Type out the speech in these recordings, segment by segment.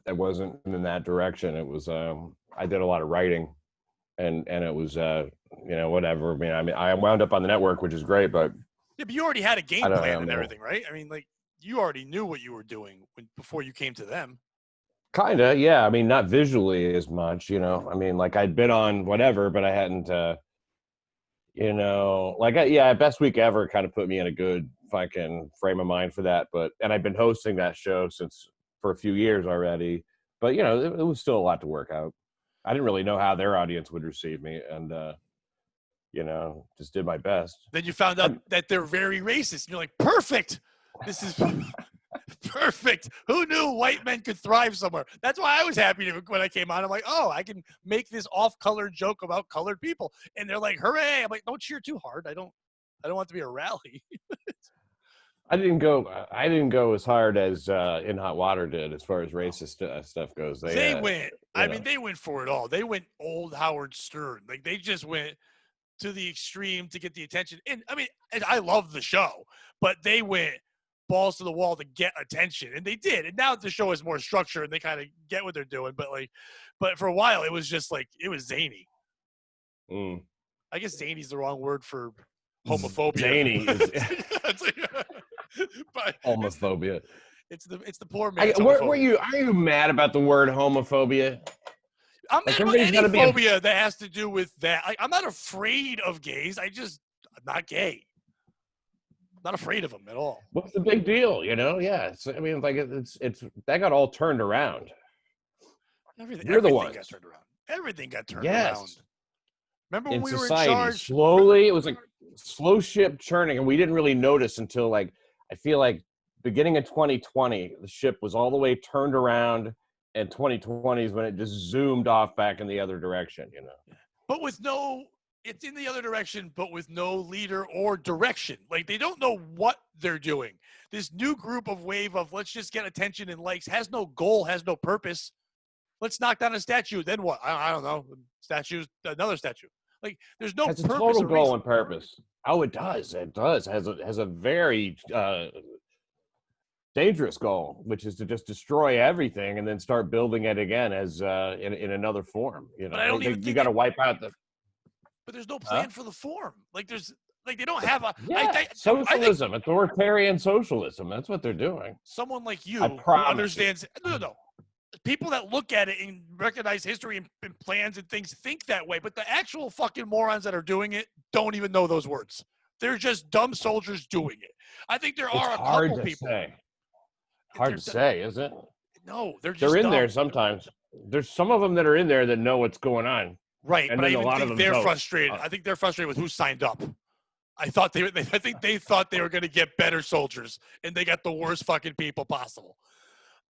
that wasn't in that direction. It was I did a lot of writing, and it was whatever. I mean, I wound up on the network, which is great, but Yeah, but you already had a I game don't plan know, and man. everything, right? I mean, like you already knew what you were doing before you came to them. Kinda, yeah. I mean, not visually as much, you know. I mean, like I'd been on whatever, but I hadn't, Best Week Ever kind of put me in a good fucking frame of mind for that. And I've been hosting that show for a few years already. But it was still a lot to work out. I didn't really know how their audience would receive me, and just did my best. Then you found out that they're very racist. And you're like, perfect. This is perfect. Who knew white men could thrive somewhere? That's why I was happy when I came on. I'm like, oh, I can make this off-color joke about colored people. And they're like, hooray. I'm like, don't cheer too hard. I don't want it to be a rally. I didn't go as hard as In Hot Water did as far as racist stuff goes. They went. I mean, they went for it all. They went old Howard Stern. Like they just went to the extreme to get the attention. And I mean, I love the show, but they went balls to the wall to get attention, and they did. And now the show is more structured, and they kind of get what they're doing. But for a while, it was just like it was zany. I guess zany's the wrong word for homophobia. Zany is but homophobia. It's the poor man. Are you mad about the word homophobia? I'm mad about any phobia that has to do with that. Like, I'm not afraid of gays. I'm not gay. I'm not afraid of them at all. What's the big deal? Yeah. It's that got all turned around. Everything got turned around. Everything got turned around. Remember when we were in charge? Slowly, it was like slow ship churning, and we didn't really notice until I feel like beginning of 2020, the ship was all the way turned around, and 2020 is when it just zoomed off back in the other direction, But it's in the other direction, but with no leader or direction. Like they don't know what they're doing. This new group of wave of let's just get attention and likes has no goal, has no purpose. Let's knock down a statue. Then what? I don't know. Another statue. Like there's no purpose. Has a total goal and purpose. Oh, it does. It does. Has a very dangerous goal, which is to just destroy everything and then start building it again as in another form. But I don't even you got to wipe out the. But there's no plan for the form. Like they don't have a socialism, authoritarian socialism. That's what they're doing. Someone like you who understands. No. People that look at it and recognize history and plans and things think that way, but the actual fucking morons that are doing it don't even know those words. They're just dumb soldiers doing it. I think there are a couple people. Hard to say, is it? No, they're in dumb. there sometimes. There's some of them that are in there that know what's going on. Right, and but I even think they're frustrated. I think they're frustrated with who signed up. I think they thought they were going to get better soldiers, and they got the worst fucking people possible.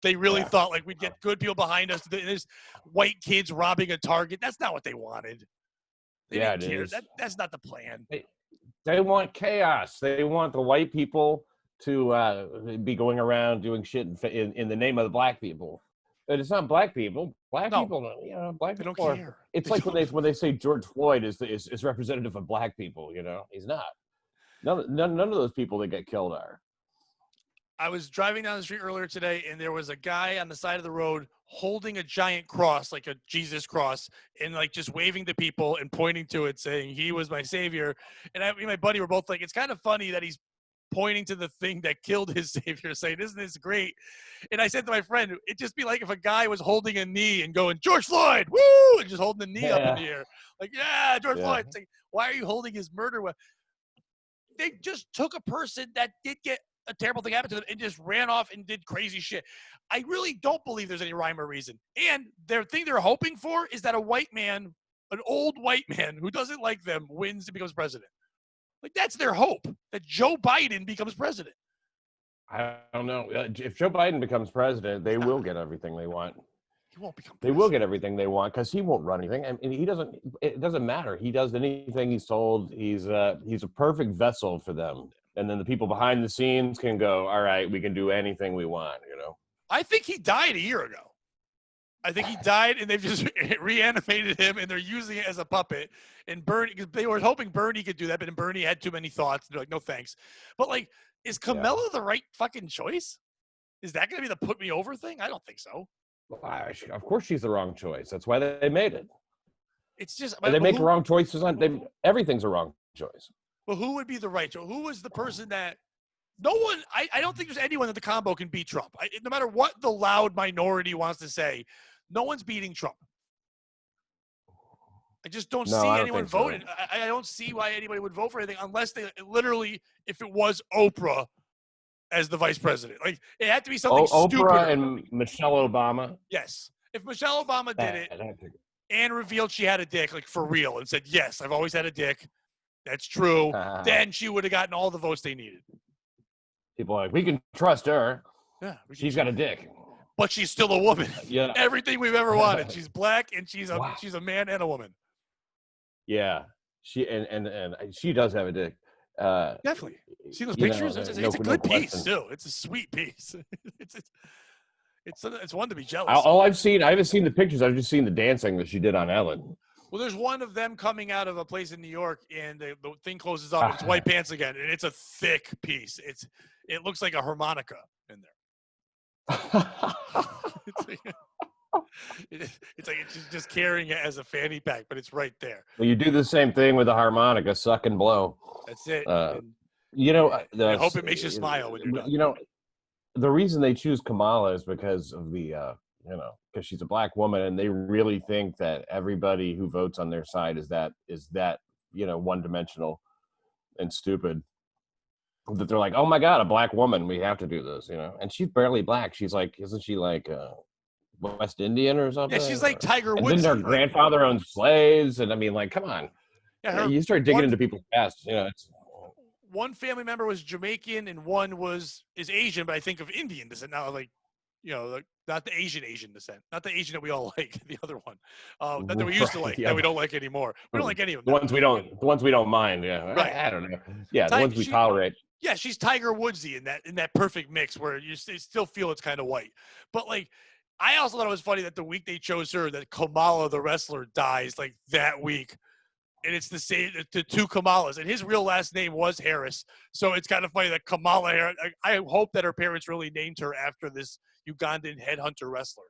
They really thought like we'd get good people behind us. There's white kids robbing a Target. That's not what they wanted. They didn't care. That's not the plan. They want chaos. They want the white people to be going around doing shit in the name of the black people. But it's not black people. Black people, black people don't care. It's like when they say George Floyd is representative of black people. He's not. None of those people that get killed are. I was driving down the street earlier today, and there was a guy on the side of the road holding a giant cross, like a Jesus cross, and like just waving to people and pointing to it, saying he was my savior. And me and my buddy were both like, it's kind of funny that he's pointing to the thing that killed his savior, saying, isn't this great? And I said to my friend, it'd just be like if a guy was holding a knee and going, George Floyd, woo, and just holding the knee up in the air. Like, George Floyd. It's like, why are you holding his murder weapon? They just took a person that did get a terrible thing happened to them and just ran off and did crazy shit. I really don't believe there's any rhyme or reason. And their thing they're hoping for is that a white man, an old white man who doesn't like them, wins and becomes president. Like, that's their hope, that Joe Biden becomes president. I don't know. If Joe Biden becomes president, they will get everything they want. He won't become president. They will get everything they want because he won't run anything. And he doesn't. It doesn't matter. He does anything he's told. He's a perfect vessel for them. And then the people behind the scenes can go, all right, we can do anything we want, I think he died a year ago. I think he died, and they've just reanimated him, and they're using it as a puppet. And Bernie, because they were hoping Bernie could do that, but Bernie had too many thoughts. They're like, no thanks. But, like, is Kamala the right fucking choice? Is that going to be the put me over thing? I don't think so. Of course, she's the wrong choice. That's why they made it. It's just And they make wrong choices on. Everything's a wrong choice. Well, who would be the right choice? Who was the person that? No one. I don't think there's anyone that the combo can beat Trump. No matter what the loud minority wants to say, no one's beating Trump. I just don't see anyone voting. So. I don't see why anybody would vote for anything unless they literally, if it was Oprah as the vice president. Like, it had to be something stupid. Oprah and Michelle Obama. Yes. If Michelle Obama did it and revealed she had a dick, like for real, and said, yes, I've always had a dick, that's true, then she would have gotten all the votes they needed. People are like, we can trust her. Yeah. She's got a dick. But she's still a woman. Yeah. Everything we've ever wanted. She's black and she's a man and a woman. Yeah. She and she does have a dick. Definitely. See those pictures? It's a good piece too. It's a sweet piece. It's one to be jealous. All I haven't seen the pictures. I've just seen the dancing that she did on Ellen. Well, there's one of them coming out of a place in New York, and the thing closes up. And it's white pants again, and it's a thick piece. It looks like a harmonica in there. It's like she's just carrying it as a fanny pack, but it's right there. Well, you do the same thing with the harmonica, suck and blow. That's it. I hope it makes you smile when you're done. The reason they choose Kamala is because of because she's a black woman, and they really think that everybody who votes on their side is that one-dimensional and stupid. That they're like, oh my God, a black woman, we have to do this, And she's barely black. She's like, isn't she like West Indian or something? Yeah, she's like Tiger Woods. And then her grandfather owned slaves, and I mean, like, come on. Yeah, you start digging into people's past, One family member was Jamaican and one is Asian, but I think of Indian descent now, like, not the Asian descent, not the Asian that we all like, the other one, that we used to like, that we don't like anymore. We don't like any of them. The ones we don't mind. Yeah, right. I don't know. Yeah, the ones we tolerate. Yeah, she's Tiger Woodsy in that perfect mix where you still feel it's kind of white. But like, I also thought it was funny that the week they chose her, that Kamala the wrestler dies like that week. And it's the same, the two Kamalas. And his real last name was Harris. So it's kind of funny that Kamala Harris, I hope that her parents really named her after this Ugandan headhunter wrestler.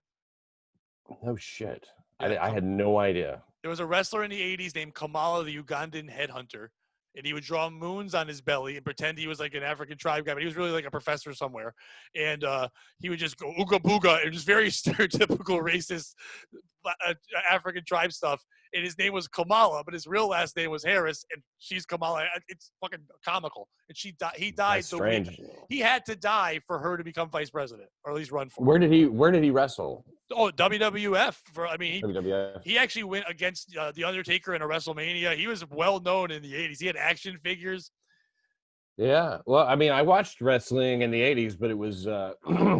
Oh, shit. Yeah, I had no idea. There was a wrestler in the 80s named Kamala, the Ugandan headhunter. And he would draw moons on his belly and pretend he was like an African tribe guy, but he was really like a professor somewhere. And he would just go ooga booga and just very stereotypical racist African tribe stuff. And his name was Kamala, but his real last name was Harris, and she's Kamala. It's fucking comical. And he died. That's strange. He had to die for her to become vice president, or at least run for. Where did he wrestle? Oh, WWF. WWF. He actually went against the Undertaker in a WrestleMania. He was well known in the 80s. He had action figures. Yeah. Well, I mean, I watched wrestling in the 80s, but it was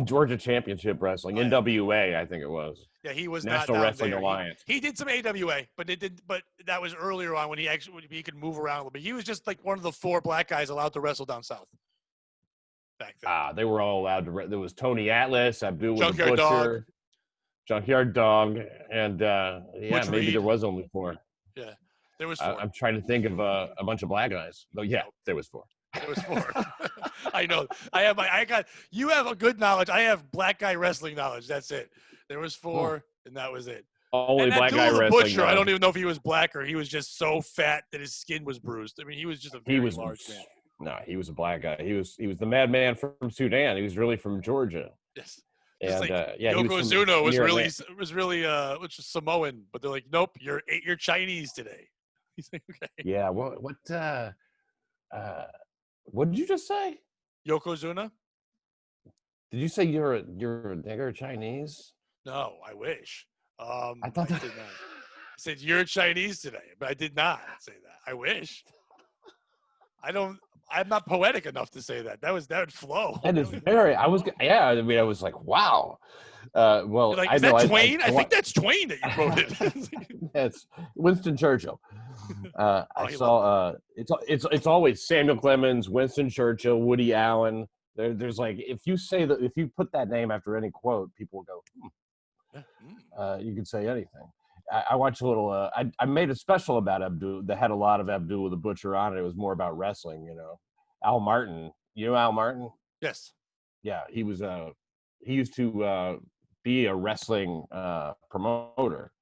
Georgia Championship Wrestling, NWA, I think it was. Yeah, he was National not Wrestling there. Alliance. He did some AWA, but that was earlier on when he could move around a little bit. He was just like one of the 4 black guys allowed to wrestle down south. Back then. They were all allowed to. There was Tony Atlas, Abdul with the Butcher, Dog. Junkyard Dog, and maybe Reed. there was only 4. Yeah, there was 4. I'm trying to think of a bunch of black guys. Oh yeah, there was 4. There was 4. I know. You have a good knowledge. I have black guy wrestling knowledge. That's it. There was 4, and that was it. Only black guy wrestling. Butcher, I don't even know if he was black or he was just so fat that his skin was bruised. I mean, he was just a very large man. No, he was a black guy. He was the madman from Sudan. He was really from Georgia. Yes. And like Yokozuna was really which is Samoan, but they're like, nope, you're Chinese today. He's like, okay. Yeah. What did you just say? Yokozuna? Did you say you're a nigger Chinese? No, I wish. I thought that. I did not. I said you're Chinese today, but I did not say that. I wish. I'm not poetic enough to say that. That would flow. That is very. I was like, wow. Well, like, is that Twain? I think that's Twain that you quoted. That's Winston Churchill. I saw. It's always Samuel Clemens, Winston Churchill, Woody Allen. There's like, if you put that name after any quote, people will go. You could say anything. I watched a little. I made a special about Abdul that had a lot of Abdul the Butcher on it. It was more about wrestling, Al Martin. You know Al Martin? Yes. Yeah, he was. He used to be a wrestling promoter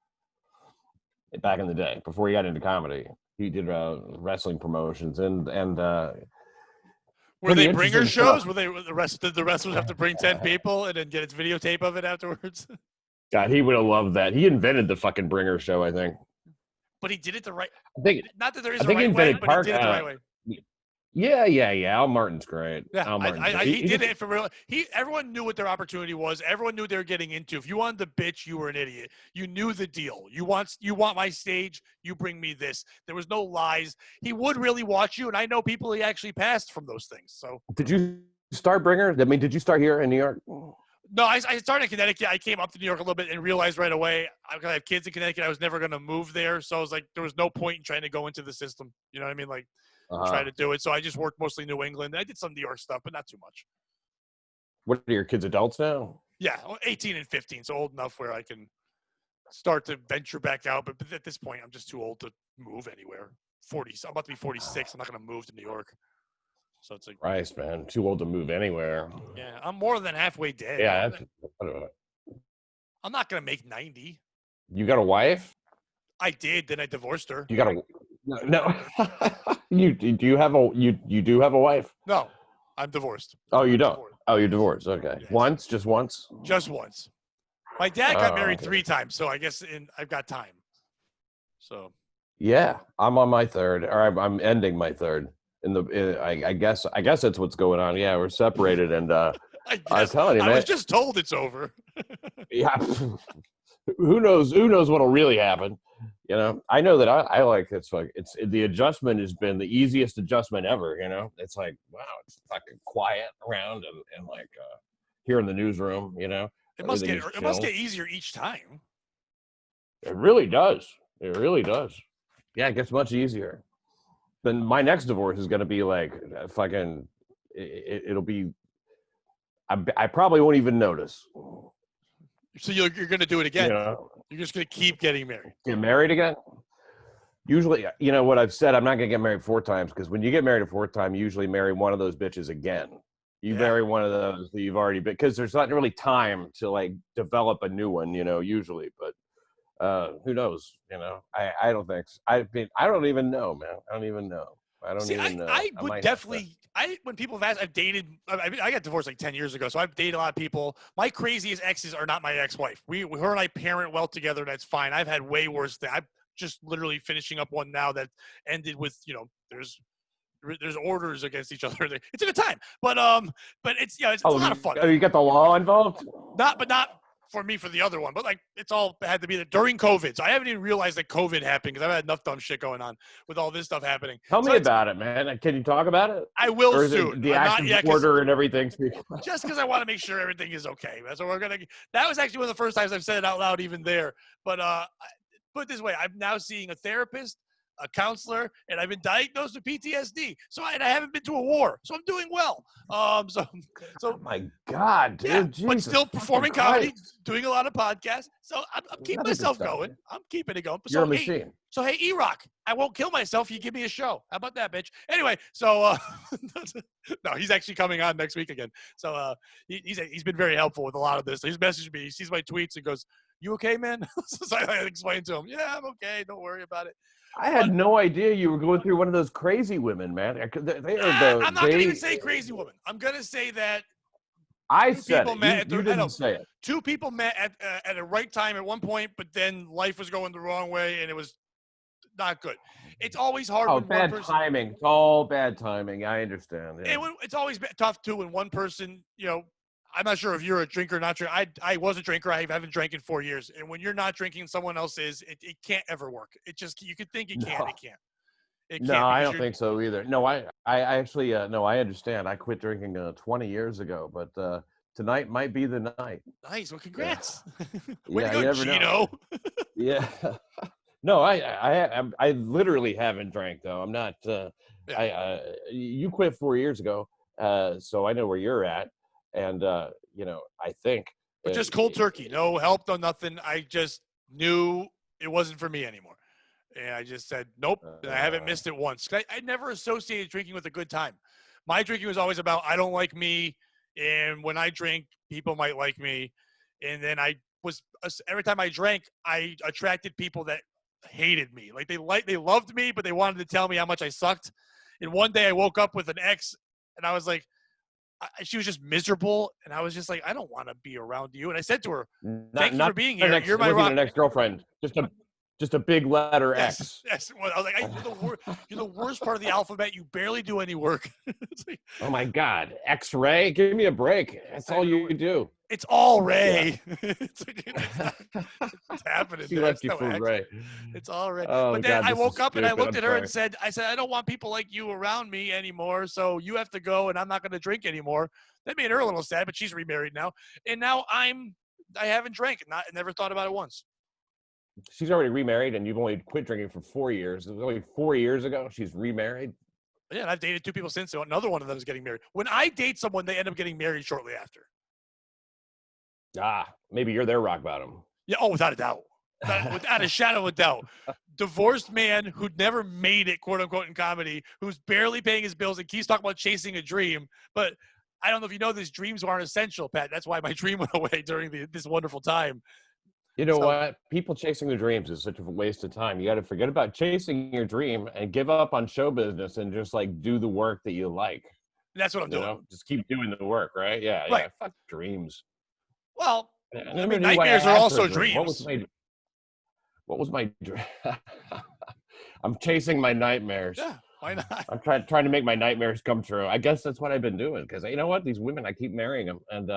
back in the day before he got into comedy. He did wrestling promotions and were they bringer interesting shows? stuff. Were they did the wrestlers have to bring 10 people and then get its videotape of it afterwards? God, he would have loved that. He invented the fucking bringer show, I think. But he did it the right. I think Not that there is I a think he right way, invented but he did it the right way. Yeah. Al Martin's great. Yeah, Al Martin's great. he did it for real. Everyone knew what their opportunity was. Everyone knew what they were getting into. If you wanted to bitch, you were an idiot. You knew the deal. You want my stage, you bring me this. There was no lies. He would really watch you, and I know people he actually passed from those things. So did you start bringer? I mean, did you start here in New York? No, I started in Connecticut. I came up to New York a little bit and realized right away I have kids in Connecticut. I was never going to move there, so I was like, there was no point in trying to go into the system. You know what I mean? Like. Try to do it. So I just worked mostly New England. I did some New York stuff, but not too much. What are your kids adults now? Yeah, 18 and 15, so old enough where I can start to venture back out. But at this point, I'm just too old to move anywhere. 40, I'm about to be 46. I'm not going to move to New York. So it's like, Christ, man, too old to move anywhere. Yeah, I'm more than halfway dead. Yeah, I'm not going to make 90. You got a wife? I did. Then I divorced her. You got a no. You do have a you do have a wife? No, I'm divorced. Oh, you don't. Oh, you're divorced. Okay, yes. Once, just once. Just once. My dad got married 3 times, so I guess I've got time. So. Yeah, I'm on my third, or I'm ending my third. I guess that's what's going on. Yeah, we're separated, and I was telling you, man. I was just told it's over. Yeah. Who knows what'll really happen? You know, I know that I like it's the adjustment has been the easiest adjustment ever. You know, it's like, wow, it's fucking quiet around and like here in the newsroom. You know, it must get easier each time. It really does. It really does. Yeah, it gets much easier. Then my next divorce is going to be like fucking. It'll be. I probably won't even notice. So you're going to do it again? Yeah. You're just going to keep getting married? Get married again? Usually, you know what I've said, I'm not going to get married 4 times because when you get married a 4th time, you usually marry one of those bitches again. You marry one of those that you've already been, because there's not really time to like develop a new one, you know, usually. But who knows? You know, I don't think so. I don't even know, man. I don't even know. I would definitely. When people have asked, I've dated. I got divorced like 10 years ago, so I've dated a lot of people. My craziest exes are not my ex-wife. Her and I parent well together, and that's fine. I've had way worse things. I'm just literally finishing up one now that ended with, you know, there's orders against each other. It's a good time, but it's it's a lot of fun. You got the law involved? Not for me for the other one, but like it's all had to be there during COVID. So I haven't even realized that COVID happened because I've had enough dumb shit going on with all this stuff happening. Tell me about it, man. Can you talk about it? I will or is soon. It the active order and everything. Just because I want to make sure everything is okay. So that was actually one of the first times I've said it out loud even there. But put it this way, I'm now seeing a therapist, a counselor, and I've been diagnosed with PTSD. So I haven't been to a war. So I'm doing well. Oh my God, dude. Yeah, Jesus, but still performing comedy, doing a lot of podcasts. So I'm keeping myself going. Man. I'm keeping it going. You're a machine. Hey, E-Rock, I won't kill myself if you give me a show. How about that, bitch? Anyway, so no, he's actually coming on next week again. So he's been very helpful with a lot of this. He's messaged me. He sees my tweets and goes, "You okay, man?" So I explained to him, "Yeah, I'm okay. Don't worry about it." I had no idea you were going through one of those crazy women, man. I'm not going to even say crazy woman. I'm going to say that I said it. You didn't say it. 2 people met at the right time at one point, but then life was going the wrong way, and it was not good. It's always hard when bad one person, timing. It's all bad timing. I understand. Yeah. It's always tough, too, when one person, you know, I'm not sure if you're a drinker or not. I was a drinker. I haven't drank in 4 years. And when you're not drinking, someone else is. It can't ever work. It just you could think it can. It can't. No, I don't think so either. No, I actually no, I understand. I quit drinking 20 years ago, but tonight might be the night. Nice. Well, congrats. Yeah. Way to go, Gino. Yeah. No, I literally haven't drank though. I'm not. You quit 4 years ago, so I know where you're at. And, you know, I think. But just cold turkey. No help, no nothing. I just knew it wasn't for me anymore. And I just said, nope. And I haven't missed it once. I never associated drinking with a good time. My drinking was always about, I don't like me. And when I drink, people might like me. And then every time I drank, I attracted people that hated me. Like they loved me, but they wanted to tell me how much I sucked. And one day I woke up with an ex, and I was like, she was just miserable, and I was just like, I don't want to be around you. And I said to her, "Thank you for being here. You're my rock." An ex-girlfriend, just a big letter Yes, X. yes. Well, I was like, you're the worst part of the alphabet. You barely do any work. It's like, Oh my God, X-ray, give me a break. That's all you do. it's all Ray. It's like, it's happening. She there. left It's you no for X. Ray. It's all Ray. Oh But then God, I this woke is up and I stupid. looked I'm at her sorry. and said, I don't want people like you around me anymore. So you have to go, and I'm not going to drink anymore. That made her a little sad, but she's remarried now, and now I haven't drank and never thought about it once. She's already remarried, and you've only quit drinking for 4 years. It was only 4 years ago she's remarried. Yeah, and I've dated 2 people since. So another one of them is getting married. When I date someone, they end up getting married shortly after. Maybe you're their rock bottom. Yeah, without a doubt. Without a shadow of a doubt. Divorced man who never made it, quote unquote, in comedy, who's barely paying his bills and keeps talking about chasing a dream. But I don't know if you know this, dreams aren't essential, Pat. That's why my dream went away during this wonderful time. You know what? People chasing their dreams is such a waste of time. You got to forget about chasing your dream and give up on show business and just like do the work that you like. And that's what I'm doing. Just keep doing the work, right? Yeah, right. Yeah. Fuck dreams. Well, I mean, nightmares are also dreams. What was my dream? I'm chasing my nightmares. Yeah, why not? I'm trying to make my nightmares come true. I guess that's what I've been doing because you know what? These women, I keep marrying them, and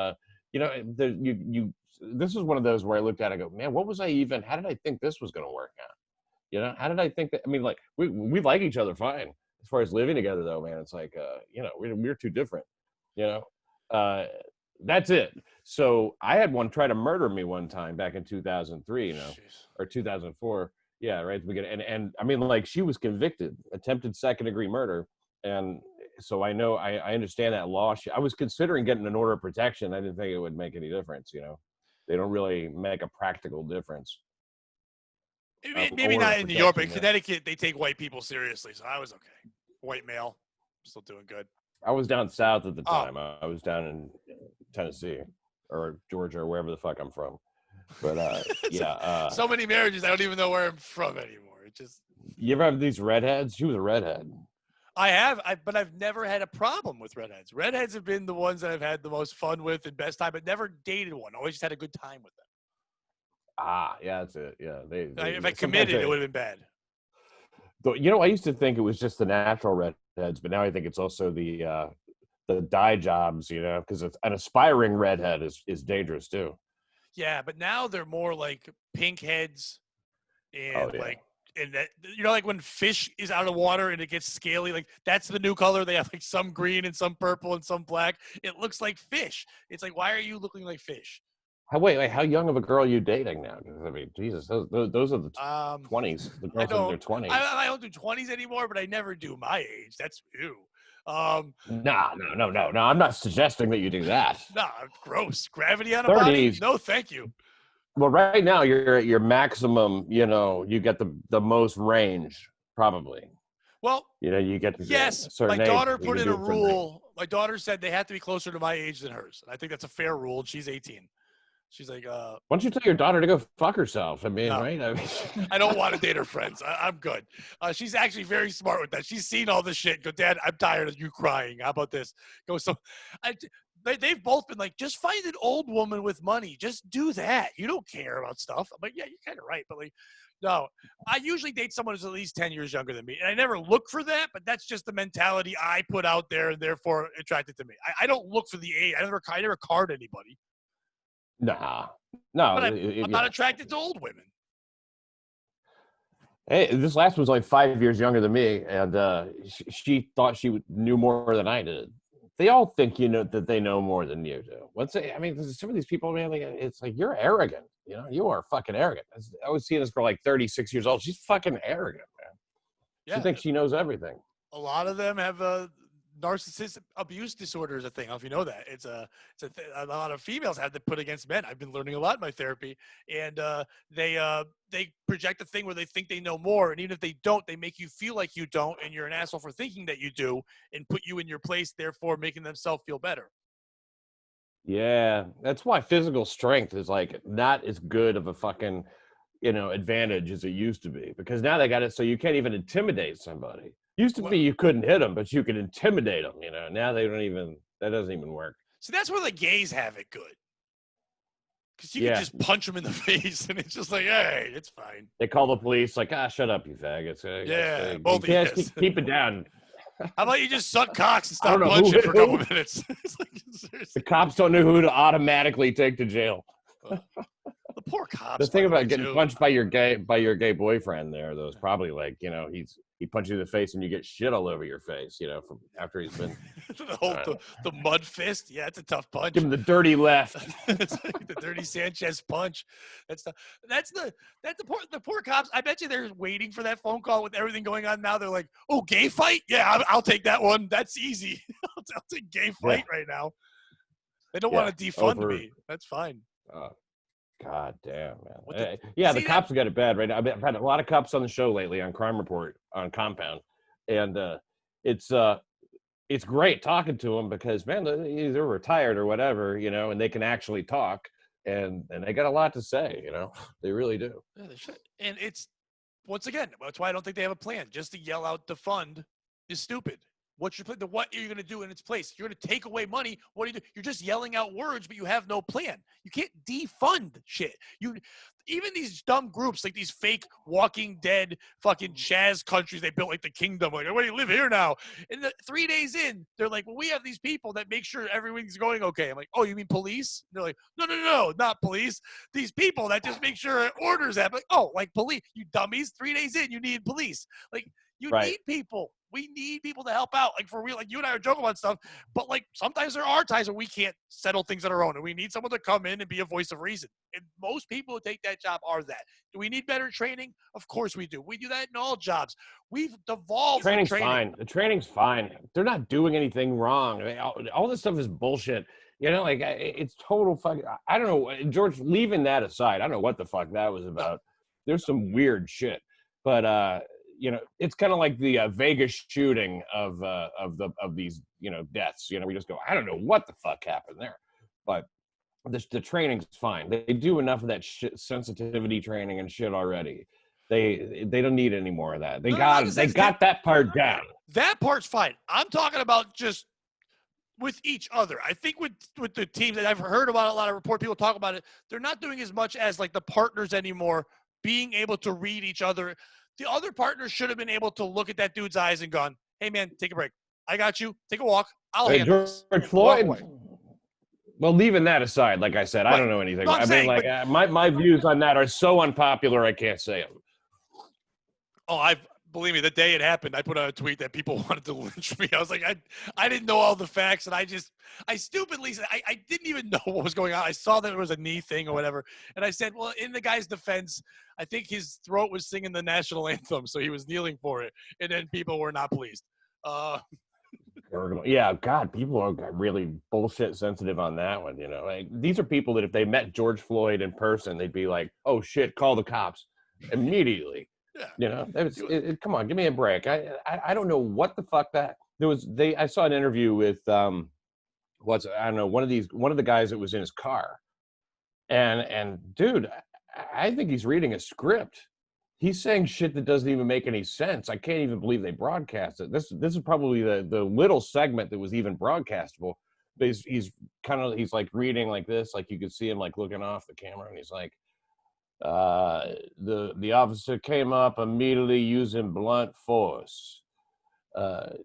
this is one of those where I looked at it, I go, man, how did I think this was going to work out? How did I think that? I mean, like we like each other fine as far as living together, though, man. It's like, we're too different, that's it. So I had one try to murder me one time back in 2003, or 2004. Yeah, right. And I mean, like she was convicted, attempted second-degree murder, and so I know I understand that law. I was considering getting an order of protection. I didn't think it would make any difference. They don't really make a practical difference. Maybe not in New York, but in Connecticut, they take white people seriously. So I was okay. White male, still doing good. I was down south at the time. I was down in Tennessee or Georgia or wherever the fuck I'm from. But yeah. So many marriages, I don't even know where I'm from anymore. It just. You ever have these redheads? She was a redhead. I have, but I've never had a problem with redheads. Redheads have been the ones that I've had the most fun with and best time, but never dated one. Always just had a good time with them. Yeah, that's it. Yeah, if I committed, it would have been bad. I used to think it was just the natural redheads, but now I think it's also the dye jobs. Because an aspiring redhead is dangerous too. Yeah, but now they're more like pink heads, and and that like when fish is out of water and it gets scaly, like that's the new color. They have like some green and some purple and some black. It looks like fish. It's like, why are you looking like fish? Wait, how young of a girl are you dating now? I mean, Jesus, those are the 20s. The girls in their 20s. I don't do 20s anymore, but I never do my age. That's ew. No. I'm not suggesting that you do that. Nah, gross. Gravity on a body? No, thank you. Well, right now you're at your maximum. You get the most range, probably. Well, you get to yes. My daughter put in a rule. My daughter said they have to be closer to my age than hers. And I think that's a fair rule. She's 18. She's like, why don't you tell your daughter to go fuck herself? I mean, right? I don't want to date her friends. I'm good. She's actually very smart with that. She's seen all this shit. Go, Dad, I'm tired of you crying. How about this? They've both been like, just find an old woman with money. Just do that. You don't care about stuff. I'm like, yeah, you're kind of right. But like, no, I usually date someone who's at least 10 years younger than me. And I never look for that, but that's just the mentality I put out there and therefore attracted to me. I don't look for the age. I never card anybody. No. But I'm not attracted to old women. Hey, this last one's like 5 years younger than me, and she thought she knew more than I did. They all think that they know more than you do. Some of these people, man, it's like you're arrogant. You are fucking arrogant. I was seeing this girl like 36 years old. She's fucking arrogant, man. Yeah. She thinks she knows everything. A lot of them have narcissistic abuse disorder is a thing. I don't know if you know that. It's a lot of females have to put against men. I've been learning a lot in my therapy, and they project a thing where they think they know more, and even if they don't, they make you feel like you don't, and you're an asshole for thinking that you do, and put you in your place, therefore making themselves feel better. Yeah, that's why physical strength is like not as good of a fucking, advantage as it used to be, because now they got it so you can't even intimidate somebody. Used to be Well, you couldn't hit them, but you could intimidate them. Now they don't even. That doesn't even work. so that's where the gays have it good. Because you could Yeah, just punch them in the face, and it's just like, hey, it's fine. they call the police like, shut up, you faggots. Yeah, You both of you. guys Yes. keep it down. How about you just suck cocks and I don't stop know punching for a couple who. minutes? It's like, The seriously. cops don't know who to automatically take to jail. The poor cops, The by thing the way, about getting too. punched by your gay boyfriend there, though, is probably like, he punches you in the face and you get shit all over your face, from after he's been the mud fist. Yeah, it's a tough punch. give him the dirty left. It's like the dirty Sanchez punch. That's the poor cops. I bet you they're waiting for that phone call with everything going on now. They're like, oh, gay fight? Yeah, I'll take that one. That's easy. I'll take gay fight right now. They don't want to defund me. That's fine. God damn, man. The cops have got it bad right now. I've had a lot of cops on the show lately on Crime Report on Compound, and it's great talking to them because, man, they're retired or whatever, and they can actually talk, and they got a lot to say, they really do. Yeah, they should. And it's, once again, that's why I don't think they have a plan. Just to yell out defund is stupid. What's your plan? What are you going to do in its place? You're going to take away money. What do you do? You're just yelling out words, but you have no plan. You can't defund shit. Even these dumb groups, like these fake Walking Dead fucking Chaz countries they built, like the Kingdom. Like, why do you live here now? And 3 days in, they're like, well, we have these people that make sure everything's going okay. I'm like, oh, you mean police? And they're like, no, not police. These people that just make sure orders happen. Like, oh, like police. You dummies. 3 days in, you need police. Like, you need people. We need people to help out. Like, for real, like you and I are joking about stuff, but like sometimes there are times when we can't settle things on our own and we need someone to come in and be a voice of reason. And most people who take that job are that. Do we need better training? Of course we do. We do that in all jobs. We've devolved. Training's fine. The training's fine. They're not doing anything wrong. All this stuff is bullshit. Like it's total fucking. I don't know, George. Leaving that aside, I don't know what the fuck that was about. There's some weird shit, but it's kind of like the Vegas shooting of these deaths. We just go, I don't know what the fuck happened there, but the training's fine. They do enough of that shit, sensitivity training and shit already. They don't need any more of that. They got that part down. That part's fine. I'm talking about just with each other. I think with the teams that I've heard about, a lot of people talk about it, they're not doing as much as like the partners anymore, being able to read each other. The other partners should have been able to look at that dude's eyes and gone, hey, man, take a break. I got you. Take a walk. I'll handle this. George Floyd. Well, leaving that aside, like I said, right. I don't know anything. No, my views on that are so unpopular, I can't say them. Oh, believe me, the day it happened, I put out a tweet that people wanted to lynch me. I was like, I didn't know all the facts, and I stupidly said, I didn't even know what was going on. I saw that it was a knee thing or whatever, and I said, well, in the guy's defense, I think his throat was singing the national anthem, so he was kneeling for it, and then people were not pleased. Yeah, God, people are really bullshit sensitive on that one. Like, these are people that if they met George Floyd in person, they'd be like, "Oh shit, call the cops immediately." Yeah. Come on, give me a break. I don't know what the fuck that there was. I saw an interview with I don't know, one of the guys that was in his car, and dude, I think he's reading a script. He's saying shit that doesn't even make any sense. I can't even believe they broadcast it. This is probably the little segment that was even broadcastable. But he's like reading like this, like you could see him like looking off the camera, and he's like, the officer came up immediately using blunt force, and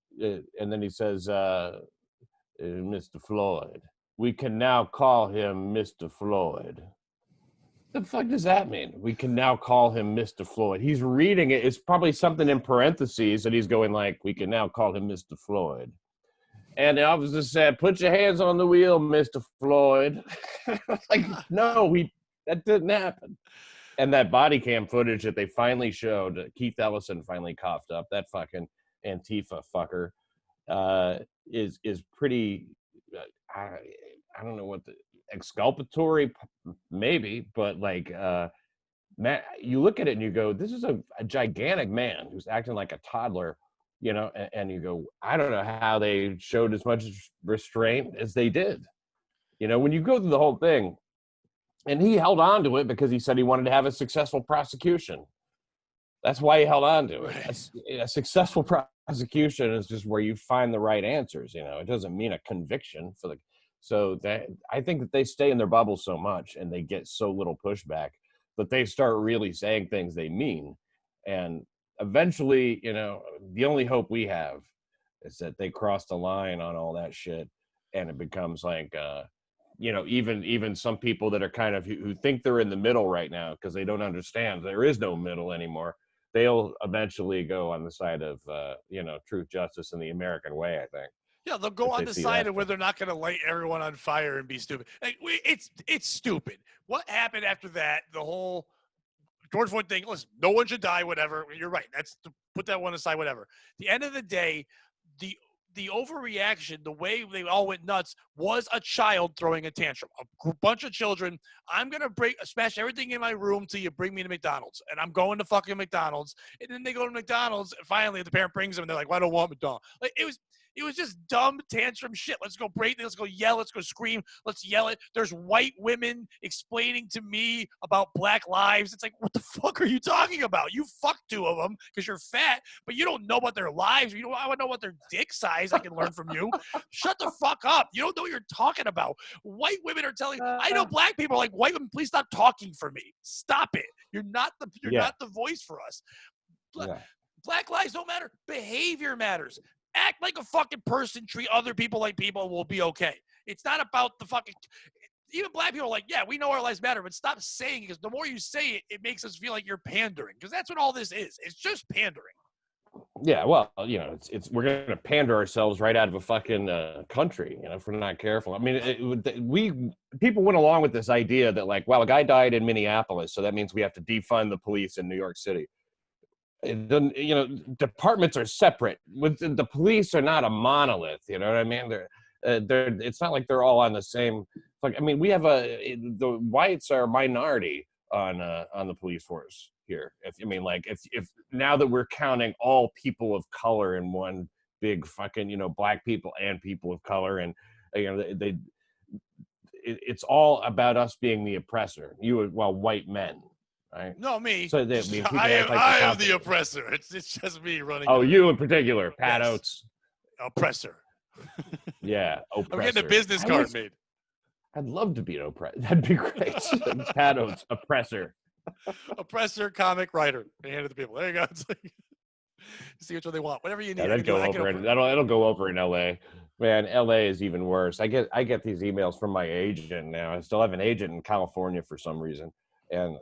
then he says, Mr. Floyd, we can now call him Mr. Floyd. The fuck does that mean? We can now call him Mr. Floyd. He's reading it. It's probably something in parentheses that he's going like, we can now call him Mr. Floyd. And the officer said, put your hands on the wheel, Mr. Floyd. Like, no, that didn't happen. And that body cam footage that they finally showed, Keith Ellison finally coughed up, that fucking Antifa fucker, is pretty, I don't know what the, exculpatory maybe, but like man, you look at it and you go, this is a gigantic man who's acting like a toddler, and you go, I don't know how they showed as much restraint as they did, You know, when you go through the whole thing, and he held on to it because he said he wanted to have a successful prosecution. That's why he held on to it. A successful prosecution is just where you find the right answers. You know, it doesn't mean a conviction for the. So that I think that they stay in their bubble so much and they get so little pushback that they start really saying things they mean. And eventually, you know, the only hope we have is that they cross the line on all that shit, and it becomes like, you know, even some people that are kind of who think they're in the middle right now because they don't understand there is no middle anymore. They'll eventually go on the side of, you know, truth, justice, and the American way, I think. Yeah, they'll go on the side of where they're not going to light everyone on fire and be stupid. Like, it's stupid. What happened after that? The whole George Floyd thing. Listen, no one should die. Whatever. You're right. Put that one aside. Whatever. At the end of the day, the overreaction, the way they all went nuts, was a child throwing a tantrum. A bunch of children. I'm gonna smash everything in my room till you bring me to McDonald's, and I'm going to fucking McDonald's. And then they go to McDonald's, and finally the parent brings them, and they're like, "Well, I don't want McDonald's." Like it was just dumb tantrum shit. Let's go break. Let's go yell. Let's go scream. Let's yell it. There's white women explaining to me about Black lives. It's like, what the fuck are you talking about? You fucked two of them because you're fat, but you don't know about their lives. You don't. I want to know what their dick size. I can learn from you. Shut the fuck up. You don't know what you're talking about. White women are telling. I know Black people are like, white women, please stop talking for me. Stop it. You're not the voice for us. Black lives don't matter. Behavior matters. Act like a fucking person, treat other people like people, we'll be okay. It's not about the fucking, even Black people are like, yeah, we know our lives matter, but stop saying it, because the more you say it, it makes us feel like you're pandering, because that's what all this is. It's just pandering. Yeah, well, you know, it's we're gonna pander ourselves right out of a fucking country, you know, if we're not careful. I mean, people went along with this idea that, like, well, a guy died in Minneapolis, so that means we have to defund the police in New York City. It doesn't, you know, departments are separate. With the police are not a monolith. You know what I mean? They're it's not like they're all on the same. Like, I mean, we have the whites are a minority on the police force here. If now that we're counting all people of color in one big fucking, you know, Black people and people of color, and you know it's all about us being the oppressor. White men. Right. No, me. So I am the oppressor. It's just me running. Oh, you in particular, Pat Oates. Oppressor. Yeah, oppressor. I'm getting a business card made. I'd love to be an oppressor. That'd be great. Pat Oates, oppressor. Oppressor, comic writer. They hand it to people. There you go. It's like, see which one they want. Whatever you need. Yeah, that'll go over in LA. Man, LA is even worse. I get these emails from my agent now. I still have an agent in California for some reason, and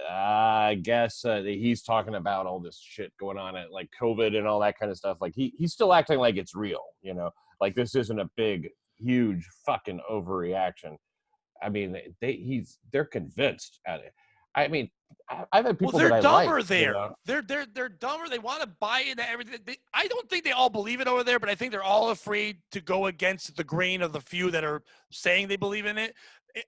I guess he's talking about all this shit going on at like COVID and all that kind of stuff. Like he's still acting like it's real, you know, like this isn't a big, huge fucking overreaction. I mean, they're convinced at it. I mean, I've had people. Well, they're dumber like, there. You know? They're dumber. They want to buy into everything. I don't think they all believe it over there, but I think they're all afraid to go against the grain of the few that are saying they believe in it.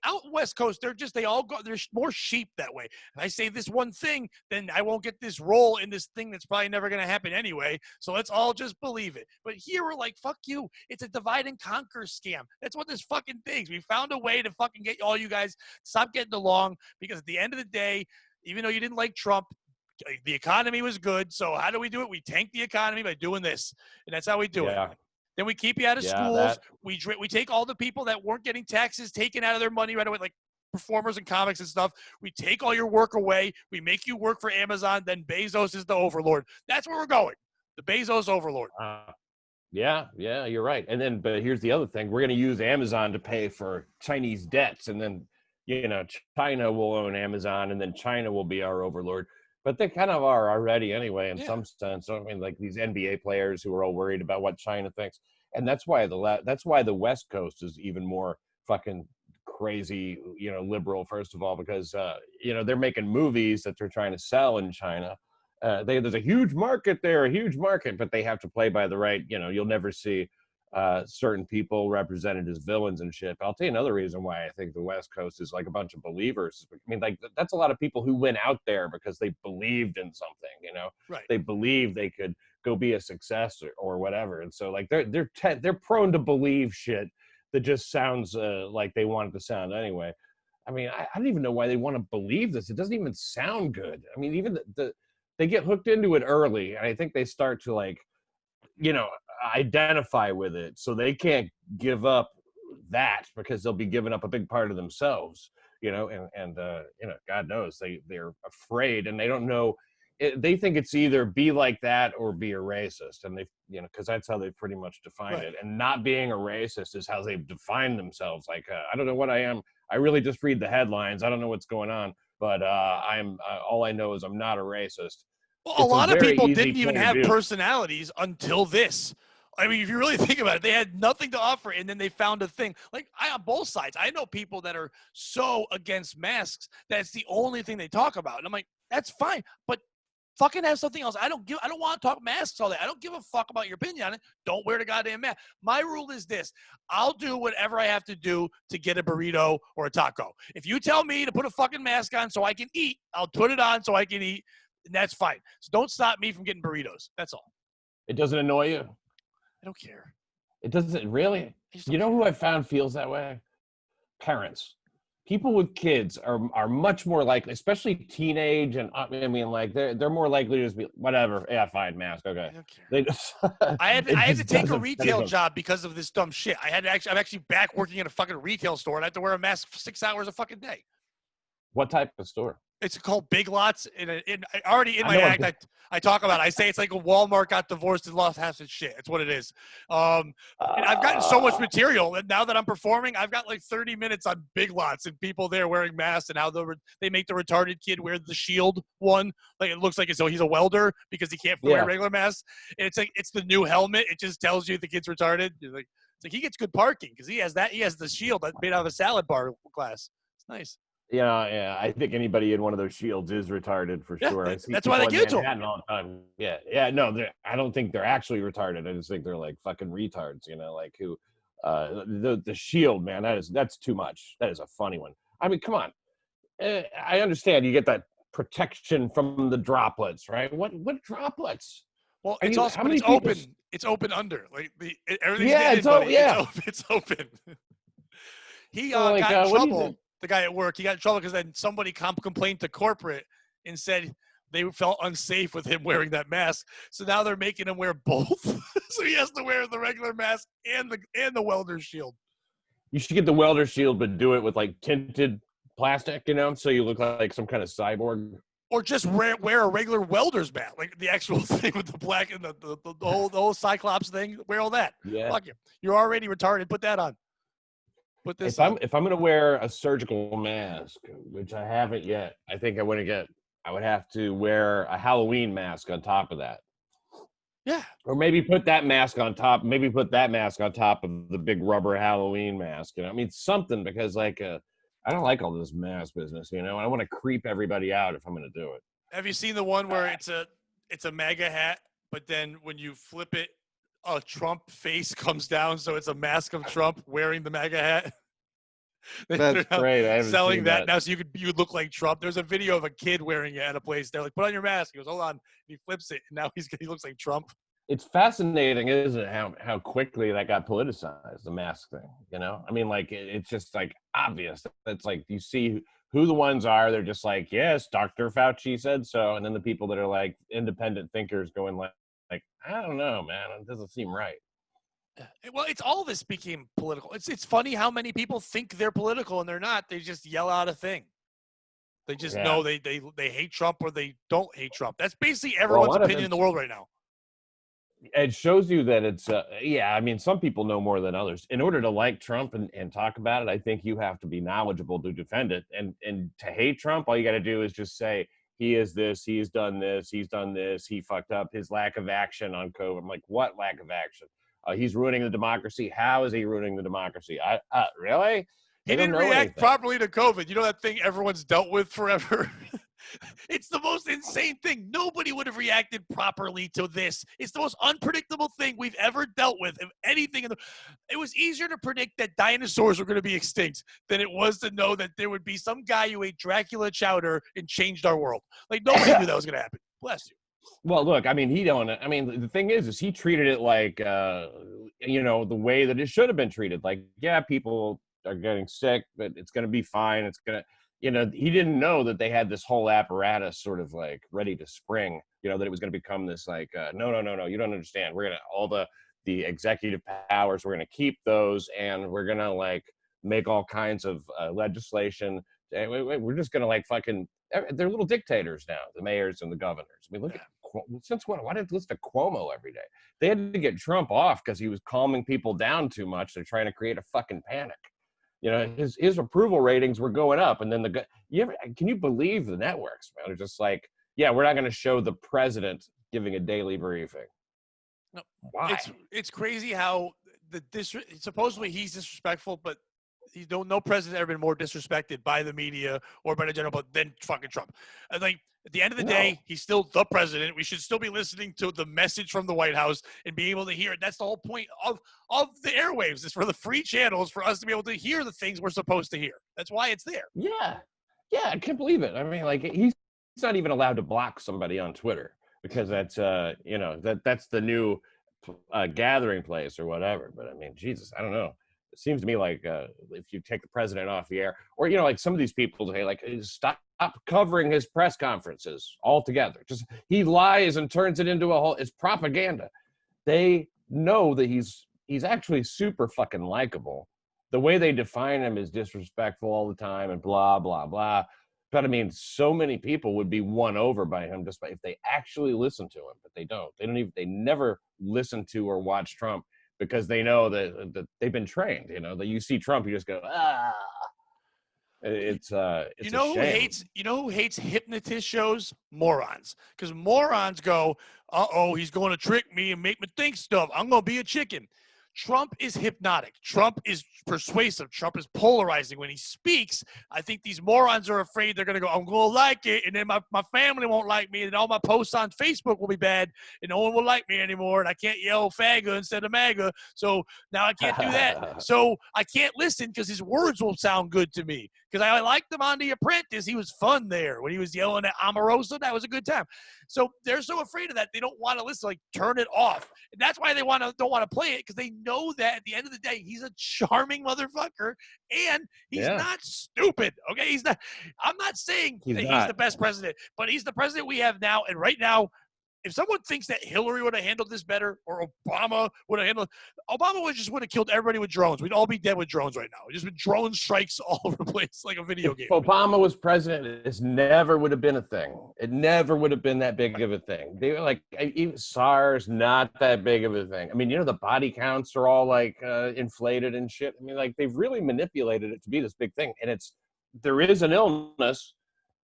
Out West Coast, there's more sheep that way. And I say this one thing, then I won't get this role in this thing that's probably never going to happen anyway. So let's all just believe it. But here we're like, fuck you. It's a divide and conquer scam. That's what this fucking thing is. We found a way to fucking get all you guys stop getting along, because at the end of the day, even though you didn't like Trump, the economy was good. So how do we do it? We tank the economy by doing this. And that's how we do it. Then we keep you out of schools. We take all the people that weren't getting taxes taken out of their money right away, like performers and comics and stuff. We take all your work away. We make you work for Amazon. Then Bezos is the overlord. That's where we're going. The Bezos overlord. Yeah, you're right. And then, but here's the other thing. We're going to use Amazon to pay for Chinese debts. And then, you know, China will own Amazon, and then China will be our overlord. But they kind of are already anyway, in some sense. I mean, like these NBA players who are all worried about what China thinks. And that's why the West Coast is even more fucking crazy, you know, liberal, first of all, because, you know, they're making movies that they're trying to sell in China. There's a huge market there, but they have to play by the right, you know, you'll never see certain people represented as villains and shit. But I'll tell you another reason why I think the West Coast is like a bunch of believers. I mean, like that's a lot of people who went out there because they believed in something, you know, right. They believed they could go be a success or whatever. And so like they're prone to believe shit that just sounds like they want it to sound anyway. I mean, I don't even know why they want to believe this. It doesn't even sound good. I mean, even they get hooked into it early, and I think they start to like, identify with it, so they can't give up that because they'll be giving up a big part of themselves. And God knows they're afraid, and they don't know. They think it's either be like that or be a racist, and because that's how they pretty much define it. And not being a racist is how they've defined themselves. Like, I don't know what I am. I really just read the headlines. I don't know what's going on, but I'm all I know is I'm not a racist. Well, a lot of people didn't even have personalities until this. I mean, if you really think about it, they had nothing to offer, and then they found a thing. Like, on both sides, I know people that are so against masks that's the only thing they talk about. And I'm like, that's fine, but fucking have something else. I don't want to talk masks all day. I don't give a fuck about your opinion on it. Don't wear the goddamn mask. My rule is this. I'll do whatever I have to do to get a burrito or a taco. If you tell me to put a fucking mask on so I can eat, I'll put it on so I can eat, and that's fine. So don't stop me from getting burritos. That's all. It doesn't annoy you? I don't care. It doesn't really? You know who I found feels that way? Parents. People with kids are much more likely, especially teenage, and I mean, like they're more likely to just be whatever. Yeah, fine, mask. Okay. I don't care. They just, I had to take a retail job because of this dumb shit. I'm actually back working at a fucking retail store, and I have to wear a mask for 6 hours a fucking day. What type of store? It's called Big Lots. Already in my act, I talk about it. I say it's like a Walmart got divorced and lost half its shit. It's what it is. And I've gotten so much material, and now that I'm performing, I've got like 30 minutes on Big Lots and people there wearing masks and how they make the retarded kid wear the shield one. Like, it looks like as though he's a welder because he can't wear a regular mask. And it's like it's the new helmet. It just tells you the kid's retarded. It's like he gets good parking because he has that. He has the shield that's made out of a salad bar glass. It's nice. Yeah. I think anybody in one of those shields is retarded for sure. That's why they give it to them all the time. Yeah. No, I don't think they're actually retarded. I just think they're like fucking retards. Like who, the shield, man. That's too much. That is a funny one. I mean, come on. I understand you get that protection from the droplets, right? What droplets? Well, it's open. It's open under. Like everything's it's open. He got in trouble. The guy at work, he got in trouble because then somebody complained to corporate and said they felt unsafe with him wearing that mask. So now they're making him wear both. So he has to wear the regular mask and the welder's shield. You should get the welder's shield, but do it with like tinted plastic, so you look like some kind of cyborg. Or just wear a regular welder's mask, like the actual thing with the black and the whole Cyclops thing. Wear all that. Yeah. Fuck you. You're already retarded. Put that on. If I'm going to wear a surgical mask, which I haven't yet, I think I would have to wear a Halloween mask on top of that. Yeah. Or maybe put that mask on top. Maybe put that mask on top of the big rubber Halloween mask. I mean, something, because I don't like all this mask business. I want to creep everybody out if I'm going to do it. Have you seen the one where it's a MAGA hat, but then when you flip it, a Trump face comes down, so it's a mask of Trump wearing the MAGA hat? That's great. I haven't selling seen that now, so you look like Trump. There's a video of a kid wearing it at a place. They're like, "Put on your mask." He goes, "Hold on." And he flips it, and now he looks like Trump. It's fascinating, isn't it, how quickly that got politicized, the mask thing, I mean, like, it's just, like, obvious. It's like, you see who the ones are. They're just like, yes, Dr. Fauci said so. And then the people that are, like, independent thinkers going like, I don't know, man. It doesn't seem right. Well, it's all this became political. It's funny how many people think they're political and they're not. They just yell out a thing. They just know they hate Trump or they don't hate Trump. That's basically everyone's opinion in the world right now. It shows you that it's, I mean, some people know more than others. In order to like Trump and talk about it, I think you have to be knowledgeable to defend it. And to hate Trump, all you got to do is just say, he is this, he's done this, he fucked up, his lack of action on COVID. I'm like, what lack of action? He's ruining the democracy. How is he ruining the democracy? Really? He didn't react properly to COVID. You know that thing everyone's dealt with forever? It's the most insane thing. Nobody would have reacted properly to this. It's the most unpredictable thing we've ever dealt with. If anything, it was easier to predict that dinosaurs were going to be extinct than it was to know that there would be some guy who ate Dracula chowder and changed our world. Like, nobody knew that was going to happen. Bless you. Well, look, I mean, the thing is he treated it like, the way that it should have been treated. Like, yeah, people are getting sick, but it's going to be fine. It's going to, he didn't know that they had this whole apparatus sort of like ready to spring, that it was going to become this like, no, you don't understand. We're going to, all the executive powers, we're going to keep those, and we're going to like make all kinds of legislation. We're just going to like fucking, they're little dictators now, the mayors and the governors. I mean, look at, since when? Why did they listen to Cuomo every day? They had to get Trump off because he was calming people down too much. They're trying to create a fucking panic. His approval ratings were going up, and then can you believe the networks, man? They're just like, yeah, we're not going to show the president giving a daily briefing. No, why? It's crazy how supposedly he's disrespectful, but no president ever been more disrespected by the media or by the general public than fucking Trump. And like at the end of the day, he's still the president. We should still be listening to the message from the White House and be able to hear it. That's the whole point of the airwaves. Is for the free channels for us to be able to hear the things we're supposed to hear. That's why it's there. Yeah, I can't believe it. I mean, like he's not even allowed to block somebody on Twitter because that's that's the new gathering place or whatever. But I mean, Jesus, I don't know. It seems to me like if you take the president off the air, or like some of these people say, like, stop covering his press conferences altogether. Just he lies and turns it into it's propaganda. They know that he's actually super fucking likable. The way they define him is disrespectful all the time and blah blah blah. But I mean, so many people would be won over by him just if they actually listen to him, but they don't. They never listen to or watch Trump because they know that they've been trained. That you see Trump, you just go, ah. It's you know who hates hypnotist shows? Morons. Because morons go, he's going to trick me and make me think stuff. I'm going to be a chicken. Trump is hypnotic. Trump is persuasive. Trump is polarizing. When he speaks, I think these morons are afraid they're going to go, I'm going to like it, and then my family won't like me, and all my posts on Facebook will be bad, and no one will like me anymore, and I can't yell FAGA instead of MAGA, so now I can't do that. So I can't listen because his words will sound good to me. Because I liked him on The Apprentice. He was fun there. When he was yelling at Omarosa, that was a good time. So they're so afraid of that, they don't want to listen, like turn it off. And that's why they don't want to play it, because they know that at the end of the day, he's a charming motherfucker, and he's not stupid. Okay, he's not. I'm not saying he's the best president, but he's the president we have now. And right now, if someone thinks that Hillary would have handled this better, or Obama would have handled, Obama would have killed everybody with drones. We'd all be dead with drones right now. Just with drone strikes all over the place like a video game. If Obama was president, this never would have been a thing. It never would have been that big of a thing. They were like, even SARS, not that big of a thing. I mean, the body counts are all like inflated and shit. I mean, like they've really manipulated it to be this big thing. And there is an illness,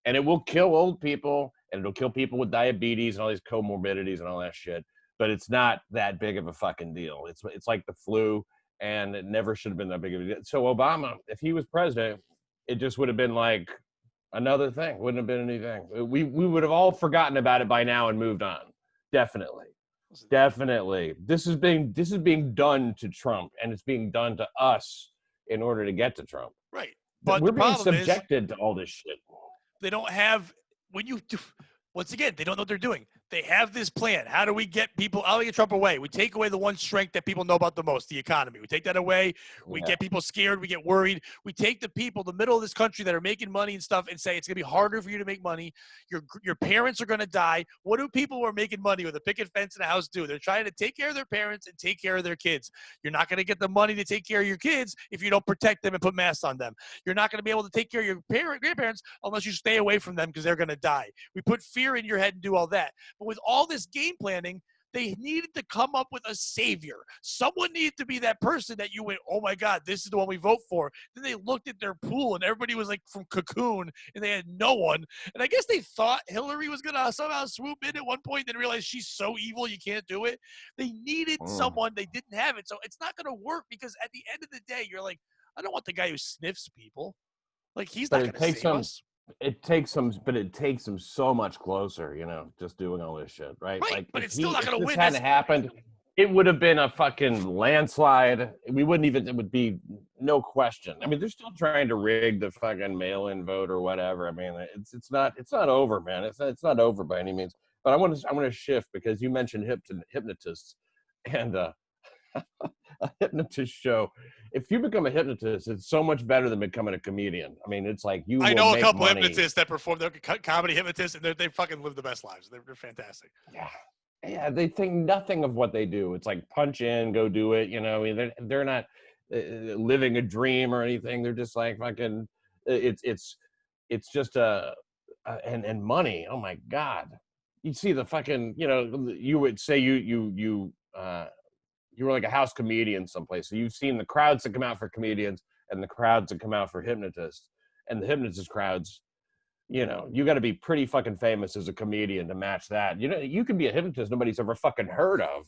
and it will kill old people, and it'll kill people with diabetes and all these comorbidities and all that shit. But it's not that big of a fucking deal. It's like the flu, and it never should have been that big of a deal. So Obama, if he was president, it just would have been like another thing. Wouldn't have been anything. We would have all forgotten about it by now and moved on. Definitely. This is being done to Trump, and it's being done to us in order to get to Trump. Right. But we're being subjected to all this shit. They don't have, once again, they don't know what they're doing. They have this plan. How do we get Trump away? We take away the one strength that people know about the most, the economy. We take that away. We get people scared. We get worried. We take the people, the middle of this country that are making money and stuff, and say it's going to be harder for you to make money. Your parents are going to die. What do people who are making money with a picket fence in a house do? They're trying to take care of their parents and take care of their kids. You're not going to get the money to take care of your kids if you don't protect them and put masks on them. You're not going to be able to take care of your grandparents unless you stay away from them because they're going to die. We put fear in your head and do all that. But with all this game planning, they needed to come up with a savior. Someone needed to be that person that you went, oh my God, this is the one we vote for. Then they looked at their pool and everybody was like from Cocoon and they had no one. And I guess they thought Hillary was going to somehow swoop in at one point and realize she's so evil you can't do it. They needed someone. They didn't have it. So it's not going to work because at the end of the day, you're like, I don't want the guy who sniffs people. Like, he's not going to save us. It takes him so much closer, just doing all this shit, right? Like, but it's still not going to win. If this hadn't happened, it would have been a fucking landslide. It would be no question. I mean, they're still trying to rig the fucking mail-in vote or whatever. I mean, it's not over, man. It's not over by any means. But I want to shift because you mentioned hypnotists, and a hypnotist show. If you become a hypnotist, it's so much better than becoming a comedian. I mean, it's like you I will know a make couple money. hypnotists that perform. They're comedy hypnotists, and they fucking live the best lives. They're fantastic. Yeah, they think nothing of what they do. It's like punch in, go do it. You know, I mean, they're not living a dream or anything. They're just like fucking. It's just and money. Oh my God, you see the fucking. You know, you would say you were like a house comedian someplace. So you've seen the crowds that come out for comedians and the crowds that come out for hypnotists, and the hypnotist crowds. You know, you got to be pretty fucking famous as a comedian to match that. You know, you can be a hypnotist nobody's ever fucking heard of,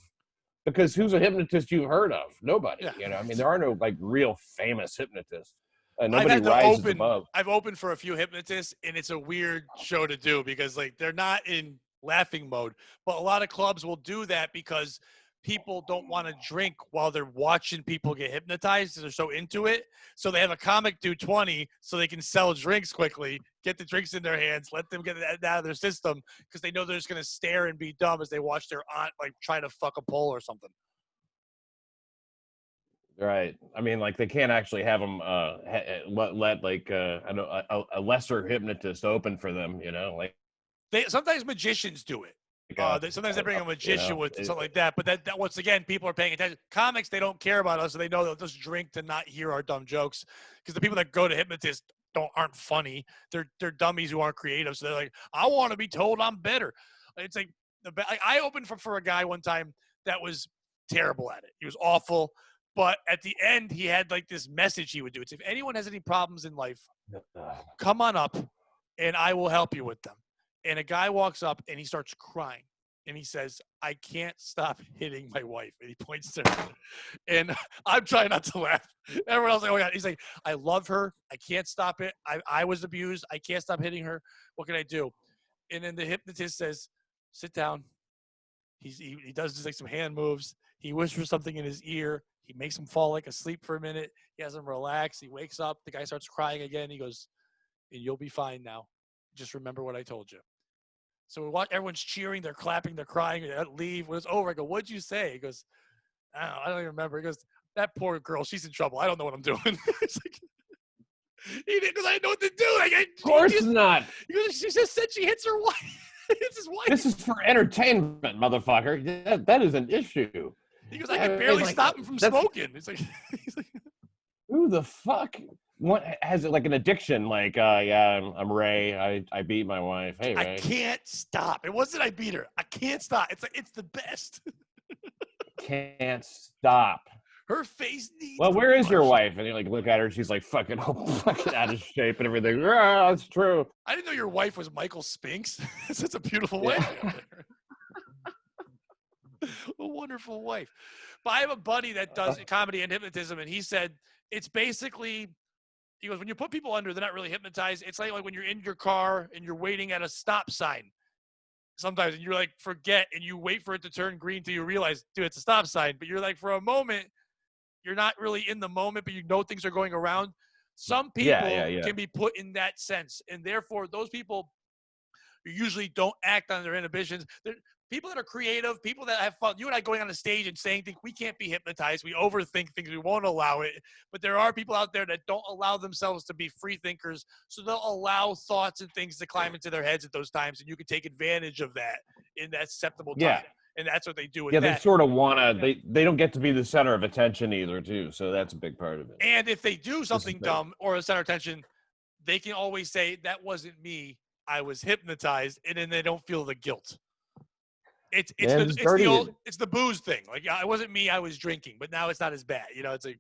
because who's a hypnotist you've heard of? Nobody. Yeah. You know, I mean, there are no like real famous hypnotists. Nobody rises above. I've opened for a few hypnotists, and it's a weird show to do because like they're not in laughing mode, but a lot of clubs will do that because people don't want to drink while they're watching people get hypnotized. They're so into it. So they have a comic do 20 so they can sell drinks quickly, get the drinks in their hands, let them get it out of their system because they know they're just going to stare and be dumb as they watch their aunt like trying to fuck a pole or something. Right. I mean, like they can't actually have them let like a lesser hypnotist open for them. You know, like Sometimes magicians do it. Sometimes they bring a magician with something like that. But that once again, people are paying attention. Comics, they don't care about us, so they know they'll just drink to not hear our dumb jokes. Because the people that go to hypnotists aren't funny. They're dummies who aren't creative. So they're like, I want to be told I'm better. It's like I opened for a guy one time that was terrible at it. He was awful. But at the end, he had like this message he would do. It's if anyone has any problems in life, come on up, and I will help you with them. And a guy walks up and he starts crying. And he says, I can't stop hitting my wife. And he points to her. And I'm trying not to laugh. Everyone else is like, oh my God. He's like, I love her. I can't stop it. I was abused. I can't stop hitting her. What can I do? And then the hypnotist says, sit down. He does just like some hand moves. He whispers something in his ear. He makes him fall like asleep for a minute. He has him relax. He wakes up. The guy starts crying again. He goes, and you'll be fine now. Just remember what I told you. So we watch, everyone's cheering, they're clapping, they're crying, they leave. When it's over, I go, what'd you say? He goes, I don't even remember. He goes, that poor girl, she's in trouble. I don't know what I'm doing. It's like, he didn't, because I didn't know what to do. Of course not. He goes, she just said she hits her wife. Hits his wife. This is for entertainment, motherfucker. That is an issue. He goes, I can barely stop him from smoking. It's like, he's like, who the fuck? What has it like an addiction? Like, yeah, I'm Ray. I beat my wife. Hey, Ray. I can't stop. It wasn't I beat her. I can't stop. It's like it's the best. Can't stop. Her face needs. Well, where is your wife? And you like look at her. She's like fucking out of shape and everything. Ah, that's true. I didn't know your wife was Michael Spinks. Such a beautiful wife. A wonderful wife. But I have a buddy that does comedy and hypnotism, and he said it's basically. He goes, when you put people under, they're not really hypnotized. It's like when you're in your car and you're waiting at a stop sign. Sometimes, and you're like, forget, and you wait for it to turn green till you realize, dude, it's a stop sign. But you're like, for a moment, you're not really in the moment, but you know things are going around. Some people can be put in that sense. And therefore, those people usually don't act on their inhibitions. They're, people that are creative, people that have fun. You and I going on a stage and saying things, we can't be hypnotized. We overthink things. We won't allow it. But there are people out there that don't allow themselves to be free thinkers. So they'll allow thoughts and things to climb into their heads at those times. And you can take advantage of that in that susceptible time. Yeah. And that's what they do with that. Yeah, they sort of want to, they don't get to be the center of attention either, too. So that's a big part of it. And if they do something dumb or a center of attention, they can always say, that wasn't me. I was hypnotized. And then they don't feel the guilt. It's the booze thing. Like, it wasn't me, I was drinking, but now it's not as bad. You know, it's like.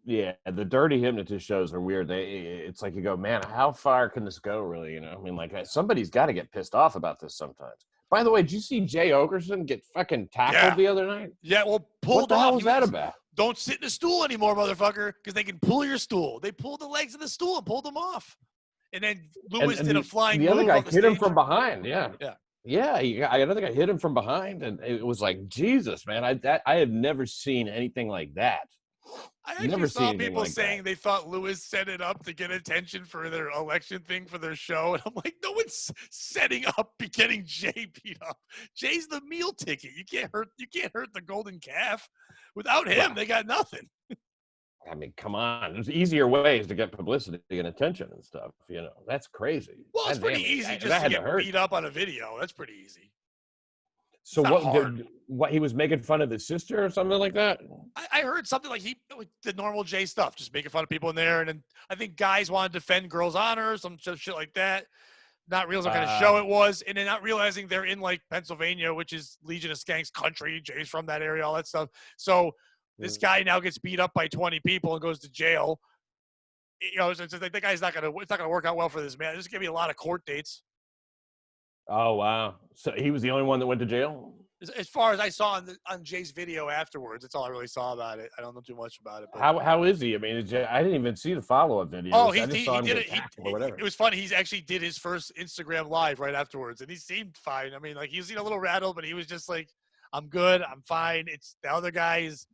Yeah, the dirty hypnotist shows are weird. It's like you go, man, how far can this go, really? You know, I mean, like somebody's got to get pissed off about this sometimes. By the way, did you see Jay Ogerson get fucking tackled the other night? Yeah, well, pulled off. What the hell was that about? Don't sit in a stool anymore, motherfucker, because they can pull your stool. They pulled the legs of the stool and pulled them off. And then Lewis did a flying move. The other guy hit him from behind. Yeah, I think I hit him from behind, and it was like, Jesus, man, I have never seen anything like that. I actually Never see saw anything people like saying that. they thought Lewis set it up to get attention for their election thing for their show, and I'm like, no one's setting up getting Jay beat up. Jay's the meal ticket. You can't hurt the golden calf. Without him, Well, they got nothing. I mean, come on. There's easier ways to get publicity and attention and stuff. That's crazy. Well, it's God pretty damn it. easy just That to had to get hurt. beat up on a video. That's pretty easy. So It's not hard. what he was making fun of his sister or something like that? I heard something like the normal Jay stuff, just making fun of people in there, and then I think guys want to defend girls' honor, some shit like that. Not realizing what kind of show it was, and then not realizing they're in like Pennsylvania, which is Legion of Skanks country. Jay's from that area, all that stuff. So this guy now gets beat up by 20 people and goes to jail. It's like that guy's it's not gonna work out well for this man. This is gonna be a lot of court dates. Oh, wow. So he was the only one that went to jail? As far as I saw on Jay's video afterwards, that's all I really saw about it. I don't know too much about it. But. How is he? I mean, I didn't even see the follow-up video. Oh, I just saw him get tackled or whatever. It was funny. He's actually did his first Instagram live right afterwards, and he seemed fine. I mean, like he was a little rattled, but he was just like, "I'm good. I'm fine." It's the other guys,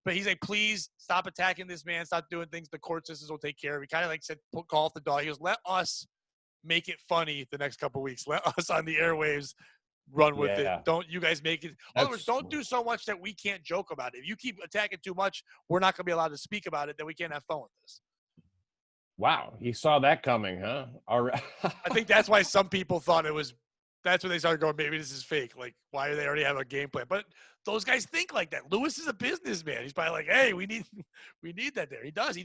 but he's like, "Please stop attacking this man. Stop doing things. The court systems will take care of." He kind of like said, "Call off the dog." He goes, "Let us make it funny the next couple of weeks. Let us on the airwaves." Run with it. Don't you guys make it. In other words, don't do so much that we can't joke about it. If you keep attacking too much, we're not going to be allowed to speak about it. Then we can't have fun with this. Wow, he saw that coming, huh? All right. I think that's why some people thought it was. That's when they started going, maybe this is fake. Like, why do they already have a game plan? But those guys think like that. Lewis is a businessman. He's probably like, hey, we need that there. He does.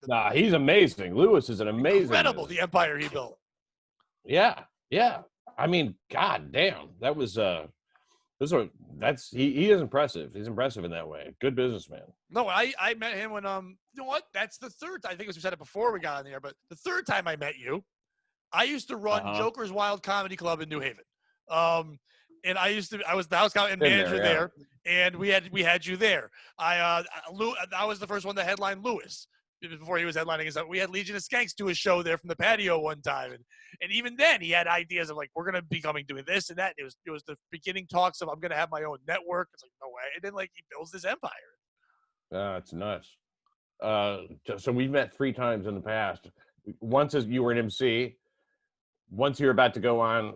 Nah, he's amazing. Lewis is an amazing. Incredible, the empire he built. Yeah. I mean, god damn, that was he is impressive. He's impressive in that way. Good businessman. No, I met him when you know what? That's the third time. I think we said it before we got on the air, but the third time I met you, I used to run Joker's Wild Comedy Club in New Haven. And I was the house and manager there, and we had you there. I was the first one to headline Lewis. Before he was headlining his, we had Legion of Skanks do a show there from the patio one time, and even then he had ideas of like, we're gonna be doing this and that. It was the beginning talks of I'm gonna have my own network. It's like, no way. And then like he builds this empire. It's nuts. So we met 3 times in the past. Once as you were an MC, once you were about to go on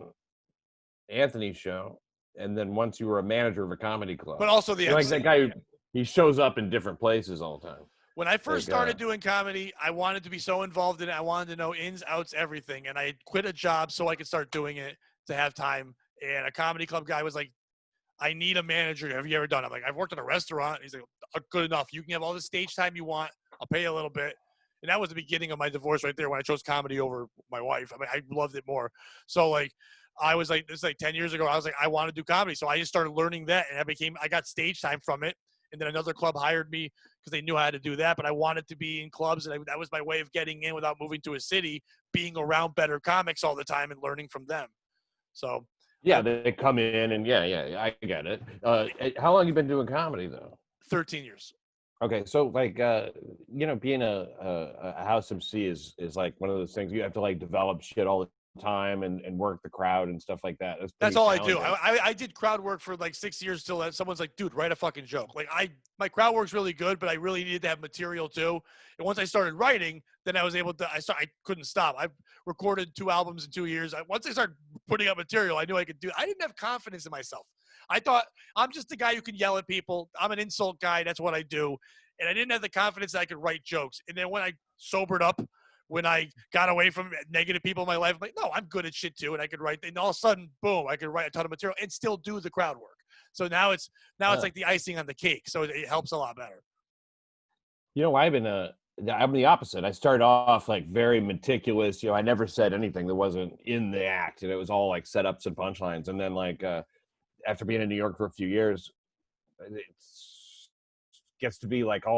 Anthony's show, and then once you were a manager of a comedy club. But also the MC. Like that guy who he shows up in different places all the time. When I first started doing comedy, I wanted to be so involved in it. I wanted to know ins, outs, everything. And I quit a job so I could start doing it to have time. And a comedy club guy was like, I need a manager. Have you ever done it? I'm like, I've worked in a restaurant. He's like, good enough. You can have all the stage time you want. I'll pay you a little bit. And that was the beginning of my divorce right there when I chose comedy over my wife. I mean, I loved it more. So like, I was like, this is like 10 years ago. I was like, I want to do comedy. So I just started learning that. And I got stage time from it. And then another club hired me because they knew how to do that. But I wanted to be in clubs, and that was my way of getting in without moving to a city, being around better comics all the time and learning from them. So yeah, they come in and I get it. How long have you been doing comedy though? 13 years. Okay, so like being a house MC is like one of those things you have to like develop shit all the time and work the crowd and stuff like that. That's all I do. I did crowd work for like 6 years till someone's like, dude, write a fucking joke. Like my crowd work's really good, but I really needed to have material too. And once I started writing, then I was able to, I couldn't stop. I recorded 2 albums in 2 years. Once I started putting up material, I knew I could do it. I didn't have confidence in myself. I thought I'm just a guy who can yell at people. I'm an insult guy. That's what I do. And I didn't have the confidence that I could write jokes. And then when I sobered up, when I got away from negative people in my life, I'm like, no, I'm good at shit too. And I could write, and all of a sudden, boom, I could write a ton of material and still do the crowd work. So now it's like the icing on the cake. So it helps a lot better. I'm the opposite. I started off like very meticulous. I never said anything that wasn't in the act. And it was all like setups and punchlines. And then like, after being in New York for a few years, it gets to be like, I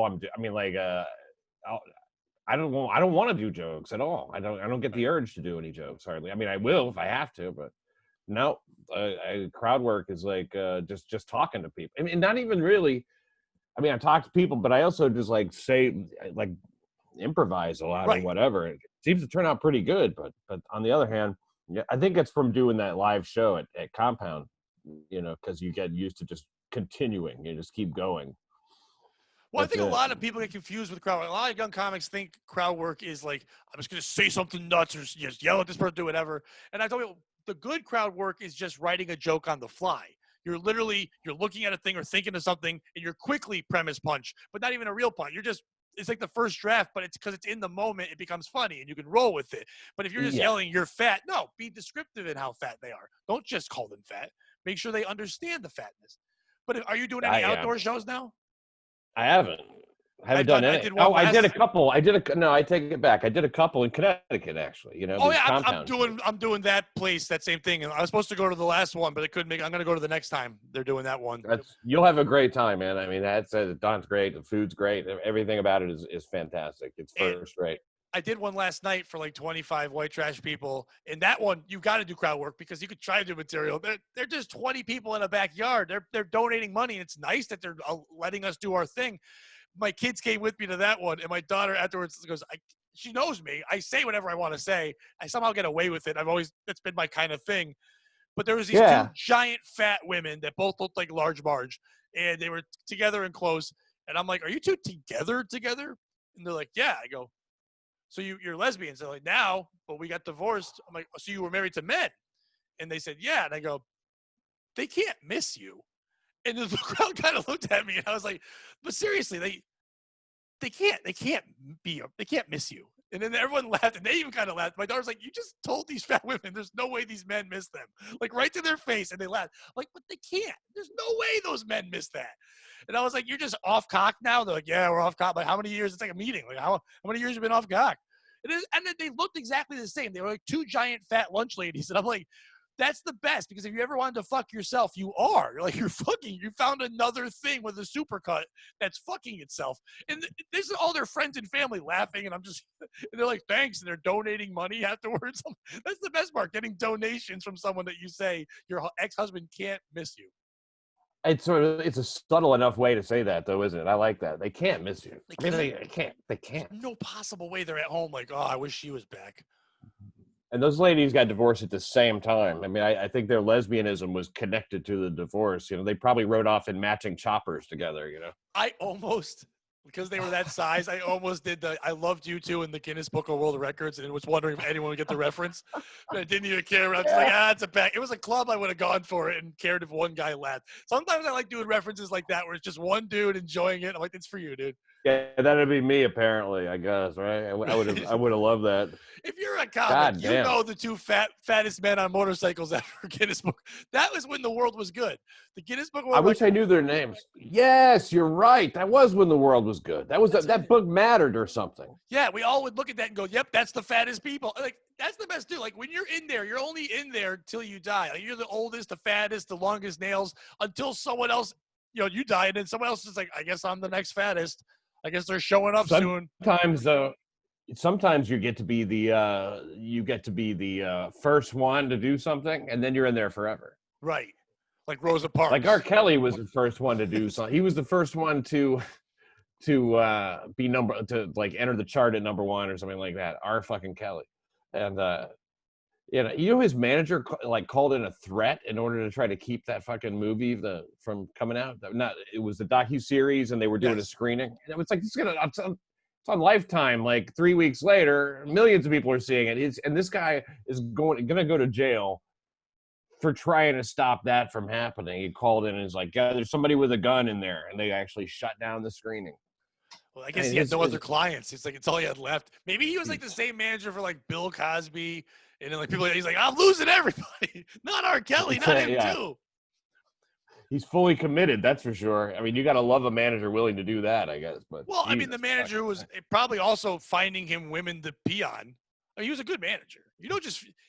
don't want to do jokes at all. I don't get the urge to do any jokes hardly. I mean, I will if I have to, but no. Crowd work is like just talking to people. I mean, not even really. I mean, I talk to people, but I also just like say like improvise a lot or whatever. It seems to turn out pretty good, but on the other hand, I think it's from doing that live show at Compound. Because you get used to just continuing. You just keep going. Well, I think a lot of people get confused with crowd work. A lot of young comics think crowd work is like, I'm just going to say something nuts or just yell at this person, do whatever. And I told you, the good crowd work is just writing a joke on the fly. You're looking at a thing or thinking of something, and you're quickly premise punch, but not even a real punch. It's like the first draft, but it's because it's in the moment, it becomes funny, and you can roll with it. But if you're just yelling, you're fat, no, be descriptive in how fat they are. Don't just call them fat. Make sure they understand the fatness. But are you doing any outdoor shows now? I haven't. I haven't done any. I did a couple. No, I take it back. I did a couple in Connecticut, actually. You know. Oh yeah, I'm doing that place, that same thing. And I was supposed to go to the last one, but I couldn't make. I'm going to go to the next time they're doing that one. You'll have a great time, man. I mean, Don's great. The food's great. Everything about it is fantastic. It's first rate. I did one last night for like 25 white trash people. And that one, you've got to do crowd work because you could try to do material. They're just 20 people in a backyard. They're donating money. And it's nice that they're letting us do our thing. My kids came with me to that one. And my daughter afterwards goes, she knows me. I say whatever I want to say. I somehow get away with it. That's been my kind of thing. But there was these two giant fat women that both looked like large Marge. And they were together and close. And I'm like, are you two together? And they're like, yeah. I go, so you're lesbians? They're like, now, but we got divorced. I'm like, so you were married to men? And they said, yeah. And I go, they can't miss you. And the crowd kind of looked at me, and I was like, but seriously, they can't miss you. And then everyone laughed, and they even kind of laughed. My daughter's like, you just told these fat women there's no way these men miss them. Like, right to their face, and they laughed. I'm like, but they can't. There's no way those men miss that. And I was like, you're just off cock now? They're like, yeah, we're off cock. Like, how many years? It's like a meeting. Like, how many years have you been off cock? And then they looked exactly the same. They were like two giant fat lunch ladies. And I'm like, that's the best, because if you ever wanted to fuck yourself, you are. Like, you found another thing with a supercut that's fucking itself. And this is all their friends and family laughing, and and they're like, thanks, and they're donating money afterwards. That's the best part, getting donations from someone that you say your ex-husband can't miss you. It's a subtle enough way to say that, though, isn't it? I like that. They can't miss you. They can't. There's no possible way they're at home like, oh, I wish she was back. And those ladies got divorced at the same time. I mean, I think their lesbianism was connected to the divorce. You know, they probably rode off in matching choppers together, you know. I almost, because they were that size, I almost did the I loved you too in the Guinness Book of World Records, and was wondering if anyone would get the reference. But I didn't even care. I was just like, it's a pack. It was a club. I would have gone for it and cared if one guy laughed. Sometimes I like doing references like that where it's just one dude enjoying it. I'm like, it's for you, dude. Yeah, that'd be me, apparently, I guess, right? I would have loved that. If you're a comic, you know the two fattest men on motorcycles after Guinness Book. That was when the world was good. The Guinness Book. I wish I knew their names. Yes, you're right. That was when the world was good. That book mattered or something. Yeah, we all would look at that and go, "Yep, that's the fattest people." Like, that's the best dude. Like, when you're in there, you're only in there till you die. Like, you're the oldest, the fattest, the longest nails until someone else, you die, and then someone else is like, "I guess I'm the next fattest. I guess they're showing up soon." Sometimes you get to be the first one to do something, and then you're in there forever. Right, like Rosa Parks. Like R. Kelly was the first one to do something. He was the first one to enter the chart at number one or something like that. R. fucking Kelly, and his manager called in a threat in order to try to keep that fucking movie from coming out. It was the docuseries, and they were doing a screening. And it was like, it's on Lifetime. Like 3 weeks later, millions of people are seeing it. And this guy is gonna go to jail for trying to stop that from happening. He called in and is like, "Yeah, there's somebody with a gun in there," and they actually shut down the screening. Well, I guess he had no other clients. It's like it's all he had left. Maybe he was like the same manager for like Bill Cosby, and then like people. He's like, "I'm losing everybody." Not R. Kelly, not him too. He's fully committed, that's for sure. I mean, you got to love a manager willing to do that, I guess. But I mean, the manager was probably also finding him women to pee on. I mean, he was a good manager.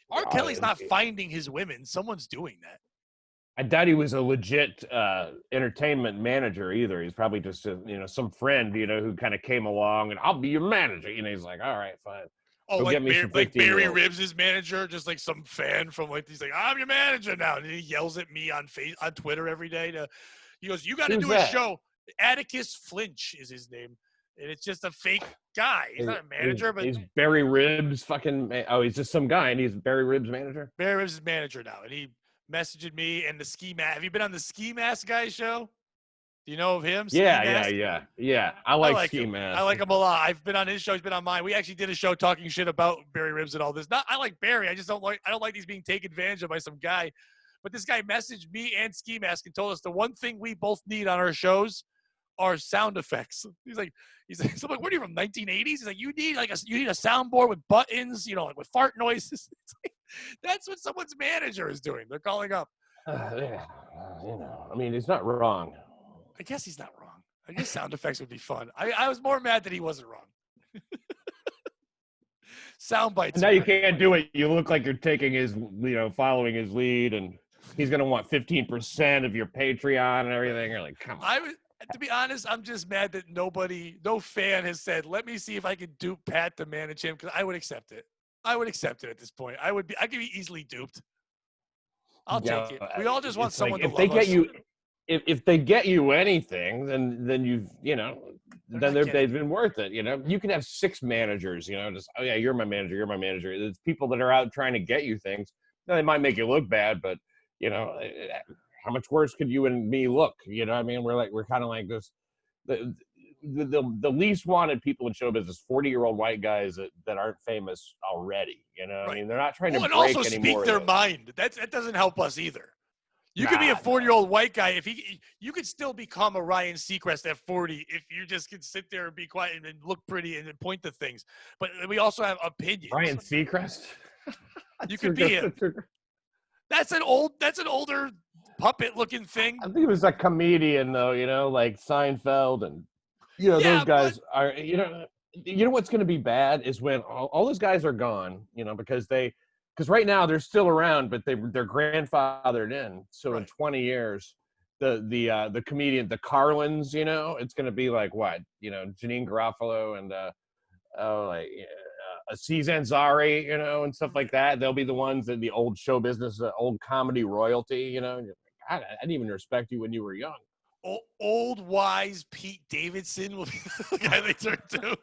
R. Kelly's not finding his women. Someone's doing that. I doubt he was a legit entertainment manager either. He's probably just some friend who kind of came along and I'll be your manager. He's like, all right, fine. Oh, like Barry Ribs' manager, just like some fan from he's like, I'm your manager now, and he yells at me on Twitter every day. He goes, you got to do a show. Atticus Flinch is his name, and it's just a fake guy. He's not a manager, but he's Barry Ribs he's just some guy, and he's Barry Ribs' manager. Barry Ribs' manager now, and he messaged me and the Ski Mask. Have you been on the Ski Mask guy show? Do you know of him? Ski Yeah, Mask? I I like like Ski him. Mask. I like him a lot. I've been on his show. He's been on mine. We actually did a show talking shit about Barry Ribs and all this. I like Barry. I don't like he's being taken advantage of by some guy. But this guy messaged me and Ski Mask and told us the one thing we both need on our shows are sound effects. He's like, so I'm like, what are you from 1980s? He's like, you need a soundboard with buttons, like with fart noises. Like, that's what someone's manager is doing. They're calling up. Yeah, I mean, he's not wrong. I guess he's not wrong. I guess sound effects would be fun. I was more mad that he wasn't wrong. Sound bites. Now you can't do it. You look like you're taking his, following his lead, and he's going to want 15% of your Patreon and everything. You're like, come on. To be honest, I'm just mad that no fan has said, let me see if I can dupe Pat to manage him, because I would accept it. I would accept it at this point. I could be easily duped. I'll take it. We all just want someone to love us. If they get you anything, then they've been worth it. You can have 6 managers. Just you're my manager. You're my manager. It's people that are out trying to get you things. Now, they might make you look bad, but how much worse could you and me look? We're kind of like this. The least wanted people in show business, 40-year-old white guys that aren't famous already. Right. I mean, they're not trying to break also anymore. Speak their mind. That doesn't help us either. You could be a 40-year-old white guy. You could still become a Ryan Seacrest at 40 if you just could sit there and be quiet and look pretty and point to things. But we also have opinions. Ryan Seacrest. You could be him. That's an older puppet-looking thing. I think he was a comedian, though. Like Seinfeld, and those guys are. What's going to be bad is when all those guys are gone. Because right now they're still around, but they're grandfathered in. So in 20 years, the comedian, the Carlins, it's going to be like what? Janine Garofalo and Aziz Ansari, and stuff like that. They'll be the ones that the old show business, old comedy royalty. God, I didn't even respect you when you were young. Old wise Pete Davidson will be the guy they turn to.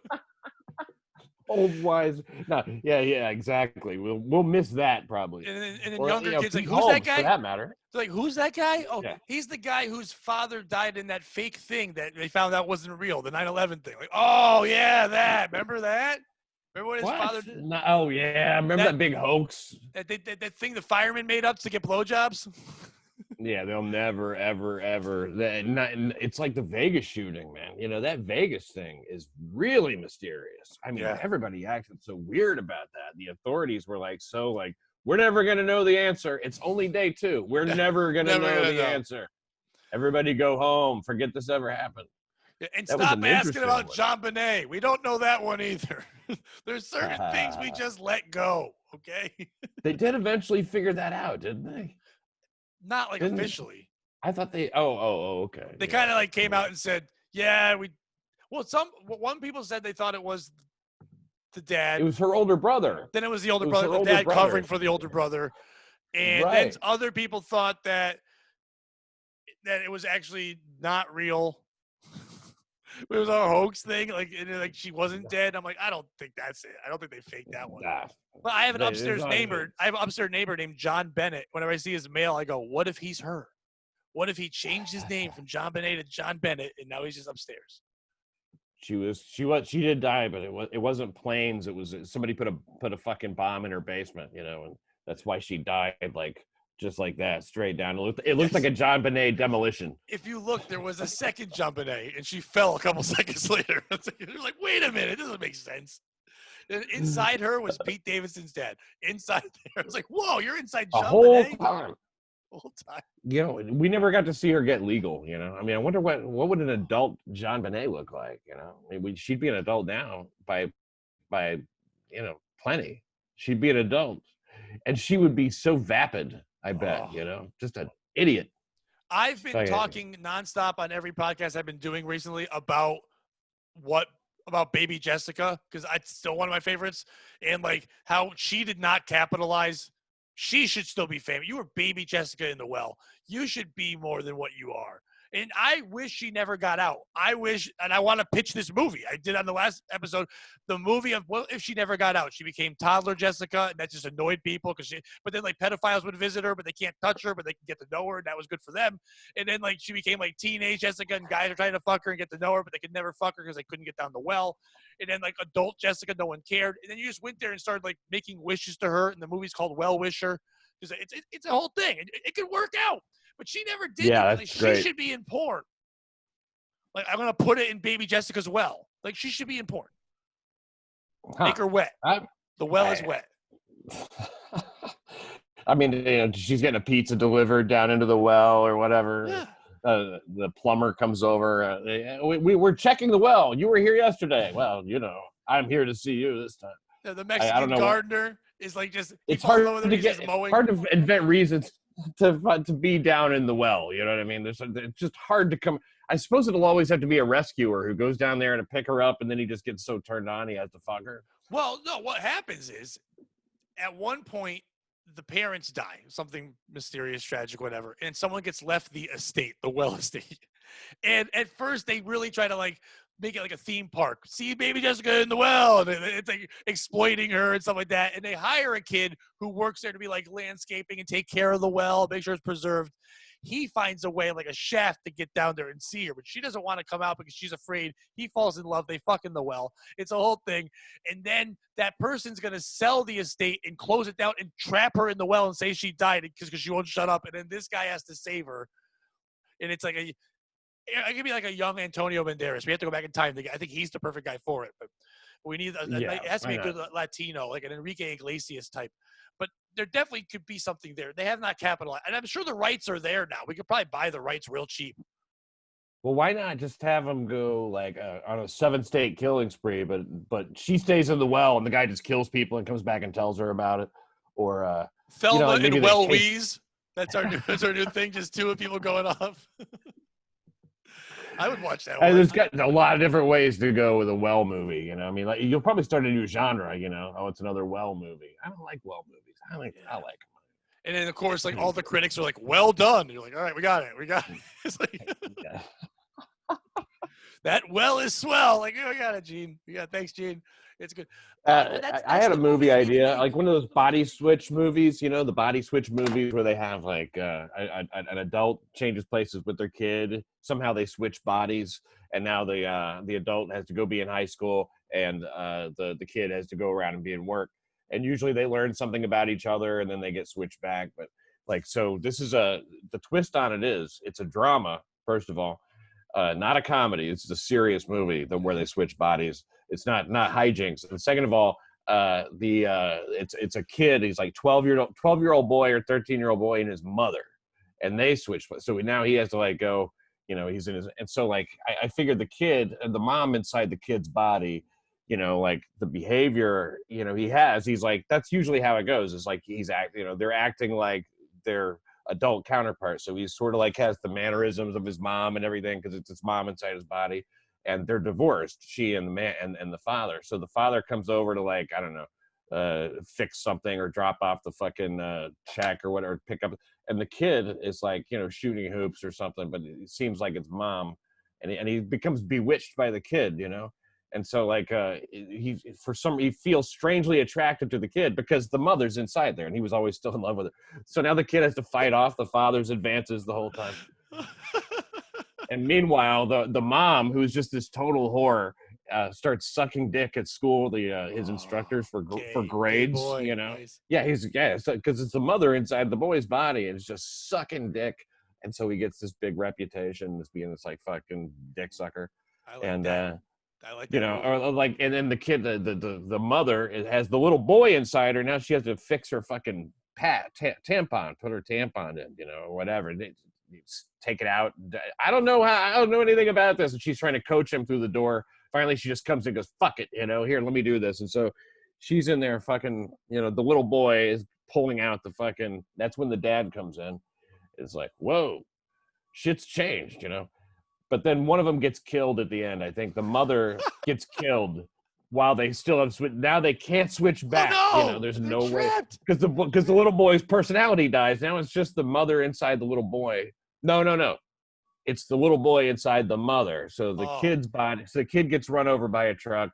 Old wise, no, yeah, exactly. We'll miss that probably. And then younger kids like, who's that guy? For that matter. It's like, who's that guy? Oh, yeah. He's the guy whose father died in that fake thing that they found out wasn't real, the 9/11 thing. Like, oh yeah, that. Remember that? Remember what his father did? No, oh yeah, remember that big hoax? That thing the firemen made up to get blowjobs. Yeah, they'll never, ever, ever. It's like the Vegas shooting, man. That Vegas thing is really mysterious. I mean, everybody acted so weird about that. The authorities were we're never going to know the answer. It's only day 2. We're never going to know the answer. Everybody go home. Forget this ever happened. Yeah, and stop asking about John Bonet. We don't know that one either. There's certain things we just let go, okay? They did eventually figure that out, didn't they? Not officially. I thought they. Oh, okay. They kind of came out and said, "Yeah, we." Well, one people said they thought it was the dad. It was her older brother. Then it was the older brother. The dad covering for the older brother, and then other people thought that it was actually not real. It was a hoax thing. Like she wasn't dead. I'm like, I don't think that's it. I don't think they faked that one. Nah. But I have an upstairs neighbor. I have an upstairs neighbor named John Bennett. Whenever I see his mail, I go, what if he's her? What if he changed his name from John Bonet to John Bennett, and now he's just upstairs? She did die, but it wasn't planes. It was somebody put a fucking bomb in her basement, and that's why she died. Just like that, straight down. It looked like a John Bonet demolition. If you look, there was a second John Bonet, and she fell a couple seconds later. You're like, wait a minute, this doesn't make sense. And inside her was Pete Davidson's dad. Inside there, I was like, whoa, you're inside John Bonet? Whole time. We never got to see her get legal. I mean, I wonder what would an adult John Bonet look like? I mean, she'd be an adult now by plenty. She'd be an adult, and she would be so vapid. I bet, just an idiot. I've been talking nonstop on every podcast I've been doing recently about Baby Jessica, because it's still one of my favorites, and how she did not capitalize. She should still be famous. You were Baby Jessica in the well. You should be more than what you are. And I wish she never got out. I wish, and I want to pitch this movie. I did on the last episode, the movie of what if she never got out? She became toddler Jessica, and that just annoyed people but then like pedophiles would visit her, but they can't touch her, but they can get to know her, and that was good for them. And then like she became like teenage Jessica, and guys are trying to fuck her and get to know her, but they could never fuck her because they couldn't get down the well. And then like adult Jessica, no one cared. And then you just went there and started like making wishes to her, and the movie's called Well Wisher. Because it's a whole thing. It could work out. But she never did. Yeah, like, that's great. She should be in porn. Like, I'm going to put it in Baby Jessica's well. Like, she should be in porn. Make her wet. The well is wet. I mean, you know, she's getting a pizza delivered down into the well or whatever. Yeah. The plumber comes over. We were checking the well. You were here yesterday. Well, you know, I'm here to see you this time. Yeah, the Mexican gardener is like just. It's hard to invent reasons to be down in the well. You know what I mean? It's just hard to come. I suppose it'll always have to be a rescuer who goes down there to pick her up, and then he just gets so turned on he has to fuck her. Well, no. What happens is, at one point, the parents die, something mysterious, tragic, whatever, and someone gets left the estate, the well estate. And at first, they really try to like make it like a theme park. See Baby Jessica in the well, and it's like exploiting her and stuff like that. And they hire a kid who works there to be like landscaping and take care of the well, make sure it's preserved. He finds a way, like a shaft, to get down there and see her, but she doesn't want to come out because she's afraid. He falls in love. They fuck in the well. It's a whole thing. And then that person's going to sell the estate and close it down and trap her in the well and say she died because she won't shut up. And then this guy has to save her. And it's like it could be like a young Antonio Banderas. We have to go back in time. I think he's the perfect guy for it. But we need it has to be a good Latino, like an Enrique Iglesias type. But there definitely could be something there. They have not capitalized. And I'm sure the rights are there now. We could probably buy the rights real cheap. Well, why not just have them go like on a 7-state killing spree, but she stays in the well and the guy just kills people and comes back and tells her about it, or Thelma and Well-Weeze. That's our new thing. Just two of people going off. I would watch that one. There's got a lot of different ways to go with a well movie. You know, I mean, like you'll probably start a new genre. You know, it's another well movie. I don't like well movies. I like them. And then of course, like all the critics are like, "Well done." And you're like, "All right, we got it. It's like that well is swell. Like, oh, we got it, Gene. Thanks, Gene. It's good. I had a movie idea, like one of those body switch movies, you know, the body switch movies where they have like an adult changes places with their kid. Somehow they switch bodies, and now the adult has to go be in high school, and the kid has to go around and be in work. And usually they learn something about each other, and then they get switched back. But like, so this is the twist on it is it's a drama, first of all, not a comedy. It's a serious movie where they switch bodies. It's not hijinks. And second of all, it's a kid. He's like 12-year-old boy or 13-year-old boy and his mother, and they switch. So now he has to like go. You know, he's in his, and so like I figured the kid and the mom inside the kid's body. You know, like the behavior. You know, he's like that's usually how it goes. It's like they're acting like their adult counterparts. So he's sort of like has the mannerisms of his mom and everything because it's his mom inside his body. And they're divorced, she and the man and the father. So the father comes over to like, I don't know, fix something or drop off the fucking check or whatever, pick up. And the kid is like, you know, shooting hoops or something, but it seems like it's mom. And he becomes bewitched by the kid, you know? And so like he feels strangely attracted to the kid because the mother's inside there and he was always still in love with her. So now the kid has to fight off the father's advances the whole time. And meanwhile, the mom, who's just this total whore, starts sucking dick at school. His instructors for grades, boy, you know. Nice. Because it's the mother inside the boy's body, and it's just sucking dick. And so he gets this big reputation as being this like fucking dick sucker. I like that. You know, or like, and then the kid, the mother has the little boy inside her. Now she has to fix her fucking tampon, put her tampon in, you know, or whatever. Take it out. I don't know anything about this. And she's trying to coach him through the door. Finally, she just comes and goes, fuck it, you know, here, let me do this. And so she's in there fucking, you know, the little boy is pulling out the fucking, that's when the dad comes in. It's like, whoa, shit's changed, you know. But then one of them gets killed at the end. I think the mother gets killed while they still have switched. Now they can't switch back. Oh, no! You know, there's no way. Because the little boy's personality dies. Now it's just the mother inside the little boy. No. it's the little boy inside the mother. So the Oh. kid's body, so the kid gets run over by a truck,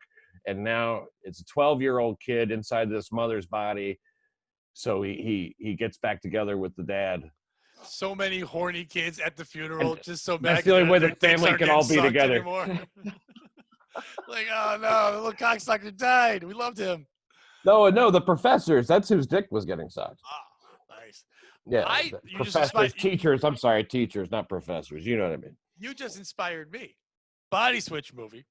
and now it's a 12-year-old kid inside this mother's body. So he gets back together with the dad. So many horny kids at the funeral, And just so that's mad. the only way the their dicks family aren't can getting all be sucked together. Anymore. Like, oh no, the little cocksucker died. We loved him. No, the professors. That's whose dick was getting sucked. Oh, nice. Yeah, teachers. I'm sorry, teachers, not professors. You know what I mean? You just inspired me. Body switch movie.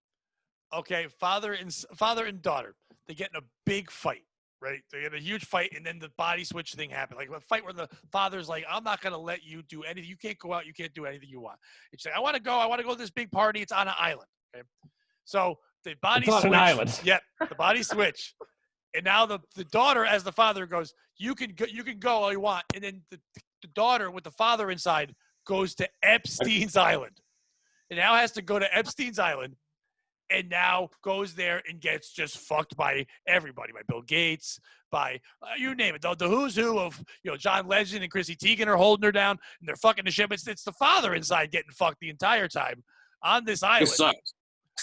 Okay, father and daughter. They get in a big fight, right? They get a huge fight, and then the body switch thing happened. Like a fight where the father's like, "I'm not gonna let you do anything. You can't go out. You can't do anything you want." It's like, "I want to go. I want to go to this big party. It's on an island." Okay, so the body It's on switch. an island. Yep, the body switch. And now the daughter, as the father, goes, you can go all you want. And then the daughter with the father inside goes to Epstein's Island. And now has to go to Epstein's Island, and now goes there and gets just fucked by everybody, by Bill Gates, by you name it. The who's who of John Legend and Chrissy Teigen are holding her down, and they're fucking the shit. But it's the father inside getting fucked the entire time on this island. It sucks.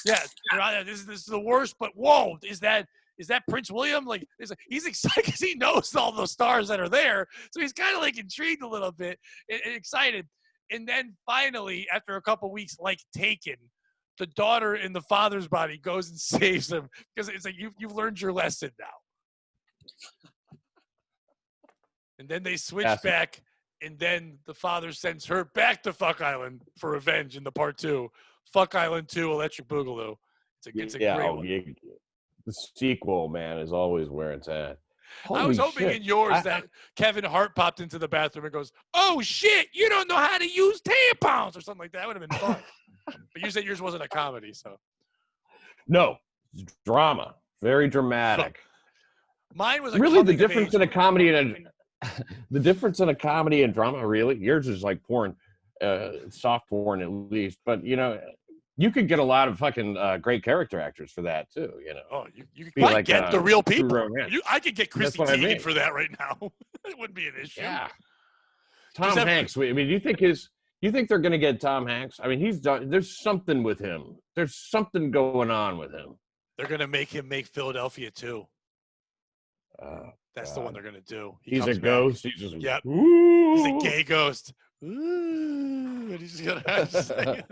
Yeah, this is the worst. But whoa, is that Prince William? Like, he's excited because he knows all the stars that are there, so he's kind of like intrigued a little bit and excited. And then finally, after a couple weeks, like Taken, the daughter in the father's body goes and saves him because it's like you've learned your lesson now. And then they switch back, and then the father sends her back to Fuck Island for revenge in the part 2. Fuck Island 2, Electric Boogaloo. It's a great one. Yeah. The sequel, man, is always where it's at. I was hoping in yours that Kevin Hart popped into the bathroom and goes, "Oh shit, you don't know how to use tampons," or something like that. That would have been fun. But you said yours wasn't a comedy, so. No, it's drama, very dramatic. Mine was really the difference in a comedy and the difference in a comedy and drama. Really, yours is like porn, soft porn at least. But you could get a lot of fucking great character actors for that too. Oh, you could probably get the real people. I could get Chrissy Teigen for that right now. It wouldn't be an issue. Yeah. Tom Hanks. I mean, you think they're going to get Tom Hanks? I mean, he's done. There's something with him. There's something going on with him. They're going to make him make Philadelphia too. That's the one they're going to do. He's a ghost. He's just, yep. He's a gay ghost. Ooh, and he's just gonna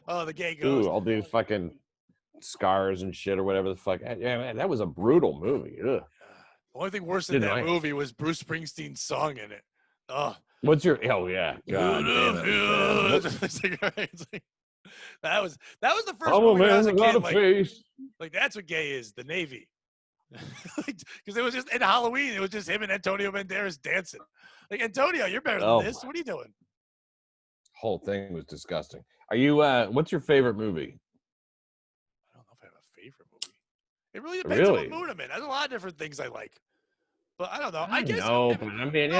oh, the gay ghost. All these fucking scars and shit or whatever the fuck. Yeah, man, that was a brutal movie. Ugh. The only thing worse than that movie was Bruce Springsteen's song in it. Oh. What's your? Oh yeah. God damn it. That was the first movie when I was a kid. Like that's what gay is. The Navy. Because it was just in Halloween. It was just him and Antonio Banderas dancing. Like, Antonio, you're better than this. What are you doing? Whole thing was disgusting. Are you? What's your favorite movie? I don't know if I have a favorite movie. It really depends on what mood I'm in. There's a lot of different things I like, but I don't know. I guess. No, but I mean,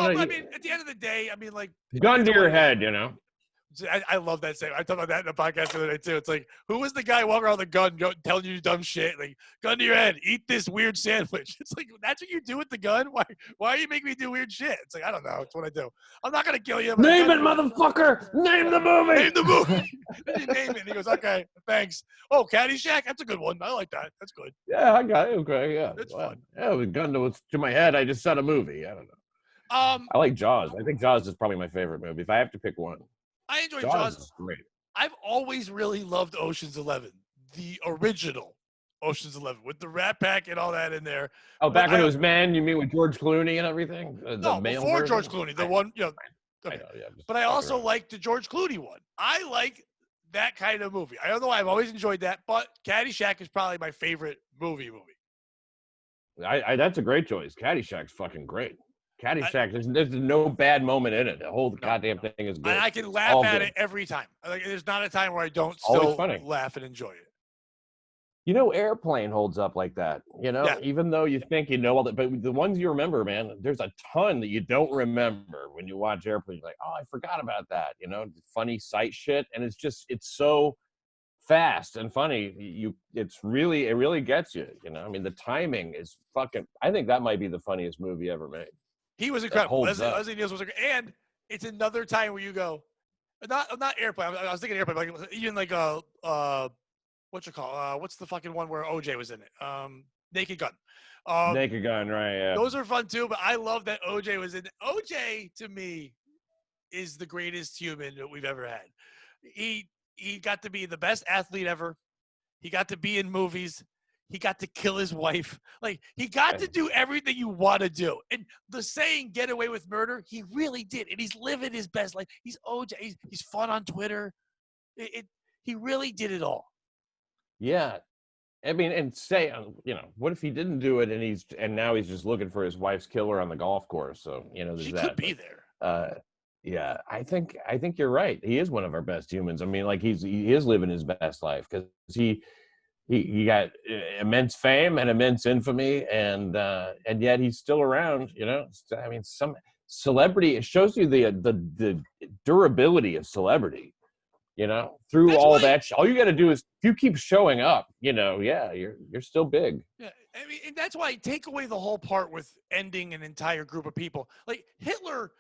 at the end of the day, I mean, like, gun to your head, I love that saying. I talked about that in the podcast the other day too. It's like, who was the guy walking around with a gun telling you dumb shit? Like, gun to your head, eat this weird sandwich. It's like, that's what you do with the gun? Why are you making me do weird shit? It's like, I don't know. It's what I do. I'm not going to kill you. Name it, motherfucker. Name the movie. Name the movie. Then you name it. And he goes, okay, thanks. Oh, Caddyshack. That's a good one. I like that. That's good. Yeah, I got it. Okay, yeah. It's fun. Yeah, with a gun to my head, I just said a movie. I don't know. I like Jaws. I think Jaws is probably my favorite movie. If I have to pick one. I enjoy Jaws. Is great. I've always really loved Ocean's 11, the original Ocean's 11, with the Rat Pack and all that in there. Oh, back when it was men, you mean with George Clooney and everything? No, before George Clooney, the one, I know, yeah. But I also like the George Clooney one. I like that kind of movie. I don't know why I've always enjoyed that, but Caddyshack is probably my favorite movie. That's a great choice. Caddyshack's fucking great. Caddyshack, there's no bad moment in it. The whole goddamn thing is good. And I can laugh at it every time. Like, there's not a time where I don't still laugh and enjoy it. Airplane holds up like that. Even though you think all that, but the ones you remember, man, there's a ton that you don't remember when you watch Airplane. You're like, oh, I forgot about that. Funny sight shit, and it's so fast and funny. It really gets you. I mean, the timing is fucking. I think that might be the funniest movie ever made. He was incredible. Leslie Nielsen was incredible. And it's another time where you go, Not airplane. I was thinking airplane. Like even like what you call what's the fucking one where OJ was in it? Naked Gun. Naked Gun, right? Yeah. Those are fun too. But I love that OJ was in. OJ to me is the greatest human that we've ever had. He got to be the best athlete ever. He got to be in movies. He got to kill his wife. Like, he got to do everything you want to do. And the saying, get away with murder, he really did. And he's living his best life. He's OJ. He's fun on Twitter. He really did it all. Yeah. I mean, and say, what if he didn't do it and now he's just looking for his wife's killer on the golf course? So, there's she that. Could be there. Yeah, I think you're right. He is one of our best humans. I mean, like he is living his best life because he got immense fame and immense infamy, and yet he's still around. I mean, some celebrity, it shows you the durability of celebrity. Through That's all why, that, all you got to do is if you keep showing up. Yeah, you're still big. Yeah, I mean, and that's why take away the whole part with ending an entire group of people. Like Hitler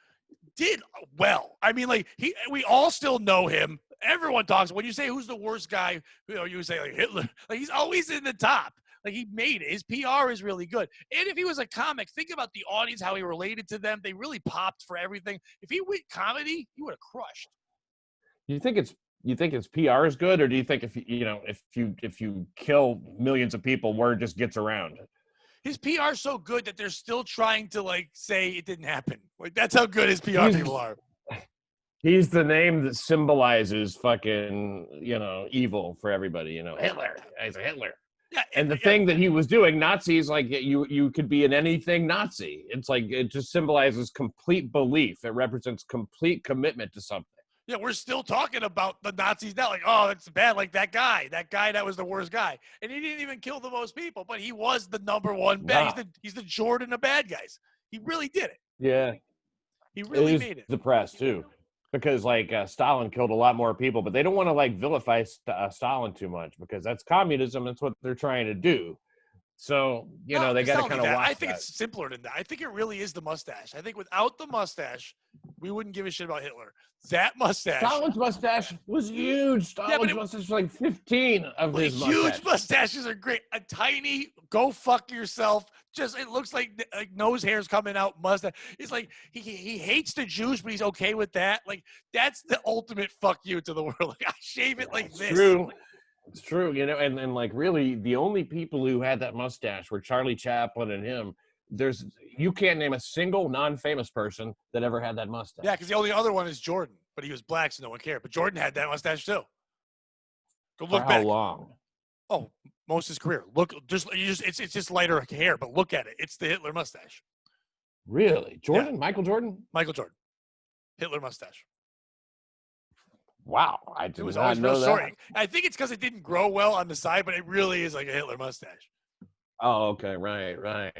did well. I mean, like we all still know him. Everyone talks. When you say who's the worst guy, you say like Hitler. Like he's always in the top. Like he made it. His PR is really good. And if he was a comic, think about the audience, how he related to them. They really popped for everything. If he went comedy, he would have crushed. You think his PR is good, or do you think if you kill millions of people, word just gets around? His PR is so good that they're still trying to like say it didn't happen. Like that's how good his PR people are. He's the name that symbolizes fucking, evil for everybody, Hitler. He's a Hitler. Yeah, and the thing that he was doing, Nazis, like you could be in anything Nazi. It's like it just symbolizes complete belief. It represents complete commitment to something. Yeah, we're still talking about the Nazis now. Like, oh, that's bad. Like that guy that was the worst guy. And he didn't even kill the most people, but he was the number one bad. Nah. He's the Jordan of bad guys. He really did it. Yeah. He really made it. The press, too. Because, Stalin killed a lot more people, but they don't want to, vilify Stalin too much because that's communism. That's what they're trying to do. So, they got to kind of watch I think it's simpler than that. I think it really is the mustache. I think without the mustache, we wouldn't give a shit about Hitler. That mustache. Stalin's mustache was huge. Stalin's mustache was like 15 of his mustache. Huge mustaches are great. A tiny, go fuck yourself. Just, it looks like nose hairs coming out mustache. It's like he hates the Jews, but he's okay with that. Like, that's the ultimate fuck you to the world. Like, I shave it like this. True. It's true, and really the only people who had that mustache were Charlie Chaplin and him. You can't name a single non-famous person that ever had that mustache. Yeah, because the only other one is Jordan, but he was black, so no one cared. But Jordan had that mustache too. Go look back. How long? Oh, most of his career. Look, it's just lighter hair, but look at it. It's the Hitler mustache. Really, Jordan? Yeah. Michael Jordan? Michael Jordan. Hitler mustache. Wow, I did not know that. Short. I think it's because it didn't grow well on the side, but it really is like a Hitler mustache. Oh, okay, right.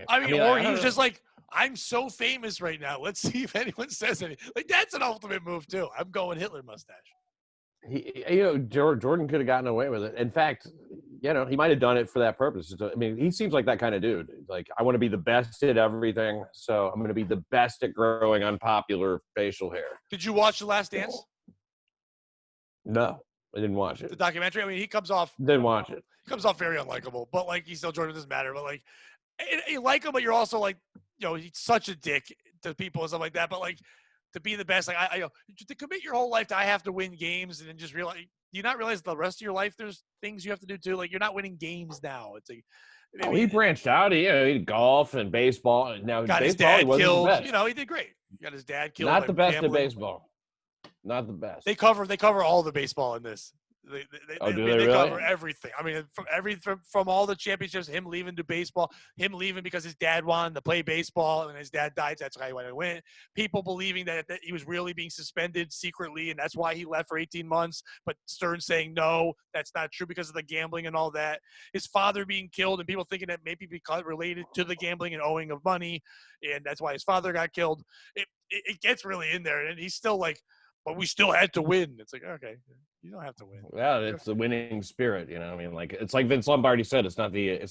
I mean he was just like, I'm so famous right now. Let's see if anyone says anything. Like that's an ultimate move too. I'm going Hitler mustache. Jordan could have gotten away with it. In fact, he might have done it for that purpose. I mean, he seems like that kind of dude. Like, I want to be the best at everything, so I'm going to be the best at growing unpopular facial hair. Did you watch The Last Dance? No, I didn't watch it. The documentary. I mean, he comes off. Didn't watch it. He comes off very unlikable, but he's still Jordan. Doesn't matter. But you like him, but you're also he's such a dick to people and stuff like that. But to be the best, to commit your whole life to I have to win games and then just realize. Do you not realize the rest of your life there's things you have to do too? Like you're not winning games now. It's like he branched out. He did golf and baseball. And now got baseball, his dad killed. He He did great. He got his dad killed. Not the best gambling. at baseball. Not the best. They cover all the baseball in this. They really? cover everything. I mean, from all the championships, him leaving to baseball, him leaving because his dad wanted to play baseball, and his dad died. So that's why he went to win. People believing that he was really being suspended secretly, and that's why he left for 18 months. But Stern saying no, that's not true because of the gambling and all that. His father being killed, and people thinking that maybe because related to the gambling and owing of money, and that's why his father got killed. It gets really in there, and he's still like. But we still had to win. It's like, okay, you don't have to win. Yeah, it's the winning spirit, I mean, it's like Vince Lombardi said, it's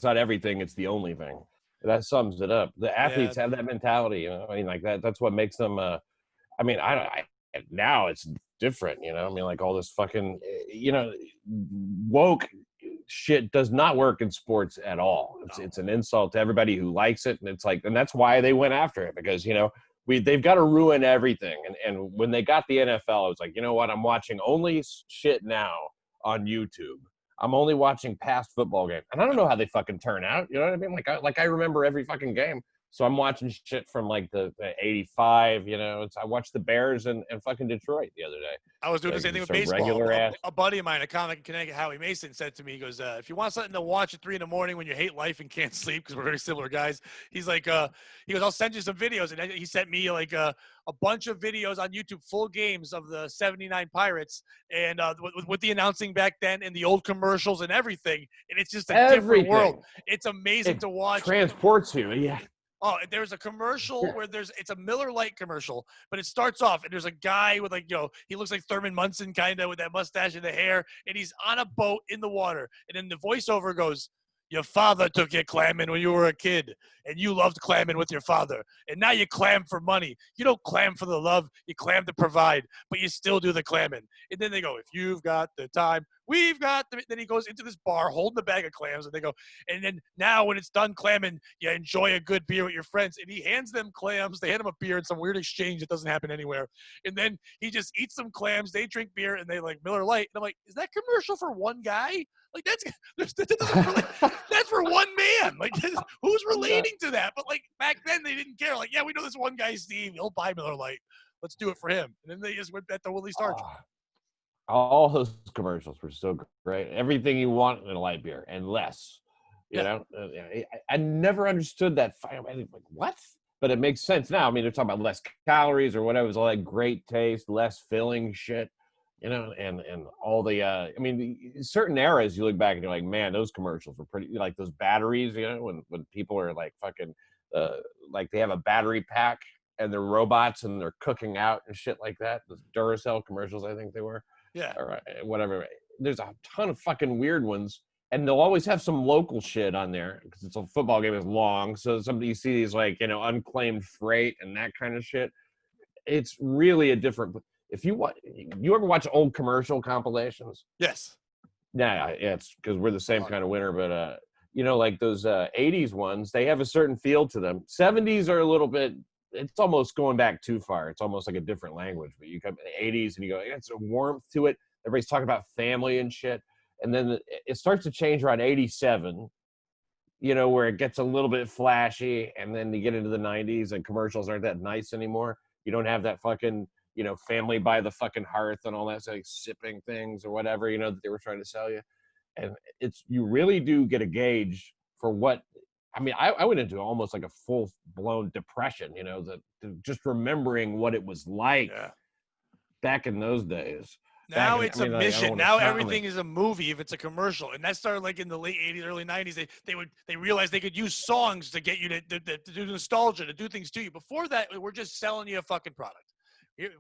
not everything, it's the only thing. That sums it up. The athletes have that mentality, I mean, like that's what makes them I mean, And now it's different, you know. I mean, like all this fucking, you know, woke shit does not work in sports at all. It's an insult to everybody who likes it, and it's like, and that's why they went after it, because you know they've got to ruin everything. And when they got the NFL, it was like, you know what, I'm watching only shit now on YouTube. I'm only watching past football games, and I don't know how they fucking turn out. You know what I mean? Like I remember every fucking game. So I'm watching shit from like the 85, you know. I watched the Bears and fucking Detroit the other day. I was doing the same thing with baseball. Regular ass. A buddy of mine, a comic in Connecticut, Howie Mason, said to me, he goes, if you want something to watch at 3 a.m. when you hate life and can't sleep, because we're very similar guys, he's like, he goes, I'll send you some videos. And he sent me like a bunch of videos on YouTube, full games of the 79 Pirates, and with the announcing back then and the old commercials and everything. And it's just a different world. It's amazing to watch. Transports you, yeah. Oh, there's a commercial where it's a Miller Lite commercial, but it starts off and there's a guy with like, you know, he looks like Thurman Munson kind of with that mustache and the hair, and he's on a boat in the water. And then the voiceover goes, your father took you clamming when you were a kid, and you loved clamming with your father. And now you clam for money. You don't clam for the love. You clam to provide, but you still do the clamming. And then they go, if you've got the time, we've got the. Then he goes into this bar holding the bag of clams, and they go, and then now when it's done clamming, you enjoy a good beer with your friends. And he hands them clams. They hand him a beer in some weird exchange that doesn't happen anywhere. And then he just eats some clams. They drink beer, and they like Miller Lite. And I'm like, is that commercial for one guy? Like that's for one man. Like who's relating to that? But like back then they didn't care. Like, yeah, we know this one guy, Steve. He'll buy Miller Lite. Let's do it for him. And then they just went back to Willie Starch. All those commercials were so great. Everything you want in a light beer and less. You know, I never understood that. I mean, like, what? But it makes sense now. I mean, they're talking about less calories or whatever. It was all that great taste, less filling shit. You know, and all the, I mean, certain eras you look back and you're like, man, those commercials were pretty, like those batteries, you know, when people are like fucking, like they have a battery pack and they're robots and they're cooking out and shit like that. Those Duracell commercials, I think they were. Yeah. Or whatever. There's a ton of fucking weird ones. And they'll always have some local shit on there because it's a football game is long. So somebody you see these like, you know, unclaimed freight and that kind of shit. It's really a different. If you ever watch old commercial compilations? Yes. Yeah, it's because we're the same kind of winner. But you know, like those 80s ones, they have a certain feel to them. 70s are a little bit. It's almost going back too far. It's almost like a different language. But you come to the 80s and you go, it's a warmth to it. Everybody's talking about family and shit. And then it starts to change around 87. You know, where it gets a little bit flashy, and then you get into the 90s and commercials aren't that nice anymore. You don't have that fucking, you know, family by the fucking hearth and all that, like sipping things or whatever, you know, that they were trying to sell you. And you really do get a gauge for what, I mean, I went into almost like a full blown depression, you know, just remembering what it was like back in those days. Now it's a mission. Now everything is a movie if it's a commercial. And that started like in the late 80s, early 90s. They realized they could use songs to get you to do nostalgia, to do things to you. Before that, we're just selling you a fucking product.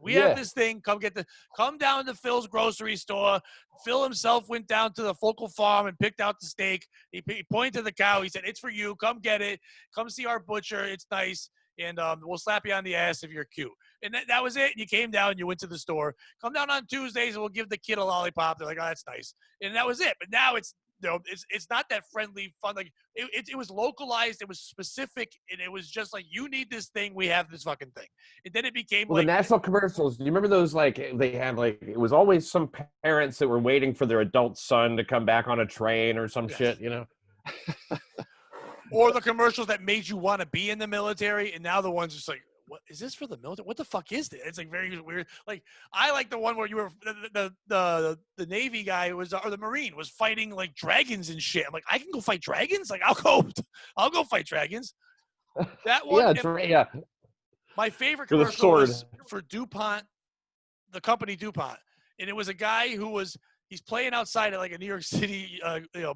We have this thing. Come down to Phil's grocery store. Phil himself went down to the Focal Farm and picked out the steak. He pointed to the cow. He said, "It's for you. Come get it. Come see our butcher. It's nice. And we'll slap you on the ass if you're cute." And that was it. And you came down and you went to the store. Come down on Tuesdays and we'll give the kid a lollipop. They're like, "Oh, that's nice." And that was it. But now it's, you know, it's not that friendly, fun. Like it was localized. It was specific. And it was just like, you need this thing. We have this fucking thing. And then it became the national commercials. Do you remember those? Like they had like, it was always some parents that were waiting for their adult son to come back on a train or some shit, you know? Or the commercials that made you want to be in the military. And now the ones just like, what is this for the military? What the fuck is this? It's like very weird. Like I like the one where you were the Navy guy was, or the Marine was fighting like dragons and shit. I'm like, I can go fight dragons. Like I'll go fight dragons. That one. Yeah. My favorite commercial was for DuPont, the company DuPont. And it was a guy who was he's playing outside at like a New York City,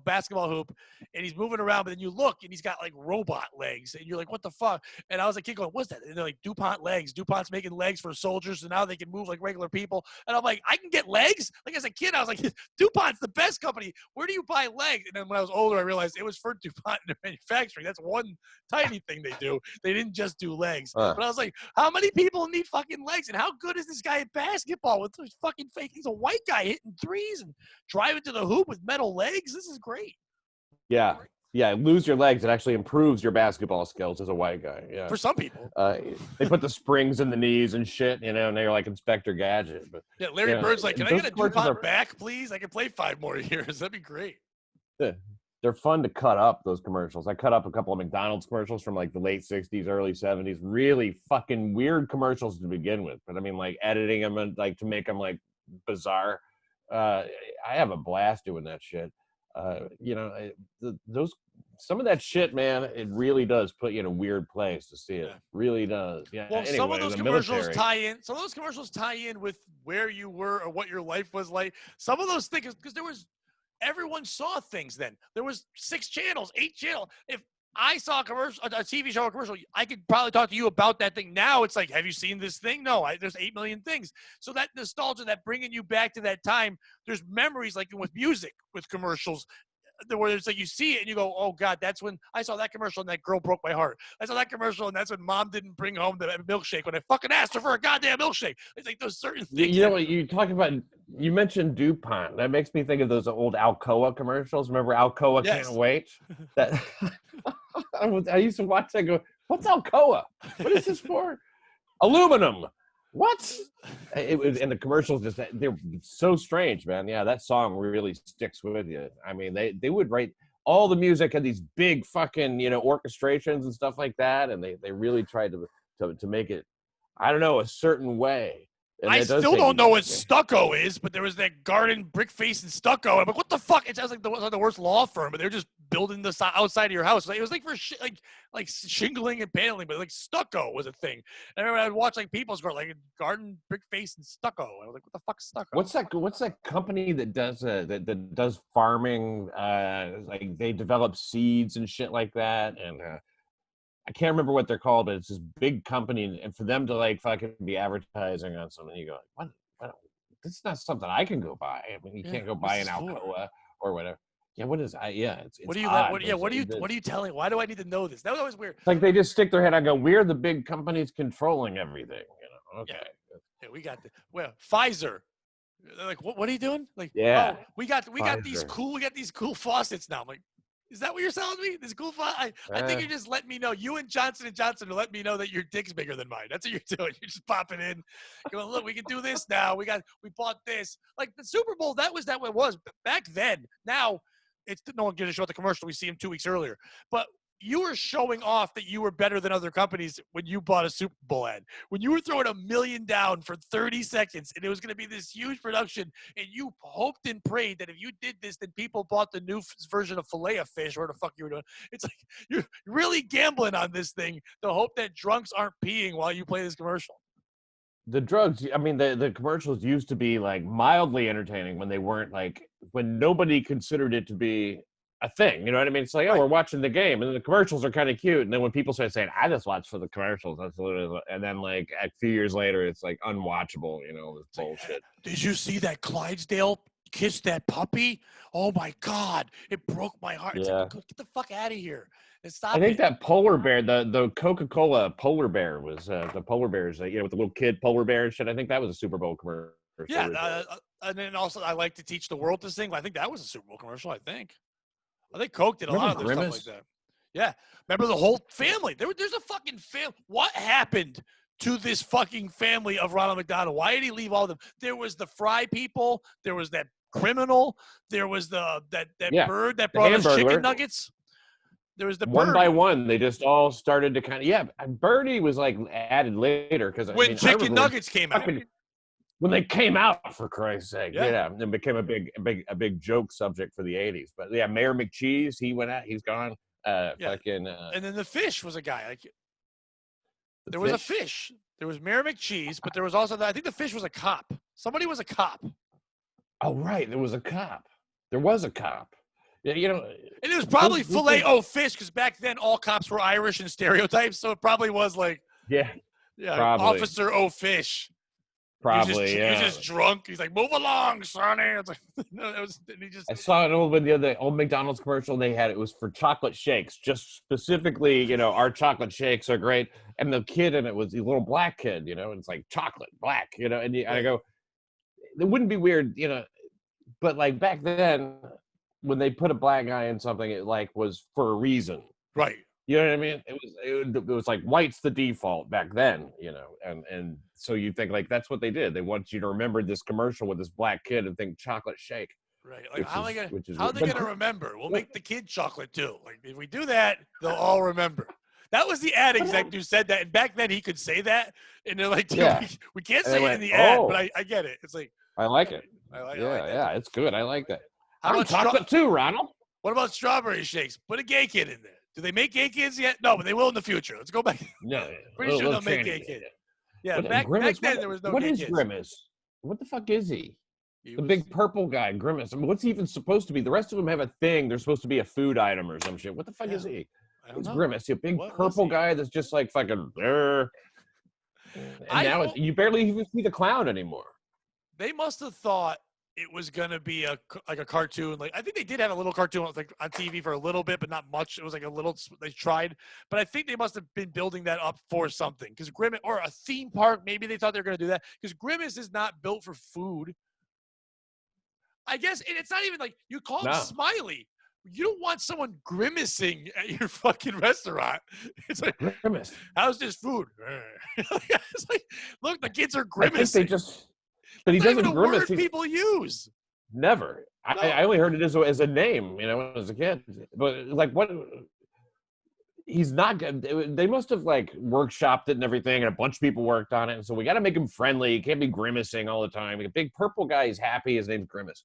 basketball hoop, and he's moving around. But then you look, and he's got like robot legs, and you're like, "What the fuck?" And I was like, "Kid, going, what's that?" And they're like, "DuPont legs. DuPont's making legs for soldiers, so now they can move like regular people." And I'm like, "I can get legs?" Like as a kid, I was like, "DuPont's the best company. Where do you buy legs?" And then when I was older, I realized it was for DuPont in their manufacturing. That's one tiny thing they do. They didn't just do legs. But I was like, how many people need fucking legs? And how good is this guy at basketball with those fucking fake? He's a white guy hitting threes and driving to the hoop with metal legs. This is great. Yeah. Yeah, lose your legs. It actually improves your basketball skills as a white guy. Yeah. For some people. They put the springs in the knees and shit, and they're like Inspector Gadget. But yeah, Larry Bird's like, can I get a DuPont back, please? I can play 5 more years. That'd be great. They're fun to cut up, those commercials. I cut up a couple of McDonald's commercials from like the late 60s, early 70s. Really fucking weird commercials to begin with. But I mean, like editing them and like to make them like bizarre. I have a blast doing that shit. Some of that shit, man, it really does put you in a weird place to see it. Yeah. Really does. Yeah. Well, anyway, some of those commercials tie in. Some of those commercials tie in with where you were or what your life was like. Some of those things, because everyone saw things then. There was 6 channels, 8 channels. If I saw a commercial, a TV show, a commercial, I could probably talk to you about that thing. Now it's like, have you seen this thing? No, there's 8 million things. So that nostalgia, that bringing you back to that time, there's memories like with music, with commercials, where it's like you see it and you go, oh God, that's when I saw that commercial and that girl broke my heart. I saw that commercial and that's when mom didn't bring home the milkshake when I fucking asked her for a goddamn milkshake. It's like those certain things. You know what you talking about? You mentioned DuPont. That makes me think of those old Alcoa commercials. Remember Alcoa? Yes. Can't wait. That I used to watch that. Go, what's Alcoa? What is this for? Aluminum. What? It was, and the commercials they're so strange, man. Yeah, that song really sticks with you. I mean, they would write all the music had these big fucking orchestrations and stuff like that, and they really tried to make it, I don't know, a certain way. And I still don't know what stucco is, but there was that garden brick face and stucco. I'm like, what the fuck? It sounds like the worst law firm, but they're just building the outside of your house. It was like for like shingling and paneling, but like stucco was a thing. And I remember I'd watch like people's like garden brick face and stucco. I was like, what the fuck's stucco? What's that company that does that does farming? Like they develop seeds and shit like that, and I can't remember what they're called, but it's this big company, and for them to like fucking be advertising on something, you go, what? This is not something I can go buy. I mean, you can't go buy an Alcoa or whatever. Yeah, what is? It's what are you? odd, what are you telling? Why do I need to know this? That was always weird. It's like they just stick their head out and go, we're the big companies controlling everything. Okay. Yeah, we got Pfizer. They're like, what are you doing? Like, yeah, we got these cool faucets now. I'm like, is that what you're selling me? This cool I think you're just letting me know. You and Johnson & Johnson are letting me know that your dick's bigger than mine. That's what you're doing. You're just popping in. Going, look, we can do this now. We bought this. Like the Super Bowl, that was what it was back then. Now, it's no one gives a shit about the commercial. We see him 2 weeks earlier. But you were showing off that you were better than other companies when you bought a Super Bowl ad. When you were throwing $1 million down for 30 seconds and it was going to be this huge production, and you hoped and prayed that if you did this, then people bought the new version of Filet-O-Fish or what the fuck you were doing. It's like you're really gambling on this thing to hope that drunks aren't peeing while you play this commercial. The drugs, I mean, the commercials used to be like mildly entertaining when they weren't like, when nobody considered it to be a thing, you know what I mean? It's like, oh, we're watching the game, and then the commercials are kind of cute, and then when people start saying, I just watch for the commercials, that's literally, and then like a few years later, it's like unwatchable, this bullshit. Did you see that Clydesdale kiss that puppy? Oh my God, it broke my heart. It's like, get the fuck out of here. I think that polar bear, the Coca-Cola polar bear was the polar bears, with the little kid polar bear and shit. I think that was a Super Bowl commercial. Yeah, and then also I like to teach the world this thing. I think that was a Super Bowl commercial. I think Coke did a lot of their stuff like that. Yeah, remember the whole family? There's a fucking family. What happened to this fucking family of Ronald McDonald? Why did he leave all of them? There was the Fry people. There was that criminal. There was that bird that brought us chicken nuggets. There was the one by one, they just all started to kind of Birdie was like added later because when chicken nuggets came out. When they came out, for Christ's sake, and became a big joke subject for the '80s. But yeah, Mayor McCheese, he went out, he's gone. And then the fish was a guy. There was a fish. There was Mayor McCheese, but there was also I think the fish was a cop. Somebody was a cop. Oh, right. There was a cop. There was a cop. Yeah, you know. And it was probably those filet-o-fish because back then all cops were Irish and stereotypes, so it probably was like, yeah, yeah, probably. Officer O'Fish. Probably, He's yeah. just drunk. He's like, move along, Sonny. It's like, no, it was, and he just. I saw an old McDonald's commercial. And they had it was for chocolate shakes, just specifically, our chocolate shakes are great. And the kid in it was the little black kid, and it's like chocolate black, and I go, it wouldn't be weird, but like back then, when they put a black guy in something, it like was for a reason. Right. You know what I mean? It was like white's the default back then, and so you think like that's what they did. They want you to remember this commercial with this black kid and think chocolate shake. Right. Like how are they weird. gonna remember? We'll make the kid chocolate too. Like if we do that, they'll all remember. That was the ad exec who said that, and back then he could say that, and they're like, dude, we can't say it in the ad, but I get it. It's like I like it. I like yeah, it's good. I like that. How about chocolate too, Ronald? What about strawberry shakes? Put a gay kid in there. Do they make gay kids yet? No, but they will in the future. Let's go back. No, pretty sure they'll make gay kids. Yeah, back then there was no gay kids. What is Grimace? What the fuck is he? The big purple guy, Grimace. I mean, what's he even supposed to be? The rest of them have a thing. They're supposed to be a food item or some shit. What the fuck is he? It's Grimace. A big purple guy that's just like fucking. And now you barely even see the clown anymore. They must have thought it was gonna be like a cartoon. Like I think they did have a little cartoon like on TV for a little bit, but not much. It was like a little. They tried, but I think they must have been building that up for something. Because Grimace or a theme park, maybe they thought they were gonna do that. Because Grimace is not built for food. I guess, and it's not even like you call him Smiley. You don't want someone grimacing at your fucking restaurant. It's like, Grimace. How's this food? It's like, look, the kids are grimacing. I think but he doesn't grimace. Word people use. Never. No. I only heard it as a name, as a kid. But like, what? He's not good. They must have like workshopped it and everything, and a bunch of people worked on it. And so we got to make him friendly. He can't be grimacing all the time. A big purple guy is happy. His name's Grimace.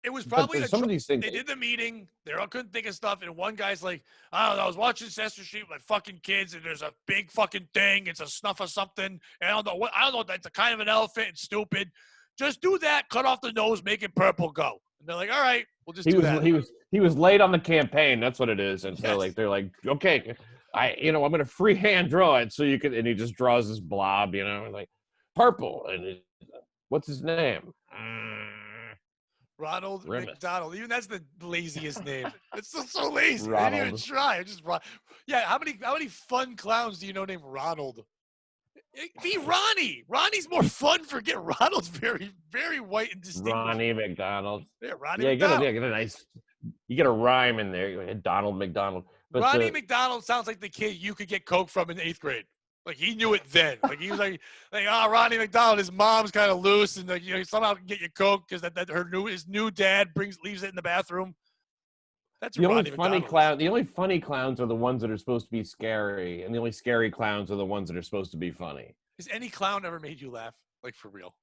It was probably some of these things. They did the meeting. They all couldn't think of stuff, and one guy's like, "I don't know. I was watching Sesame Street with my fucking kids, and there's a big fucking thing. It's a snuff of something. And I don't know. That's a kind of an elephant. It's stupid. Just do that. Cut off the nose. Make it purple. Go." And they're like, "All right, we'll just do that." He was late on the campaign. That's what it is. And so like they're like, "Okay, I'm gonna freehand draw it so you can." And he just draws this blob, like purple. And what's his name? Ronald McDonald. Even that's the laziest name. It's so lazy. Ronald. I didn't even try. How many fun clowns do you know named Ronald? Be Ronnie. Ronnie's more fun. Forget Ronald's very, very white and distinct. Ronnie McDonald. Yeah, Ronnie McDonald. Get a nice. You get a rhyme in there. Donald McDonald. But Ronnie McDonald sounds like the kid you could get coke from in 8th grade. Like he knew it then. Like he was like Ronnie McDonald. His mom's kind of loose, and somehow can get you coke because his new dad leaves it in the bathroom. That's the only funny clown. The only funny clowns are the ones that are supposed to be scary, and the only scary clowns are the ones that are supposed to be funny. Has any clown ever made you laugh? Like for real?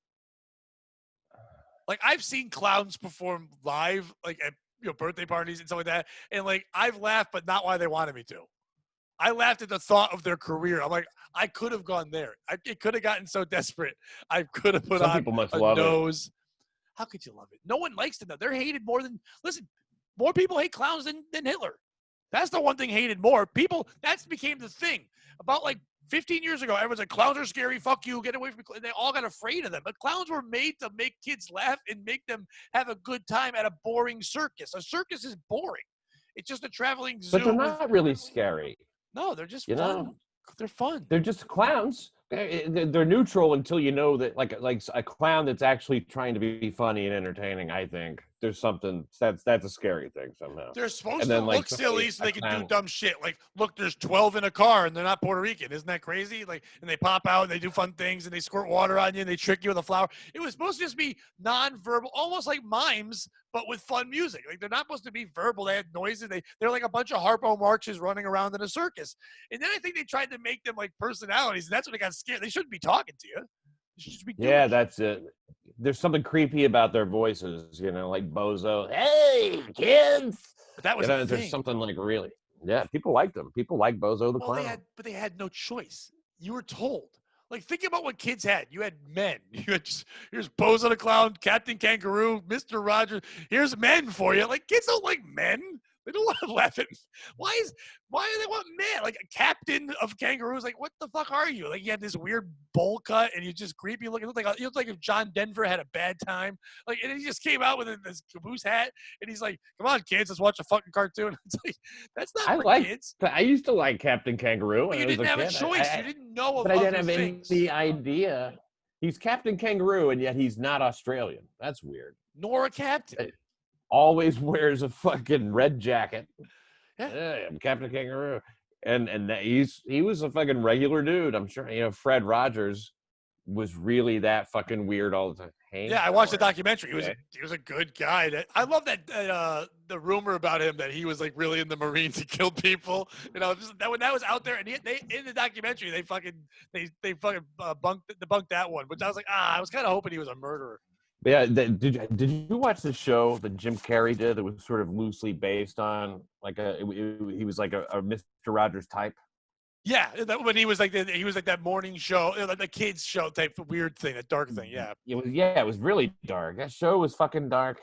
Like I've seen clowns perform live, like at birthday parties and stuff like that, and like I've laughed, but not why they wanted me to. I laughed at the thought of their career. I'm like, I could have gone there. It could have gotten so desperate. I could have put Some on people must a love nose. How could you love it? No one likes them. They're hated more than – listen, more people hate clowns than Hitler. That's the one thing hated more. People – that became the thing. About like 15 years ago, everyone's like, clowns are scary. Fuck you. Get away from me. They all got afraid of them. But clowns were made to make kids laugh and make them have a good time at a boring circus. A circus is boring. It's just a traveling zoo. But they're not really scary. No, they're just fun. They're fun. They're just clowns. They're neutral until you know that, like a clown that's actually trying to be funny and entertaining. I think there's something that's a scary thing somehow. They're supposed to look silly so they can do dumb shit. Like, look, there's 12 in a car and they're not Puerto Rican. Isn't that crazy? Like, and they pop out and they do fun things and they squirt water on you and they trick you with a flower. It was supposed to just be non-verbal, almost like mimes, but with fun music. Like, they're not supposed to be verbal. They had noises. They're like a bunch of Harpo Marches running around in a circus. And then I think they tried to make them like personalities, and that's when they got scared. They shouldn't be talking to you. They should just be doing that's it. There's something creepy about their voices, like Bozo. Hey, kids! But that was a thing. There's something like really. Yeah, people like them. People like Bozo the Clown. But they had no choice. You were told. Like, think about what kids had. You had men. Here's Pose on a Clown, Captain Kangaroo, Mr. Rogers. Here's men for you. Like, kids don't like men. They don't want to laugh at. Why do they want men? Like a captain of kangaroos. Like, what the fuck are you? Like, you had this weird bowl cut, and you just creepy looking. You look like if John Denver had a bad time. Like, and he just came out with this caboose hat, and he's like, "Come on, kids, let's watch a fucking cartoon." It's like, that's not for kids. I used to like Captain Kangaroo. But you didn't have a choice. You didn't know of but I didn't have things. any idea. He's Captain Kangaroo, and yet he's not Australian. That's weird. Nor a captain. Always wears a fucking red jacket. Yeah. Hey, I'm Captain Kangaroo. And he was a fucking regular dude. I'm sure, Fred Rogers was really that fucking weird all the time. Yeah, I watched the documentary. He was a good guy. I love that the rumor about him that he was like really in the Marines, he killed people. Just when that was out there, and they in the documentary they fucking debunked that one, which I was like, I was kind of hoping he was a murderer. Yeah, did you watch the show that Jim Carrey did that was sort of loosely based on like he was like a Mr. Rogers type? Yeah, when he was like that morning show, like the kids show type of weird thing, that dark thing. Yeah, it was really dark. That show was fucking dark.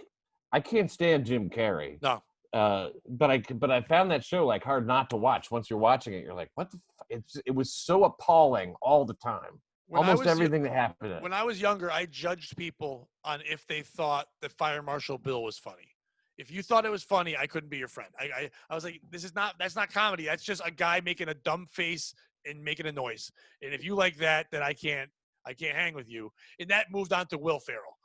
I can't stand Jim Carrey. No. But I found that show like hard not to watch. Once you're watching it, you're like, what the? It was so appalling all the time. Almost everything that happened. When I was younger, I judged people on if they thought that Fire Marshal Bill was funny. If you thought it was funny, I couldn't be your friend. I was like, that's not comedy. That's just a guy making a dumb face and making a noise. And if you like that, then I can't hang with you. And that moved on to Will Ferrell.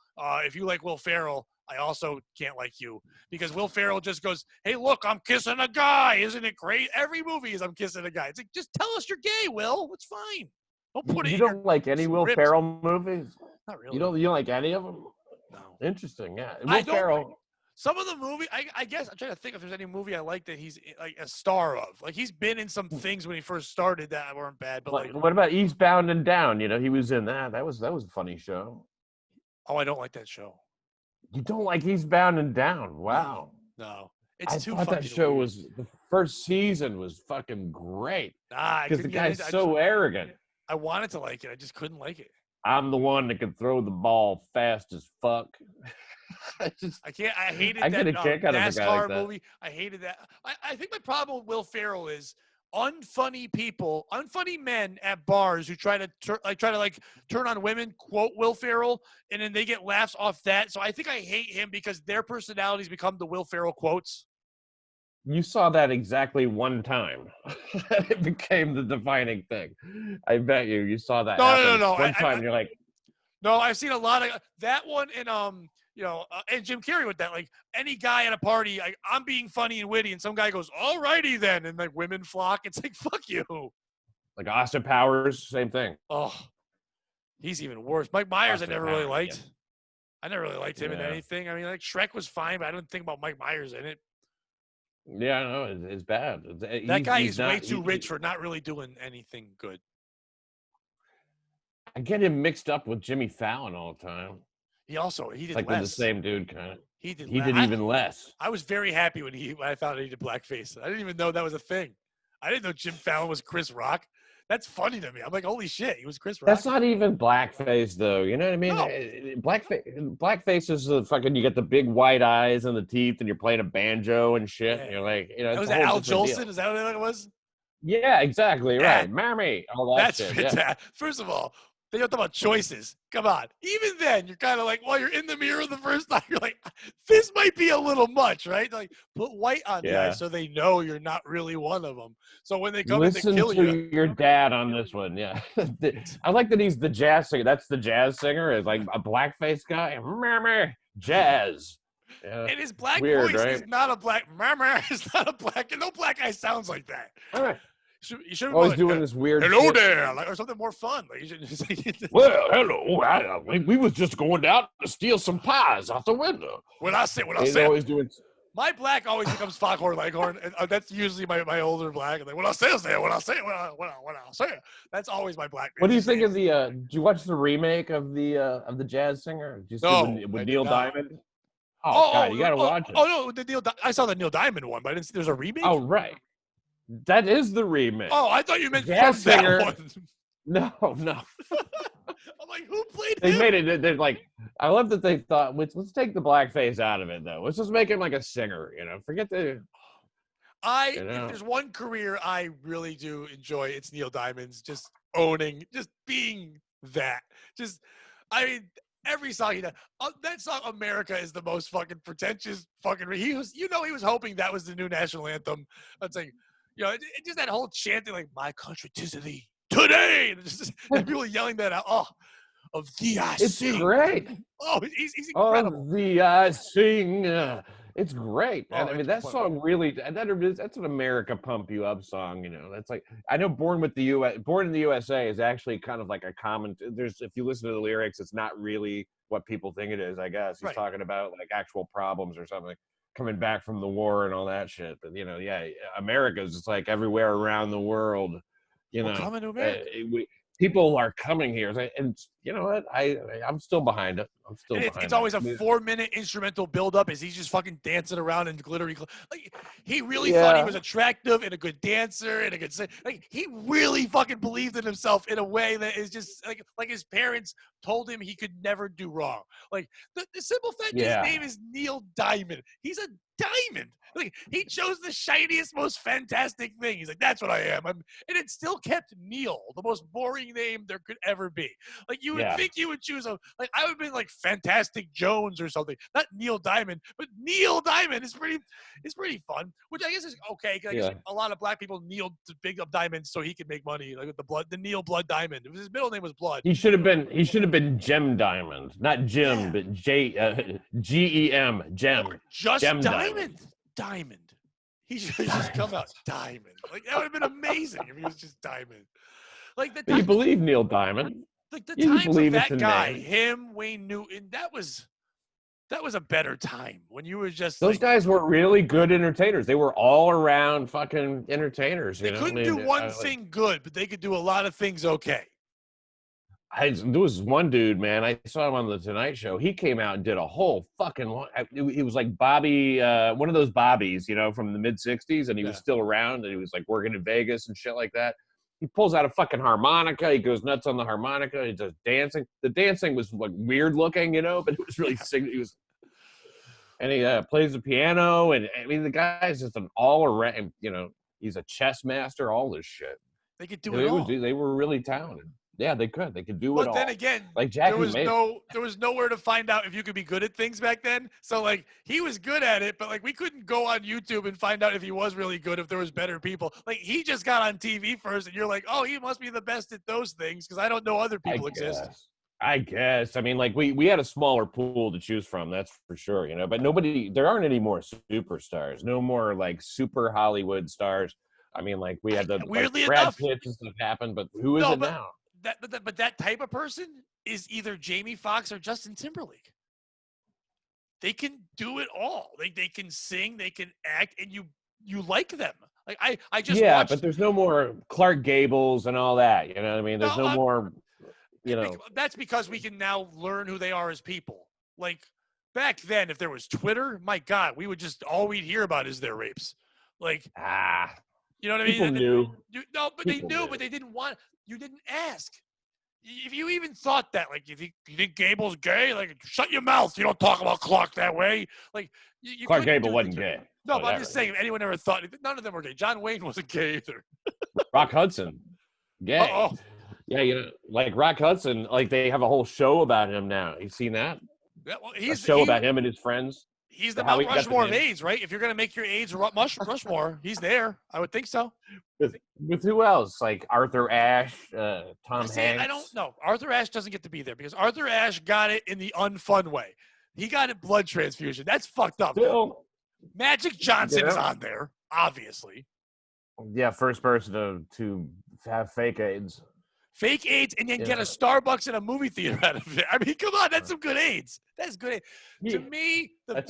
If you like Will Ferrell, I also can't like you, because Will Ferrell just goes, "Hey, look, I'm kissing a guy. Isn't it great?" Every movie is I'm kissing a guy. It's like, just tell us you're gay, Will. It's fine. Don't put it. You don't like any Will Ferrell movies? Not really. You don't like any of them? No. Interesting. Yeah. Will Ferrell. Some of the movie, I guess I'm trying to think if there's any movie I like that he's like a star of. Like, he's been in some things when he first started that weren't bad. But like, what about Eastbound and Down? He was in that. That was a funny show. Oh, I don't like that show. You don't like Eastbound and Down? Wow. No. I thought that show was, the first season was fucking great. Because the guy's so arrogant. I wanted to like it. I just couldn't like it. I'm the one that can throw the ball fast as fuck. I hated that NASCAR movie. I hated that. I think my problem with Will Ferrell is unfunny men at bars who try to turn on women, quote Will Ferrell, and then they get laughs off that. So I think I hate him because their personalities become the Will Ferrell quotes. You saw that exactly one time. It became the defining thing. I bet you saw that. No. One time, you're like, no, I've seen a lot of that one, and and Jim Carrey with that. Like, any guy at a party, I'm being funny and witty, and some guy goes, "All righty then," and like women flock. It's like, fuck you. Like Austin Powers, same thing. Oh, he's even worse. Mike Myers, I never really liked. Yeah. I never really liked him in anything. I mean, like Shrek was fine, but I don't think about Mike Myers in it. Yeah, no, it's bad. That guy is way too rich for not really doing anything good. I get him mixed up with Jimmy Fallon all the time. He did like less. The same dude, kind of. He did even less. I was very happy when I found out he did blackface. I didn't even know that was a thing. I didn't know Jim Fallon was Chris Rock. That's funny to me. I'm like, holy shit, he was Chris Rock. That's not even blackface, though. You know what I mean? No. Blackface is the fucking, you get the big white eyes and the teeth, and you're playing a banjo and shit. Yeah. And you're like, was that Al Jolson? Is that what it was? Yeah, exactly. Right. Mammy. All that shit. Fantastic. Yeah. First of all, they don't talk about choices. Come on. Even then, you're kind of like, while you're in the mirror the first time, you're like, this might be a little much, right? Like, put white on the eyes so they know you're not really one of them. So when they come in to kill you. Listen to your dad on this one, yeah. I like that he's the jazz singer. That's the jazz singer. It's like a blackface guy. Jazz. Yeah. And his black voice is not a black. It's not a black. No black guy sounds like that. All right. You should always doing this weird hello shit. there, or something more fun. Like, you should just well, hello. We was just going down to steal some pies out the window. Always doing. My black always becomes Foghorn Leghorn, and that's usually my older black. And like, what I say. That's always my black. What do you think of the? Did you watch the remake of the jazz singer? Did you see with Neil Diamond? Oh God, you gotta watch it. Oh no, I saw the Neil Diamond one, but I didn't see there's a remake. Oh right. That is the remake. Oh, I thought you meant jazz singer. That one. No, no. I'm like, who played They him? made it. They're like, I love that they thought, let's take the blackface out of it, though. Let's just make him like a singer, Forget the, If there's one career I really do enjoy, it's Neil Diamond's. Just owning, just being that. Just, I mean, every song he does. That song, America, is the most fucking pretentious fucking. He was hoping that was the new national anthem. It's like, just that whole chanting, like, my country, 'tis of thee, today. And people yelling that out. Oh, of thee I it's sing. great. Oh, he's incredible. Of thee I sing. It's great. Oh, I mean, that song really, that's an America pump you up song. That's like, I know Born in the USA is actually kind of like a common, if you listen to the lyrics, it's not really what people think it is, I guess. He's talking about like actual problems or something, coming back from the war and all that shit. But, America's just like everywhere around the world, coming to America. People are coming here, and you know what? I'm still behind it. It's always a 4-minute instrumental build-up as he's just fucking dancing around in glittery. Like, he really thought he was attractive and a good dancer and a good singer. Like, he really fucking believed in himself in a way that is just like his parents told him he could never do wrong. Like, the simple fact his name is Neil Diamond. He's a diamond. Like, he chose the shiniest, most fantastic thing. He's like, that's what I am. And it still kept Neil, the most boring name there could ever be. Like, you would think you would choose I would have been like Fantastic Jones or something. Not Neil Diamond, but Neil Diamond is pretty fun. Which I guess is okay. I guess a lot of black people kneeled to big up diamonds so he could make money, like with the Neil Blood Diamond. His middle name was Blood. He should have been Gem Diamond, not Jim, but GEM, Gem. Or just Gem Diamond. He should just come out Diamond. Like, that would have been amazing if he was just Diamond. Like, you believe Neil Diamond? Like, the times of that guy, him, Wayne Newton, that was a better time when you were just those guys were really good entertainers. They were all around fucking entertainers. They couldn't do one thing good, but they could do a lot of things okay. There was one dude, man. I saw him on the Tonight Show. He came out and did a whole fucking. He was like Bobby, one of those Bobbies, from the mid '60s, and he was still around, and he was like working in Vegas and shit like that. He pulls out a fucking harmonica. He goes nuts on the harmonica. He does dancing. The dancing was like weird looking, but it was really sick. And he plays the piano, and I mean, the guy's just an all around. He's a chess master. All this shit. They could do it all. They were really talented. Yeah, they could. They could do it all. But then again, like Jackie there was nowhere to find out if you could be good at things back then. So like, he was good at it, but like, we couldn't go on YouTube and find out if he was really good, if there was better people. Like, he just got on TV first, and you're like, oh, he must be the best at those things because I don't know other people exist. I guess. I mean, like, we had a smaller pool to choose from, that's for sure, but there aren't any more superstars, no more like super Hollywood stars. I mean, like, we had the weirdly like, Brad enough, Pitt and stuff happen, but who is it now? But that type of person is either Jamie Foxx or Justin Timberlake. They can do it all. They can sing, they can act, and you like them. Like, I just watched, but there's no more Clark Gables and all that. You know what I mean? There's no more. That's because we can now learn who they are as people. Like, back then, if there was Twitter, my God, all we'd hear about is their rapes. Like, you know what I mean? People knew. They knew, but they didn't want. You didn't ask. If you even thought that, like, you think Gable's gay, like, shut your mouth. You don't talk about Clark that way. Like, you Clark Gable wasn't gay. No, but I'm just saying, if anyone ever thought, none of them were gay. John Wayne wasn't gay either. Rock Hudson, gay. Oh. Yeah, like Rock Hudson, like, they have a whole show about him now. You seen that? Yeah, well, about him and his friends. He's the Mount Rushmore of AIDS, right? If you're going to make your AIDS Rushmore, he's there. I would think so. With who else? Like Arthur Ashe, Tom Hanks? I don't know. Arthur Ashe doesn't get to be there because Arthur Ashe got it in the unfun way. He got a blood transfusion. That's fucked up. Magic Johnson is on there, obviously. Yeah, first person to have fake AIDS. Fake AIDS and then get a Starbucks and a movie theater out of it. I mean, come on, that's some good AIDS. That's good AIDS. To me, the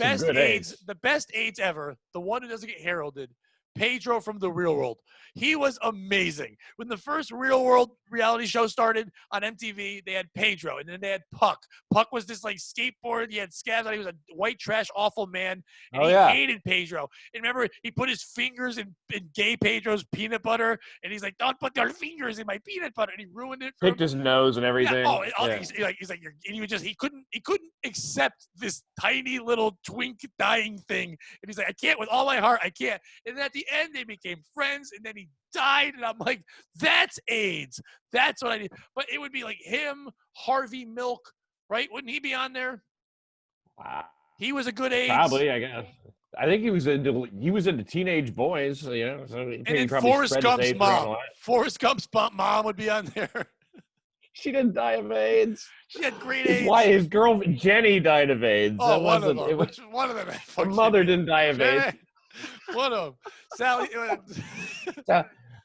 best AIDS ever, the one who doesn't get heralded, Pedro from The Real World. He was amazing. When the first Real World reality show started on MTV, they had Pedro, and then they had Puck. Puck was this like skateboard. He had scabs on. He was a white trash, awful man, and he hated Pedro. And remember, he put his fingers in gay Pedro's peanut butter, and he's like, "Don't put your fingers in my peanut butter," and he ruined it. Picked his nose and everything. Yeah. He's like, he couldn't accept this tiny little twink dying thing, and he's like, "I can't with all my heart, I can't." And then at the end, they became friends, and then he died, and I'm like, that's AIDS. That's what I need. But it would be like him, Harvey Milk, right? Wouldn't he be on there? Wow. He was a good AIDS. Probably, I guess. I think he was into teenage boys, So and then Forrest Gump's mom. Forrest Gump's mom would be on there. She didn't die of AIDS. She had great AIDS. Why his girlfriend Jenny died of AIDS. Oh, one of them. Her mother didn't die of AIDS. One of them. Sally.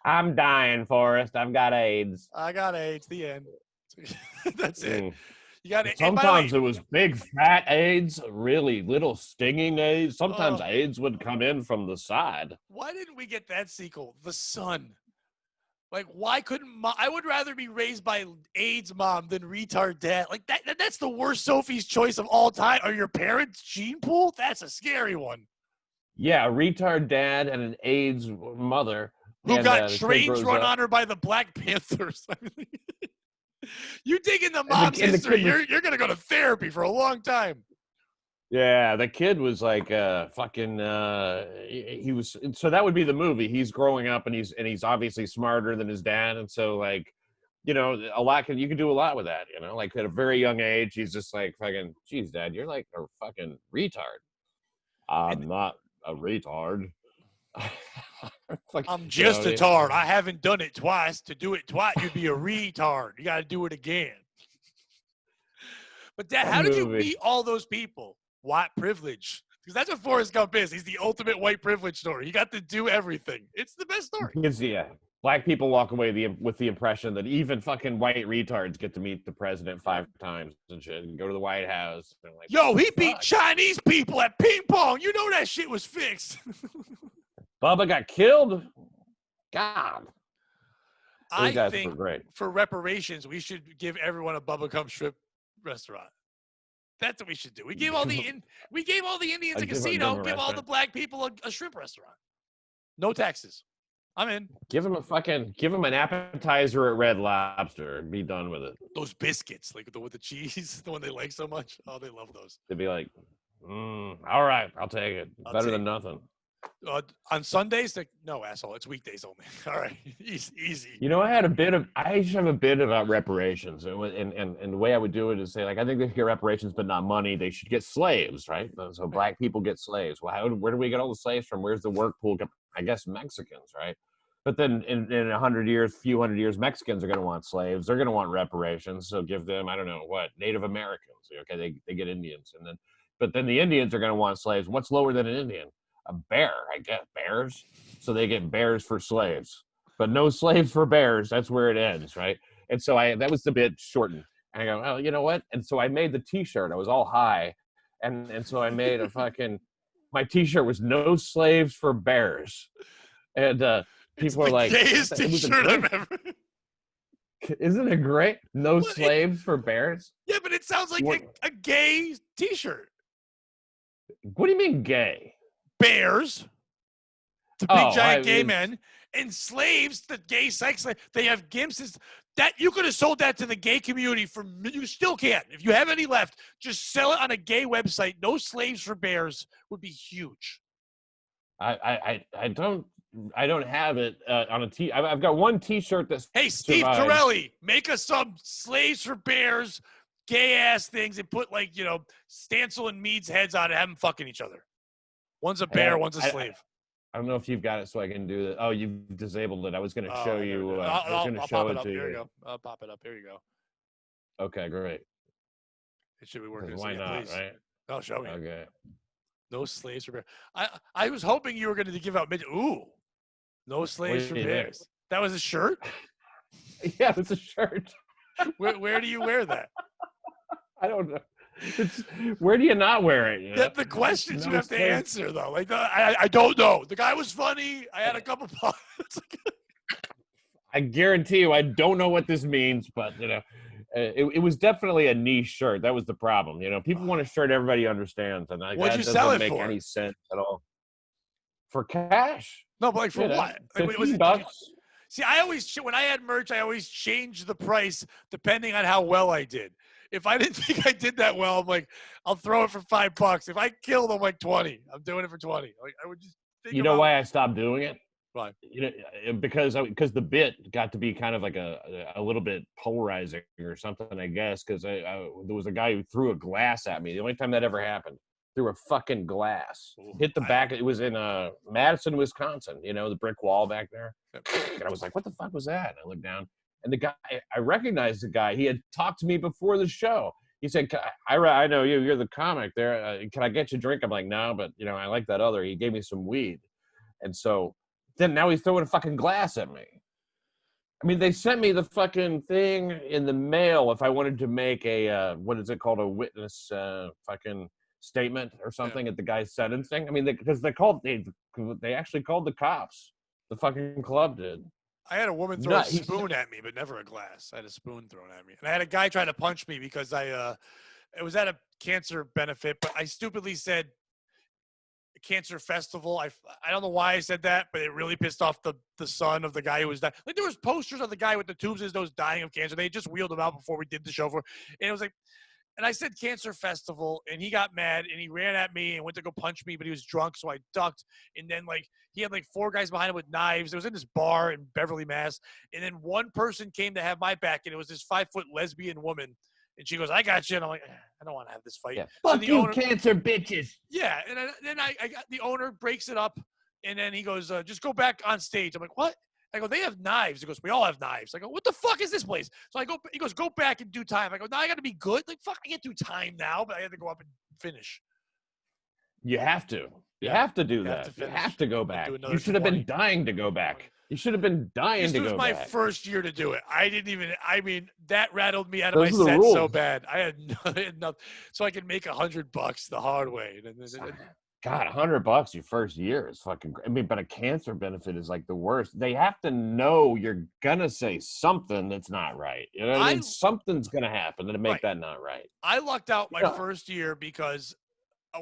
I'm dying, Forrest. I've got AIDS. I got AIDS. The end. That's it. You got it. Sometimes it was big fat AIDS, really little stinging AIDS. Sometimes AIDS would come in from the side. Why didn't we get that sequel? The Son. Like, why couldn't I would rather be raised by AIDS mom than retard dad. Like that's the worst Sophie's choice of all time. Are your parents gene pool? That's a scary one. Yeah, a retard dad and an AIDS mother. Who got trains run on her by the Black Panthers. You digging the mom's history, you're going to go to therapy for a long time. Yeah, the kid was like fucking he was, so that would be the movie. He's growing up and he's obviously smarter than his dad, and so like, you can do a lot with that, like at a very young age he's just like fucking, geez, Dad, you're like a fucking retard. I'm not a retard. I'm just a tard. I haven't done it twice. To do it twice, you'd be a retard. You got to do it again. But Dad, how did you meet all those people? White privilege. Because that's what Forrest Gump is. He's the ultimate white privilege story. He got to do everything. It's the best story. Yeah. Black people walk away with the impression that even fucking white retards get to meet the president 5 times and shit and go to the White House. And like, yo, he beat Chinese people at ping pong. You know that shit was fixed. Bubba got killed. God. I think for reparations, we should give everyone a Bubba Gump Strip restaurant. That's what we should do. We gave all the Indians a casino. Give all the black people a shrimp restaurant. No taxes. I'm in. Give them an appetizer at Red Lobster. Be done with it. Those biscuits, like with the cheese, the one they like so much. Oh, they love those. They'd be like, all right, I'll take it. Better than nothing. On Sundays, no, asshole. It's weekdays only. All right, easy. I used to have a bit about reparations, and the way I would do it is say, like, I think they should get reparations, but not money. They should get slaves, right? So black people get slaves. Well, where do we get all the slaves from? Where's the work pool? I guess Mexicans, right? But then in 100 years, few hundred years, Mexicans are going to want slaves. They're going to want reparations. So give them, I don't know what, Native Americans. Okay, they get Indians, but then the Indians are going to want slaves. What's lower than an Indian? A bear, I guess. Bears. So they get bears for slaves, but no slaves for bears. That's where it ends, right? And so that was a bit shortened. And I go, oh, you know what? And so I made the T-shirt. I was all high, and so I made my T-shirt was "No slaves for bears," and people are like, "Gayest T-shirt I've ever." Isn't it great? No slaves for bears. Yeah, but it sounds like a gay T-shirt. What do you mean gay? Bears, the big giant gay men, and slaves, the gay sex slave. They have gimps. That you could have sold that to the gay community you still can. If you have any left, just sell it on a gay website. No slaves for bears would be huge. I don't have it on a T. I've got one T-shirt that's. Hey, Steve Carelli, make us some slaves for bears, gay ass things, and put Stancil and Mead's heads on it, have them fucking each other. One's a bear, one's a slave. I don't know if you've got it so I can do that. Oh, you've disabled it. I was going to show you. I'll pop it up. Here you go. I'll pop it up. Here you go. Okay, great. It should be working. Why not, please. right? No, show me. Okay. No slaves for bears. I was hoping you were going to give out ooh. No slaves for bears. That was a shirt? Yeah, it's a shirt. Where do you wear that? I don't know. It's, where do you not wear it? You know? The questions you No have to place. answer though, like I don't know. The guy was funny. I had a couple of I guarantee you, I don't know what this means, but it was definitely a niche shirt. That was the problem. People want a shirt everybody understands, and What'd you that sell doesn't it make for? any sense at all. For cash, No, but like for what? Like, was $15. it? Did you, see, I always when I had merch, I always changed the price depending on how well I did. If I didn't think I did that well, I'm like, I'll throw it for $5. If I killed, I'm like 20. I'm doing it for 20. Like I would just think You know about why I stopped doing it? why. Because the bit got to be kind of like a little bit polarizing or something, I guess. Because there was a guy who threw a glass at me. The only time that ever happened, threw a fucking glass, hit the back. It was in Madison, Wisconsin. The brick wall back there. And I was like, "What the fuck was that?" And I looked down, and the guy, I recognized the guy. He had talked to me before the show. He said, I know you. You're the comic there. Can I get you a drink? I'm like, no, but I like that other. He gave me some weed, and so then now he's throwing a fucking glass at me. I mean, they sent me the fucking thing in the mail if I wanted to make a what is it called, a witness fucking statement or something at the guy's sentencing. I mean, because they actually called the cops. The fucking club did. I had a woman throw a spoon at me, but never a glass. I had a spoon thrown at me, and I had a guy try to punch me because it was at a cancer benefit, but I stupidly said cancer festival. I don't know why I said that, but it really pissed off the son of the guy who was dying. Like there was posters of the guy with the tubes in his nose dying of cancer. They just wheeled him out before we did the show and it was like, and I said cancer festival, and he got mad and he ran at me and went to go punch me, but he was drunk, so I ducked. And then he had 4 guys behind him with knives. It was in this bar in Beverly, Mass. And then one person came to have my back, and it was this 5-foot lesbian woman. And she goes, "I got you." And I'm like, I don't want to have this fight. Yeah. So Fuck you, cancer bitches. Yeah. And then I got the owner breaks it up. And then he goes, "Just go back on stage." I'm like, "What?" I go, "They have knives." He goes, "We all have knives." I go, "What the fuck is this place?" So I go, he goes, "Go back and do time." I go, "Now I got to be good." Like, fuck, I can't do time now, but I had to go up and finish. You have to. You have to do that. You have to go back. You should have been dying to go back. You should have been dying to go back. This was my first year to do it. That rattled me out of my set so bad. I had nothing. So I could make $100 the hard way. God, $100 your first year is fucking. I mean, but a cancer benefit is like the worst. They have to know you're gonna say something that's not right. You know what I mean? Something's gonna happen to make that not right. I lucked out my first year because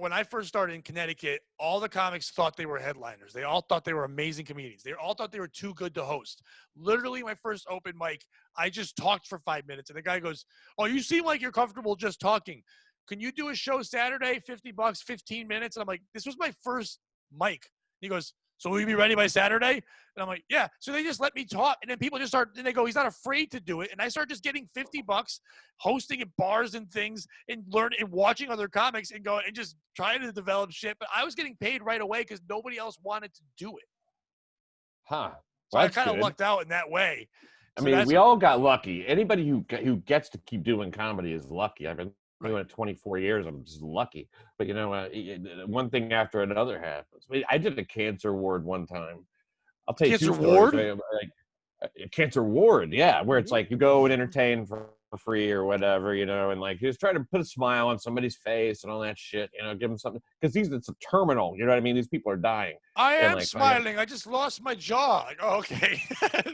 when I first started in Connecticut, all the comics thought they were headliners. They all thought they were amazing comedians. They all thought they were too good to host. Literally, my first open mic, I just talked for 5 minutes, and the guy goes, "Oh, you seem like you're comfortable just talking. Can you do a show Saturday, $50, 15 minutes?" And I'm like, this was my first mic. He goes, "So will you be ready by Saturday?" And I'm like, "Yeah." So they just let me talk. And then people just start, and they go, "He's not afraid to do it." And I start just getting $50, hosting at bars and things, and learning and watching other comics and going and just trying to develop shit. But I was getting paid right away because nobody else wanted to do it. Huh. So I kind of lucked out in that way. I mean, we all got lucky. Anybody who gets to keep doing comedy is lucky. I've been doing it 24 years. I'm just lucky. But one thing after another happens. I did a cancer ward one time. I'll tell you two stories. Like a cancer ward, yeah, where it's like you go and entertain for free or whatever, and like you just try to put a smile on somebody's face and all that shit, give them something, because it's a terminal. You know what I mean? These people are dying. I am smiling. I just lost my jaw. Like, oh, okay.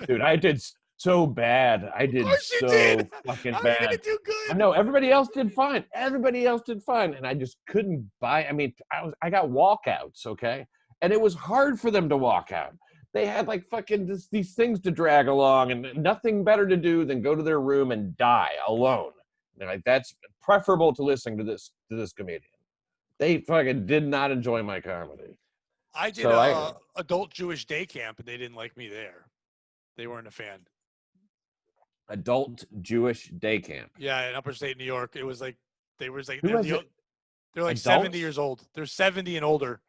Dude, I did so bad. I did so fucking bad. How are you gonna do good? I know everybody else did fine. Everybody else did fine, and I just couldn't buy. I mean, I got walkouts, okay, and it was hard for them to walk out. They had like fucking these things to drag along, and nothing better to do than go to their room and die alone. They're like, that's preferable to listening to this comedian. They fucking did not enjoy my comedy. I did adult Jewish day camp, and they didn't like me there. They weren't a fan. Adult Jewish day camp. Yeah, in upstate New York. It was like they're like adults? 70 years old. They're 70 and older,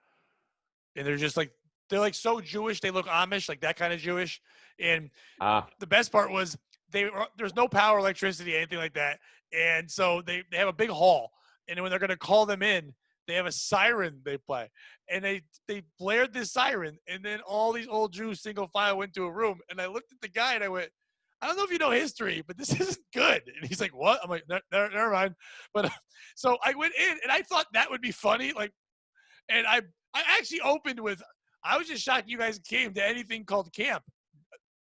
and they're just like they're like so Jewish. They look Amish, like that kind of Jewish. And the best part was there's no power, electricity, anything like that. And so they have a big hall, and when they're going to call them in, they have a siren they play, and they blared this siren, and then all these old Jews single file went to a room, and I looked at the guy and I went, I don't know if you know history, but this isn't good. And he's like, what? I'm like, never mind. But so I went in and I thought that would be funny. Like, and I actually opened with, I was just shocked you guys came to anything called camp.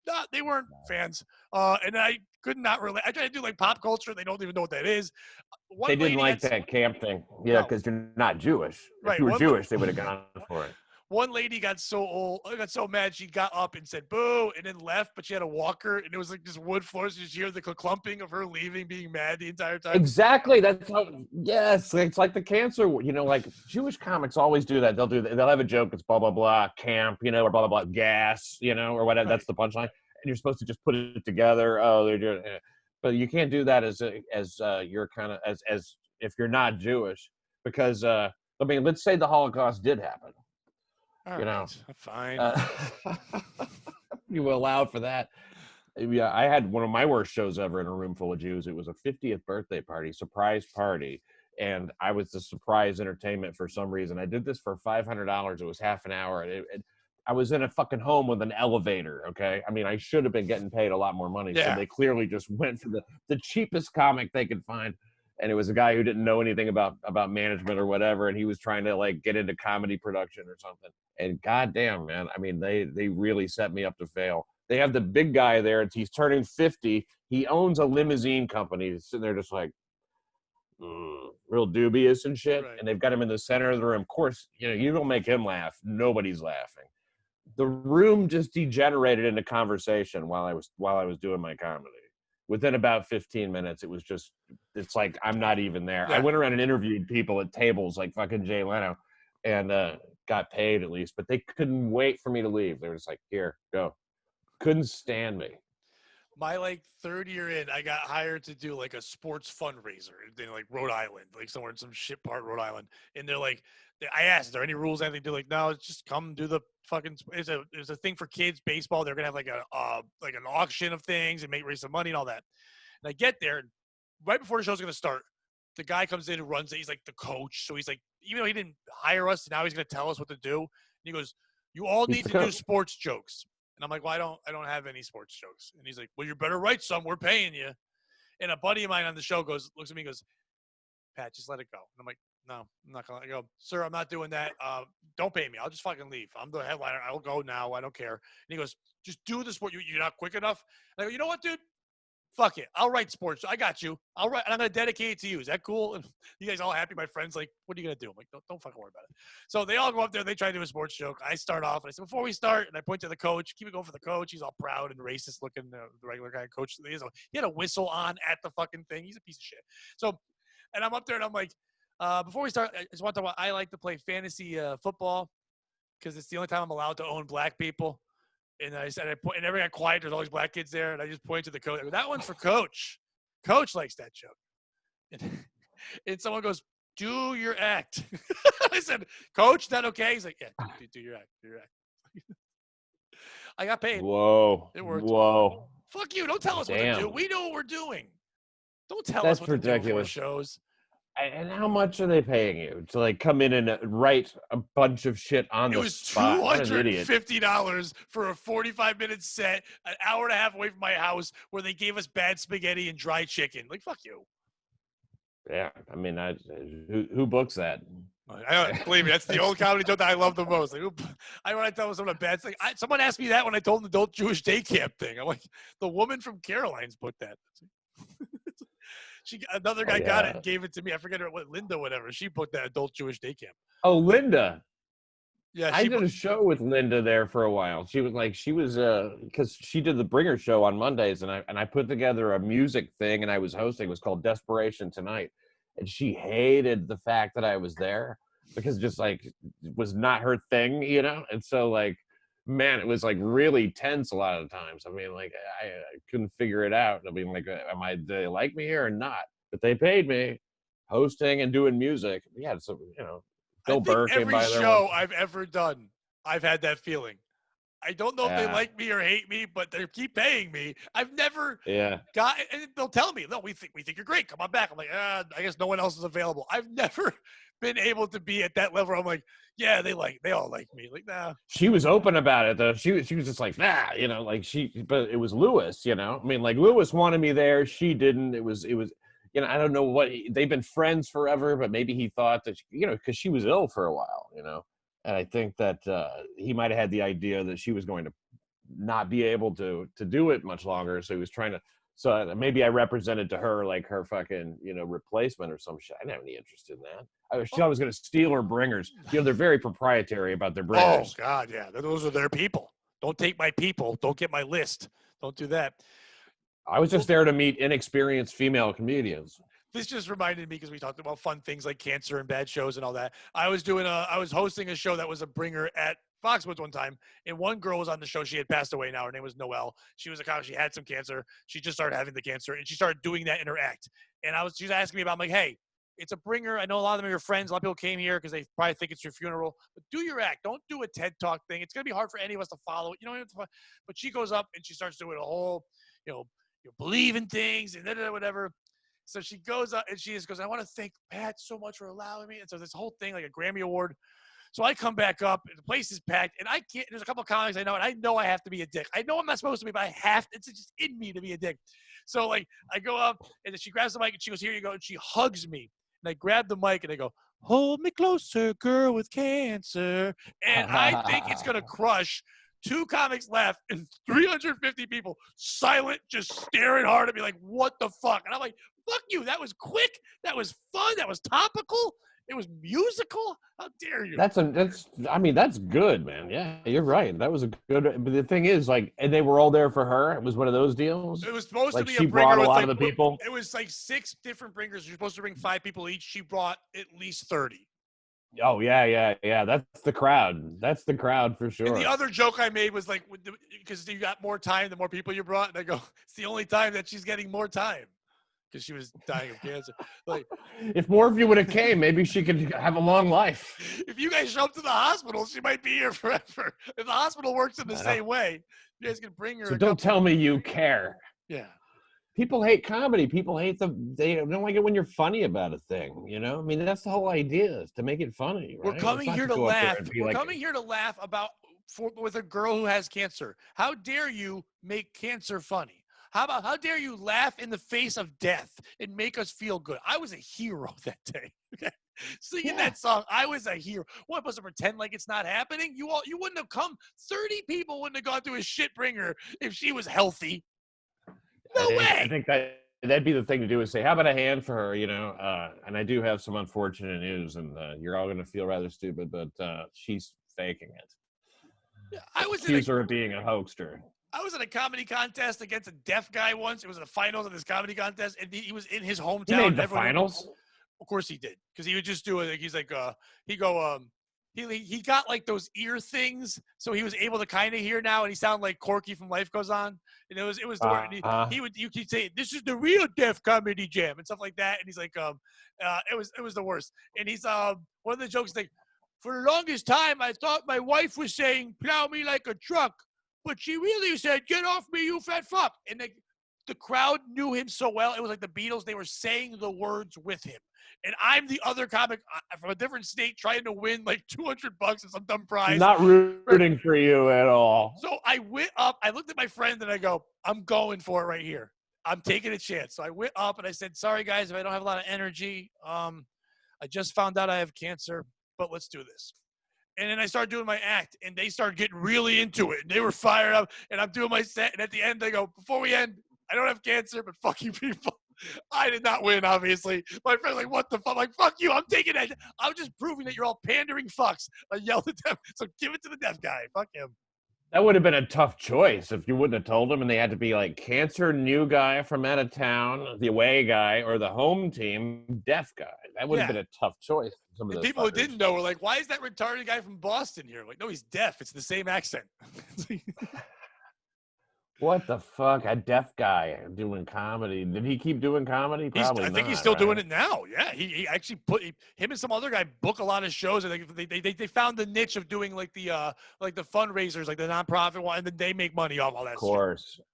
No, they weren't fans. And I could not relate. I tried to do like pop culture. They don't even know what that is. They didn't like that camp thing. Yeah, because you're not Jewish. If you were Jewish, they would have gone for it. One lady got so mad, she got up and said, boo, and then left, but she had a walker, and it was like this wood floor, so you hear the clumping of her leaving, being mad the entire time. Exactly. That's how, yes, it's like the cancer, like Jewish comics always do that. They'll have a joke, it's blah, blah, blah, camp, or blah, blah, blah, gas, or whatever. Right. That's the punchline. And you're supposed to just put it together. Oh, they're doing it. But you can't do that as you're kind of, as if you're not Jewish, because, let's say the Holocaust did happen. All right, fine. You allow for that. Yeah, I had one of my worst shows ever in a room full of Jews. It was a 50th birthday party, surprise party, and I was the surprise entertainment for some reason. I did this for $500. It was half an hour. I was in a fucking home with an elevator, okay? I mean, I should have been getting paid a lot more money, so they clearly just went for the cheapest comic they could find. And it was a guy who didn't know anything about management or whatever, and he was trying to like get into comedy production or something. And goddamn, man, I mean, they really set me up to fail. They have the big guy there. He's turning 50. He owns a limousine company. He's sitting there just like real dubious and shit. Right. And they've got him in the center of the room. Of course, you don't make him laugh. Nobody's laughing. The room just degenerated into conversation while I was doing my comedy. Within about 15 minutes, it's like I'm not even there. Yeah. I went around and interviewed people at tables like fucking Jay Leno and got paid at least, but they couldn't wait for me to leave. They were just like, here, go. Couldn't stand me. My like third year in, I got hired to do like a sports fundraiser in like Rhode Island, like somewhere in some shit part of Rhode Island. And they're like, I asked, is there any rules? Anything? They're like, no, just come do the fucking. There's a thing for kids baseball. They're gonna have like an auction of things and raise some money and all that. And I get there, and right before the show's gonna start, the guy comes in who runs it. He's like the coach, so he's like, even though he didn't hire us, now he's gonna tell us what to do. And he goes, you all need to do sports jokes. And I'm like, well, I don't have any sports jokes. And he's like, well, you better write some. We're paying you. And a buddy of mine on the show looks at me and goes, Pat, just let it go. And I'm like, no, I'm not going to. I go, sir, I'm not doing that. Don't pay me. I'll just fucking leave. I'm the headliner. I'll go now. I don't care. And he goes, just do the sport. You're not quick enough. And I go, you know what, dude? Fuck it. I'll write sports. I got you. I'll write, and I'm going to dedicate it to you. Is that cool? And you guys all happy? My friend's like, what are you going to do? I'm like, don't fucking worry about it. So they all go up there. They try to do a sports joke. I start off, and I said, before we start, and I point to the coach, keep it going for the coach. He's all proud and racist looking, the regular guy coach. He had a whistle on at the fucking thing. He's a piece of shit. So, and I'm up there, and I'm like, before we start, I just want to talk about, I like to play fantasy football because it's the only time I'm allowed to own black people. And I said, and everyone got quiet. There's always black kids there. And I just pointed to the coach. I go, that one's for Coach. Coach likes that joke. And someone goes, do your act. I said, Coach, is that okay? He's like, yeah, do your act. Do your act. I got paid. Whoa. It worked. Whoa. Fuck you. Don't tell us what to do. We know what we're doing. Don't tell us what ridiculous. To do for shows. And how much are they paying you to like come in and write a bunch of shit on the spot? It was $250 for a 45-minute set, an hour and a half away from my house, where they gave us bad spaghetti and dry chicken. Like, fuck you. Yeah, I mean, who books that? Believe me, that's the old comedy joke that I love the most. Like, when I tell someone a bad thing, someone asked me that when I told them the adult Jewish day camp thing. I'm like, the woman from Caroline's booked that. Another guy got it and gave it to me. I forget what Linda, whatever. She booked that adult Jewish day camp. Oh, Linda. Yeah, I did a show with Linda there for a while. She was because she did the Bringer show on Mondays, and I put together a music thing, and I was hosting. It was called Desperation Tonight, and she hated the fact that I was there because just like it was not her thing, And so like, man, it was like really tense a lot of the times. I mean, like I couldn't figure it out. I mean, like, do they like me here or not? But they paid me hosting and doing music. Yeah, so Bill Burr came by there. Every show I've ever done, I've had that feeling. I don't know if they like me or hate me, but they keep paying me. I've never got, and they'll tell me, no, we think you're great. Come on back. I'm like, I guess no one else is available. I've never been able to be at that level where I'm like, yeah, they all like me. Like, nah. She was open about it though. She was just like, nah, like but it was Lewis, I mean, like Lewis wanted me there. She didn't. It was, I don't know they've been friends forever, but maybe he thought that, because she was ill for a while, and I think that he might have had the idea that she was going to not be able to do it much longer. So he was trying to, so maybe I represented to her like her fucking, replacement or some shit. I didn't have any interest in that. She thought I was going to steal her bringers. They're very proprietary about their bringers. Oh, God, yeah. Those are their people. Don't take my people. Don't get my list. Don't do that. I was just there to meet inexperienced female comedians. This just reminded me because we talked about fun things like cancer and bad shows and all that. I was hosting a show that was a bringer at Foxwoods one time, and one girl was on the show. She had passed away now. Her name was Noelle. She was a comic. She had some cancer. She just started having the cancer, and she started doing that in her act. And she was asking me about, I'm like, hey, it's a bringer. I know a lot of them are your friends. A lot of people came here because they probably think it's your funeral. But do your act. Don't do a TED Talk thing. It's going to be hard for any of us to follow. But she goes up and she starts doing a whole, you believe in things and whatever. So she goes up and she just goes, I want to thank Pat so much for allowing me. And so this whole thing, like a Grammy Award. So I come back up and the place is packed and I can't, there's a couple of comics I know, and I know I have to be a dick. I know I'm not supposed to be, but I have to, it's just in me to be a dick. So like I go up and then she grabs the mic and she goes, here you go. And she hugs me. And I grab the mic and I go, hold me closer, girl with cancer. And I think it's going to crush. 2 comics left and 350 people silent, just staring hard at me like, what the fuck? And I'm like, fuck you. That was quick. That was fun. That was topical. It was musical. How dare you? That's good, man. Yeah, you're right. That was a good. But the thing is, like, and they were all there for her. It was one of those deals. It was supposed to be she a bringer brought a with lot like, of the people. It was like 6 different bringers. You're supposed to bring 5 people each. She brought at least 30. Oh yeah. That's the crowd. That's the crowd for sure. And the other joke I made was like, because you got more time, the more people you brought. And I go, it's the only time that she's getting more time. Because she was dying of cancer. Like, if more of you would have came, maybe she could have a long life. If you guys show up to the hospital, she might be here forever. If the hospital works in the same way, you guys can bring her. So don't tell me you care. Yeah. People hate comedy. People hate they don't like it when you're funny about a thing. I mean, that's the whole idea, is to make it funny. Right? We're coming here to laugh. We're coming here to laugh with a girl who has cancer. How dare you make cancer funny? How dare you laugh in the face of death and make us feel good? I was a hero that day. Okay. Singing that song, I was a hero. What, supposed to pretend like it's not happening? You wouldn't have come. 30 people wouldn't have gone to a shit bringer if she was healthy. No way. I think that'd be the thing to do, is say, how about a hand for her, and I do have some unfortunate news, and you're all going to feel rather stupid, but she's faking it. I was accused her of being a hoaxer. I was in a comedy contest against a deaf guy once. It was the finals of this comedy contest, and he was in his hometown. He made the finals? Of course he did, because he would just do it. He's like, he got like those ear things, so he was able to kind of hear now, and he sounded like Corky from Life Goes On. And it was the word. You could say, this is the real Def Comedy Jam and stuff like that. And he's like, it was the worst. And he's one of the jokes like, for the longest time I thought my wife was saying, plow me like a truck. But she really said, get off me, you fat fuck. And the crowd knew him so well. It was like the Beatles. They were saying the words with him. And I'm the other comic from a different state trying to win like $200 and some dumb prize. Not rooting for you at all. So I went up. I looked at my friend and I go, I'm going for it right here. I'm taking a chance. So I went up and I said, sorry, guys, if I don't have a lot of energy. I just found out I have cancer, but let's do this. And then I started doing my act, and they started getting really into it. And they were fired up, and I'm doing my set. And at the end, they go, before we end, I don't have cancer, but fuck you people. I did not win, obviously. My friend's like, what the fuck? I'm like, fuck you. I'm taking it. I'm just proving that you're all pandering fucks. I yelled at them. So give it to the deaf guy. Fuck him. That would have been a tough choice if you wouldn't have told them, and they had to be like cancer new guy from out of town, the away guy, or the home team deaf guy. That would have been a tough choice. Some of those people who didn't know were like, why is that retarded guy from Boston here? I'm like, no, he's deaf. It's the same accent. What the fuck? A deaf guy doing comedy. Did he keep doing comedy? Probably I think he's still doing it now. Yeah, he actually him and some other guy book a lot of shows, and they found the niche of doing like the fundraisers, like the nonprofit one, and then they make money off all that. Of course. Shit.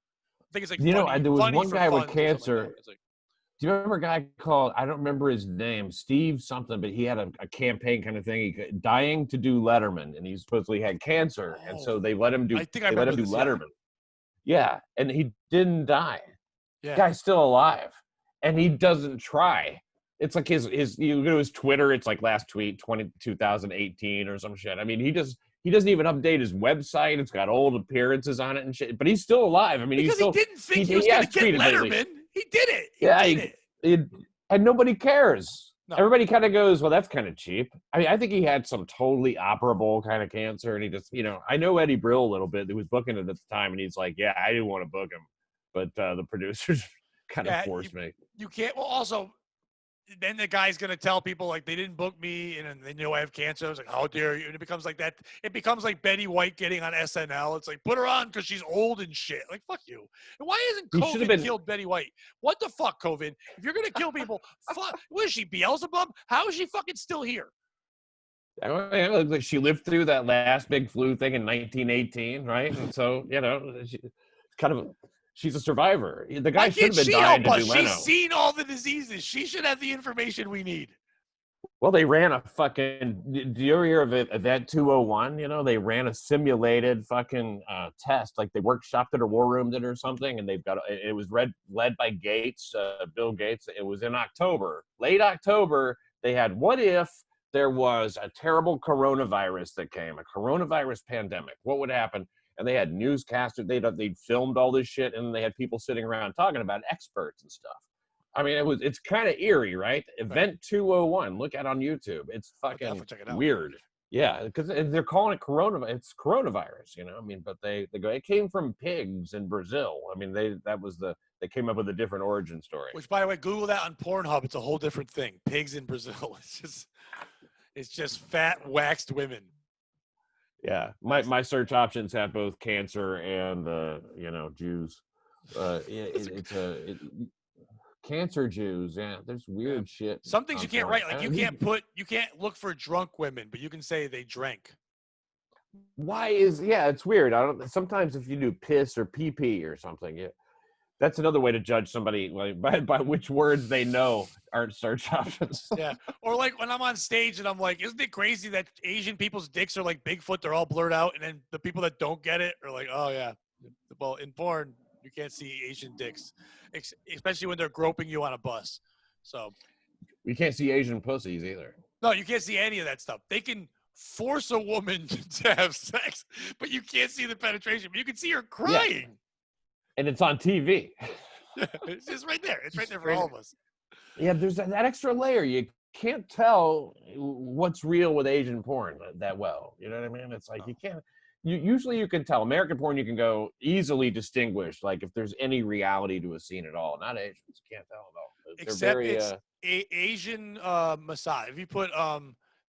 I think it's like there was one guy with cancer. Do you remember a guy called, I don't remember his name, Steve something, but he had a campaign kind of thing. Dying to do Letterman, and he supposedly had cancer, and so Oh, they let him do. I think I They let remember him do this. Yeah. Letterman. Yeah, and he didn't die. Yeah. Guy's still alive, and he doesn't try. It's like his you go to his Twitter, it's like last tweet 2018 or some shit. I mean, he doesn't even update his website. It's got old appearances on it and shit, but he's still alive. I mean, Because he's still, he didn't think he was going to get Letterman. He did it. He did it. And nobody cares. No. Everybody kind of goes, well, that's kind of cheap. I think he had some totally operable kind of cancer, and he just, I know Eddie Brill a little bit, who was booking it at the time, and he's like, yeah, I didn't want to book him, but the producers kind of forced me. You can't. Well, also, then the guy's going to tell people, like, they didn't book me, and they know I have cancer. I was like, how dare you? And it becomes like that. It becomes like Betty White getting on SNL. It's like, put her on because she's old and shit. Like, fuck you. And why hasn't COVID killed Betty White? What the fuck, COVID? If you're going to kill people, fuck. What is she, Beelzebub? How is she fucking still here? Like she lived through that last big flu thing in 1918, right? And so, she's a survivor. The guy should have been dying to do Leno. She's seen all the diseases. She should have the information we need. Well, they ran a fucking. Do you ever hear of Event 201? They ran a simulated fucking test. Like they workshopped it or war roomed it or something, and they've got. It was led by Gates, Bill Gates. It was in October, late October. They had, what if there was a terrible coronavirus that came, a coronavirus pandemic? What would happen? And they had newscasters. They'd filmed all this shit, and they had people sitting around talking about it, experts and stuff. I mean, it's kind of eerie, right? Event 201. Look at on YouTube. It's fucking weird. Yeah, because they're calling it coronavirus. It's coronavirus, I mean, but they go, it came from pigs in Brazil. I mean, they came up with a different origin story. Which, by the way, Google that on Pornhub. It's a whole different thing. Pigs in Brazil. It's just fat, waxed women. Yeah, my search options have both cancer and Jews. Cancer Jews. Yeah, there's weird shit. Some things you can't write. Like you can't look for drunk women, but you can say they drank. It's weird. Sometimes if you do piss or pee pee or something, that's another way to judge somebody, like by which words they know aren't search options. Yeah. Or like when I'm on stage and I'm like, isn't it crazy that Asian people's dicks are like Bigfoot? They're all blurred out. And then the people that don't get it are like, oh yeah. Well, in porn, you can't see Asian dicks, especially when they're groping you on a bus. So you can't see Asian pussies either. No, you can't see any of that stuff. They can force a woman to have sex, but you can't see the penetration. But you can see her crying. Yeah. And it's on TV. It's just right there. It's right there for all of us. Yeah, there's that extra layer. You can't tell what's real with Asian porn that well. You know what I mean? It's like you can't. Usually you can tell. American porn, you can go easily distinguish, like if there's any reality to a scene at all. Not Asians. You can't tell at all. Except it's Asian massage. If you put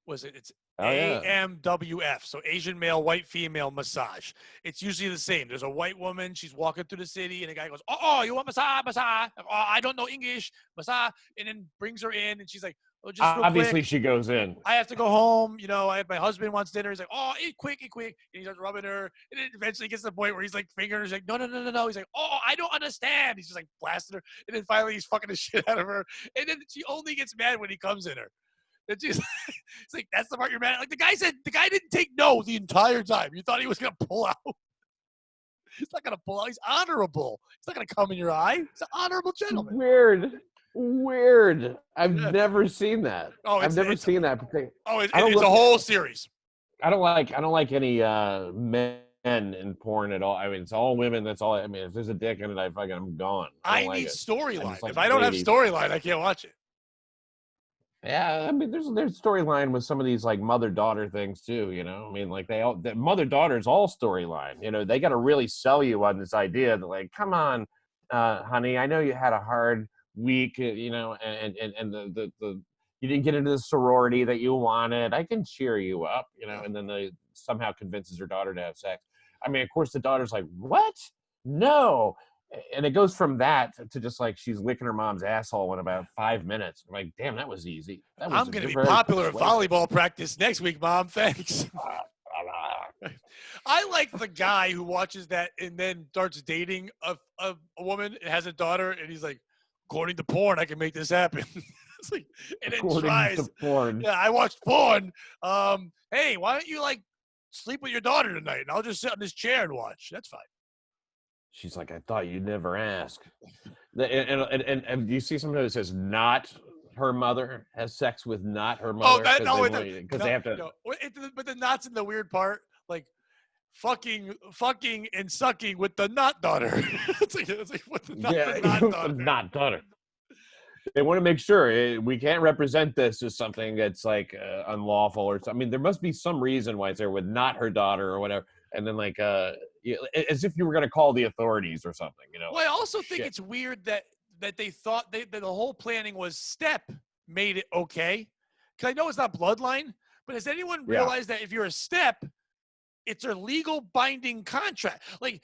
it's AMWF, so Asian male, white female massage. It's usually the same. There's a white woman. She's walking through the city, and a guy goes, "Oh, you want massage? Massage? Oh, I don't know English. Massage." And then brings her in, and she's like, "Oh, just real obviously quick. She goes in. I have to go home. My husband wants dinner." He's like, "Oh, eat quick, eat quick." And he starts rubbing her, and it eventually gets to the point where he's like fingering her. He's like, "No." He's like, "Oh, I don't understand." He's just like blasting her, and then finally he's fucking the shit out of her, and then she only gets mad when he comes in her. It's like, that's the part you're mad at. Like the guy didn't take no the entire time. You thought he was going to pull out. He's not going to pull out. He's honorable. He's not going to come in your eye. He's an honorable gentleman. Weird. I've never seen that. I've never seen that. It's a whole series. I don't like any men in porn at all. I mean, it's all women. That's all. I mean, if there's a dick in it, I'm gone. I need storyline. If I don't have storyline, I can't watch it. Yeah, I mean, there's storyline with some of these like mother-daughter things too. I mean, like the mother-daughter's all storyline. They got to really sell you on this idea that, like, come on, honey, I know you had a hard week, and the you didn't get into the sorority that you wanted. I can cheer you up, and then they somehow convinces her daughter to have sex. I mean, of course, the daughter's like, what? No. And it goes from that to just like she's licking her mom's asshole in about 5 minutes. I'm like, damn, that was easy. I'm going to be popular at volleyball practice next week, Mom. Thanks. I like the guy who watches that and then starts dating a woman and has a daughter, and he's like, according to porn, I can make this happen. It's like, and then According tries. to porn. Yeah, I watched porn. Hey, why don't you like sleep with your daughter tonight, and I'll just sit on this chair and watch. That's fine. She's like, I thought you'd never ask. And do you see something that says not her mother has sex with not her mother? Because they have to. No. But the not's in the weird part, like fucking and sucking with the not daughter. it's like with the not daughter. They want to make sure we can't represent this as something that's like unlawful or something. I mean, there must be some reason why it's there with not her daughter or whatever. And then like as if you were going to call the authorities or something, you know. Well, I also think it's weird that they thought that the whole planning was step made it okay. Because I know it's not bloodline, but has anyone realized that if you're a step, it's a legal binding contract? Like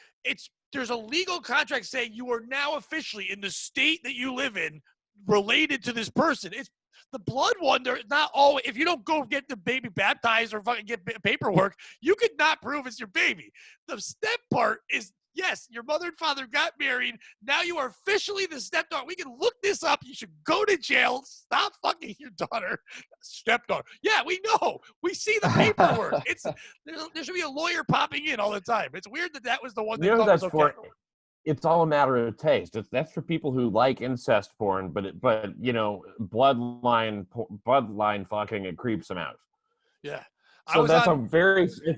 there's a legal contract saying you are now officially in the state that you live in related to this person. It's the blood one. They're not always. If you don't go get the baby baptized or fucking get paperwork, you could not prove it's your baby. The step part is yes, your mother and father got married. Now you are officially the stepdaughter. We can look this up. You should go to jail. Stop fucking your daughter, stepdaughter. Yeah, we know. We see the paperwork. There should be a lawyer popping in all the time. It's weird that was the one that thought was okay. It's all a matter of taste. That's for people who like incest porn, but you know, bloodline fucking, it creeps them out. Yeah. So it's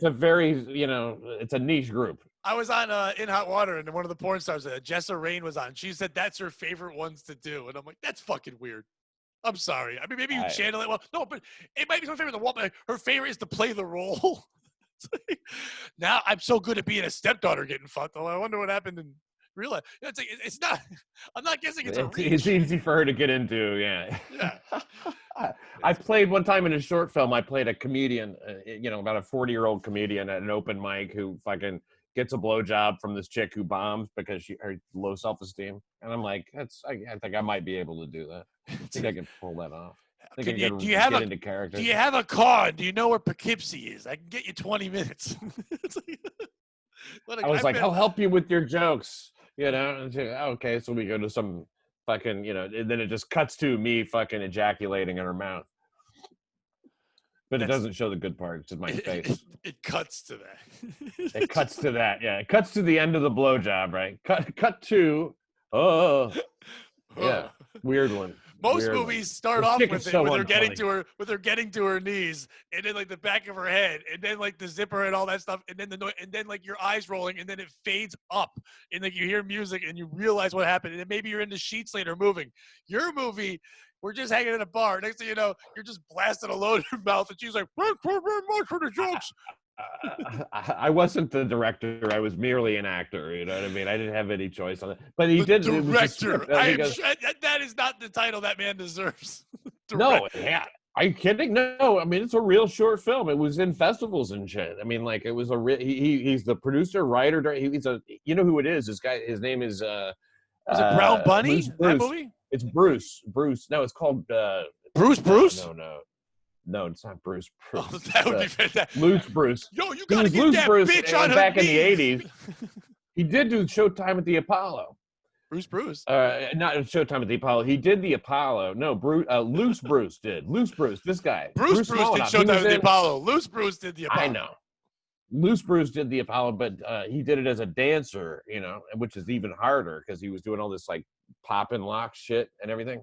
a very, you know, it's a niche group. I was on In Hot Water, and one of the porn stars, Jessa Rain, was on. She said that's her favorite ones to do, and I'm like, that's fucking weird. I'm sorry. I mean, maybe you channel it well. No, but it might be my favorite. Her favorite is to play the role. Now I'm so good at being a stepdaughter getting fucked. Oh, I wonder what happened in real life. It's not. I'm not guessing it's easy for her to get into. Yeah. I played one time in a short film. I played a comedian, you know, about a 40-year-old comedian at an open mic who fucking gets a blowjob from this chick who bombs because her low self-esteem. And I'm like, I think I might be able to do that. I think I can pull that off. Do you have a car? Do you know where Poughkeepsie is? I can get you 20 minutes. I was I'll help you with your jokes. You know, okay, so we go to some fucking, you know, and then it just cuts to me fucking ejaculating in her mouth. But it doesn't show the good part. It's just my face. It cuts to that. It cuts to that, yeah. It cuts to the end of the blowjob, right? Cut to, yeah, weird one. Most movies start off with her getting to her knees, and then like the back of her head, and then like the zipper and all that stuff, and then the noise, and then like your eyes rolling, and then it fades up, and like you hear music, and you realize what happened, and then maybe you're in the sheets later moving. Your movie, we're just hanging in a bar. Next thing you know, you're just blasting a load in your mouth, and she's like, "Thank you very much for the jokes." I wasn't the director. I was merely an actor. You know what I mean? I didn't have any choice on it. But he did. Director. That is not the title that man deserves. No, yeah. Are you kidding? No, I mean, it's a real short film. It was in festivals and shit. I mean, like, it was he's the producer, writer. He's you know who it is? This guy, his name is. Was it Brown Bunny? That movie? It's Bruce. No, it's called. Bruce. No, it's not Bruce. Oh, that would be fantastic. Loose Bruce. Yo, you gotta get that bitch on her back in knees. the 80s. He did do Showtime at the Apollo. Bruce. Not Showtime at the Apollo. He did the Apollo. No, Loose Bruce did. Loose Bruce, this guy. Bruce did Showtime at the Apollo. Loose Bruce did the Apollo. I know. Loose Bruce did the Apollo, but he did it as a dancer, you know, which is even harder because he was doing all this like pop and lock shit and everything.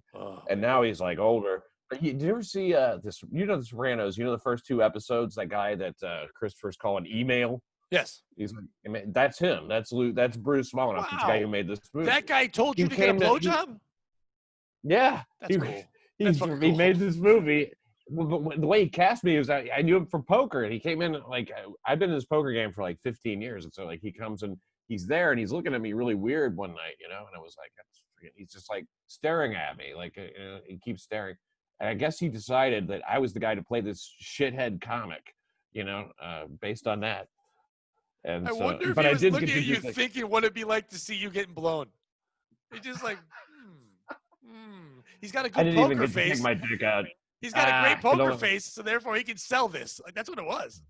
And now he's like older. Did you ever see this? You know, The Sopranos. You know the first 2 episodes. That guy that Christopher's calling Email. Yes, he's like, that's him. That's Bruce Smallenough. Wow. The guy who made this movie. That guy told you to get a blowjob. Yeah, that's cool. He made this movie. But the way he cast me was I knew him from poker, and he came in like I've been in this poker game for like 15 years, and so like he comes and he's there, and he's looking at me really weird one night, you know, and I was like, he's just like staring at me, like he keeps staring. And I guess he decided that I was the guy to play this shithead comic, you know, based on that. And I wonder if he was looking at you thinking, what it'd be like to see you getting blown. He's just like, He's got a good poker face. Take my dick out. He's got a great poker face, so therefore he can sell this. Like that's what it was.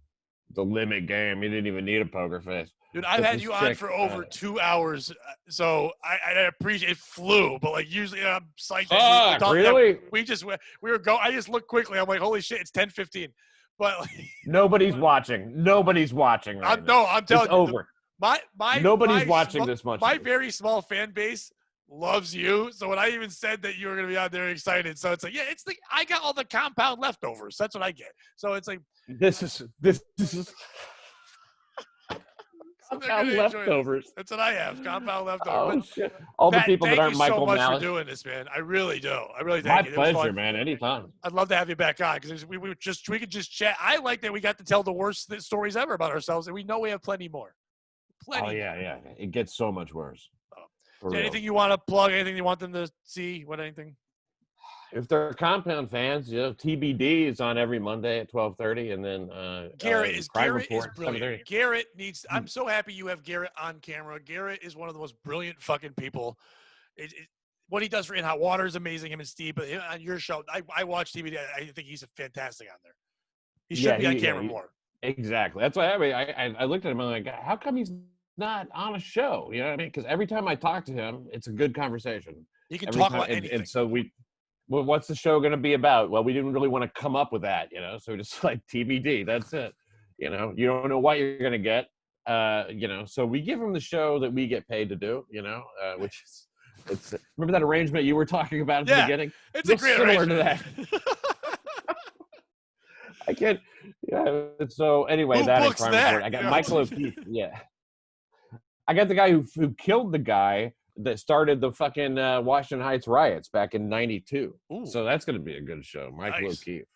the limit game. You didn't even need a poker face. Dude, I've had you on for over 2 hours, so I appreciate it. Flew, but like usually I'm psyched. Really? We were going. I just looked quickly. I'm like, holy shit, it's 10:15. But like, nobody's watching. Nobody's watching. Right now. No, I'm telling it's you, over. Nobody's watching this much. My very small fan base loves you. So when I even said that you were going to be out there excited, so it's like, yeah, it's like I got all the compound leftovers. That's what I get. So it's like this is compound leftovers. That's what I have. Compound leftovers. Oh shit! All Pat, the people that aren't Michael Malice. Thank you so much Malice. for doing this, man. I really do. I really thank you. My pleasure, man. Anytime. I'd love to have you back on because we could just chat. I like that we got to tell the worst stories ever about ourselves, and we know we have plenty more. Oh yeah. It gets so much worse. Anything you want to plug? Anything you want them to see? Anything? If they're compound fans, TBD is on every Monday at 12:30, and then Garrett is brilliant. 7:30. Garrett needs. I'm so happy you have Garrett on camera. Garrett is one of the most brilliant fucking people. What he does for In Hot Water is amazing. Him and Steve, but on your show, I watch TBD. I think he's fantastic on there. He should be on camera more. Exactly. That's why I looked at him and I'm like, how come he's not on a show? You know what I mean? Because every time I talk to him, it's a good conversation. He can talk about anything. And so well, what's the show going to be about? Well, we didn't really want to come up with that, so just like TBD, that's it. You don't know what you're going to get, so we give him the show that we get paid to do, which is, remember that arrangement you were talking about at the beginning? It's a great similar arrangement. to that. I can't, so anyway, Who that books Crime that? Report. I got Michael Oates, I got the guy who killed the guy that started the fucking Washington Heights riots back in '92. So that's going to be a good show. Michael O'Keefe.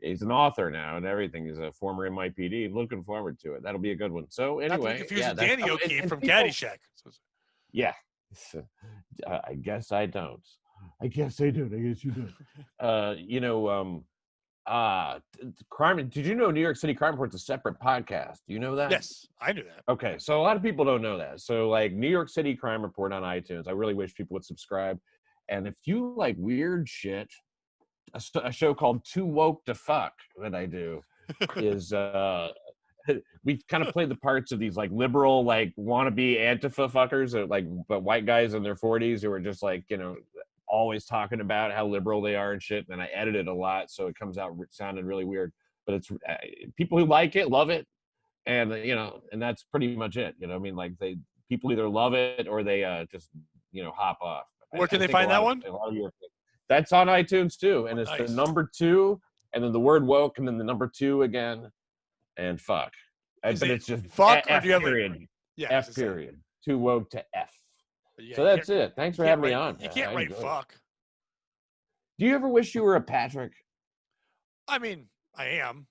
He's an author now and everything. He's a former NYPD. Looking forward to it. That'll be a good one. So anyway, not to be confused with Danny O'Keefe from Caddyshack. Yeah, I guess I don't. I guess I don't. I guess you don't. Crime. Did you know New York City Crime Report's a separate podcast? Do you know that? Yes, I knew that. Okay, so a lot of people don't know that. So like New York City Crime Report on iTunes, I really wish people would subscribe. And if you like weird shit, a show called Too Woke to Fuck that I do is we kind of play the parts of these like liberal, like wannabe Antifa fuckers, but white guys in their 40s who are just like, always talking about how liberal they are and shit. And I edit it a lot, so it comes out sounding really weird. But it's people who like it love it, and and that's pretty much it. I mean, like people either love it or they just hop off. Where can they find that one? That's on iTunes too, and it's nice. The number 2, and then the word woke, and then the number 2 again, and fuck. But it's just fuck. F or do you have period. F period. Too woke to F. Yeah, so that's it. Thanks for having me on. You can't write fuck. Do you ever wish you were a Patrick? I mean, I am.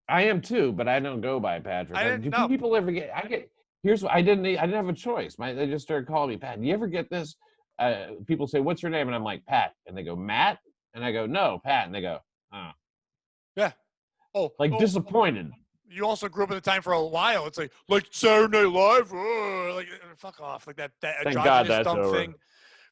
I am too, but I don't go by Patrick. Do people ever get? Here's what I didn't have a choice. They just started calling me Pat. Do you ever get this? People say, "What's your name?" And I'm like, Pat. And they go, Matt. And I go, no, Pat. And they go, oh. Yeah. Disappointed. You also grew up at the time for a while. It's like Saturday Night Live. Like fuck off. Like that Thank God that's dumb over. thing.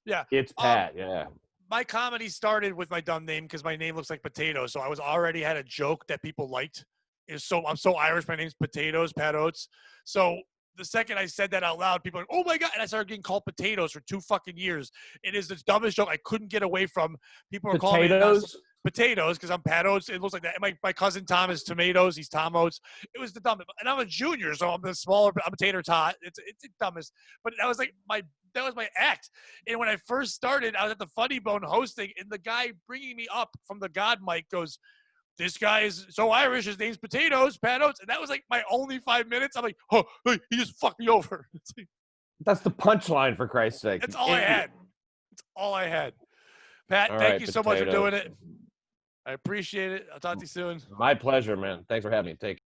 Yeah. It's Pat. Yeah. My comedy started with my dumb name because my name looks like potatoes. So I was already had a joke that people liked. I'm so Irish. My name's Potatoes, Pat Oates. So the second I said that out loud, people are like, oh my God. And I started getting called Potatoes for 2 fucking years. It is the dumbest joke I couldn't get away from. People are calling me Potatoes because I'm Pat Oates. It looks like that. My cousin Tom is Tomatoes. He's Tom Oates. It was the dumbest. And I'm a junior, so I'm the smaller. I'm a tater tot. It's the dumbest. But that was like that was my act. And when I first started, I was at the Funny Bone hosting, and the guy bringing me up from the God mic goes, this guy is so Irish, his name's Potatoes, Pat Oates. And that was like my only 5 minutes. I'm like, oh, he just fucked me over. That's the punchline, for Christ's sake. That's all I had. That's all I had. Pat, thank you so much for doing it. I appreciate it. I'll talk to you soon. My pleasure, man. Thanks for having me. Take care.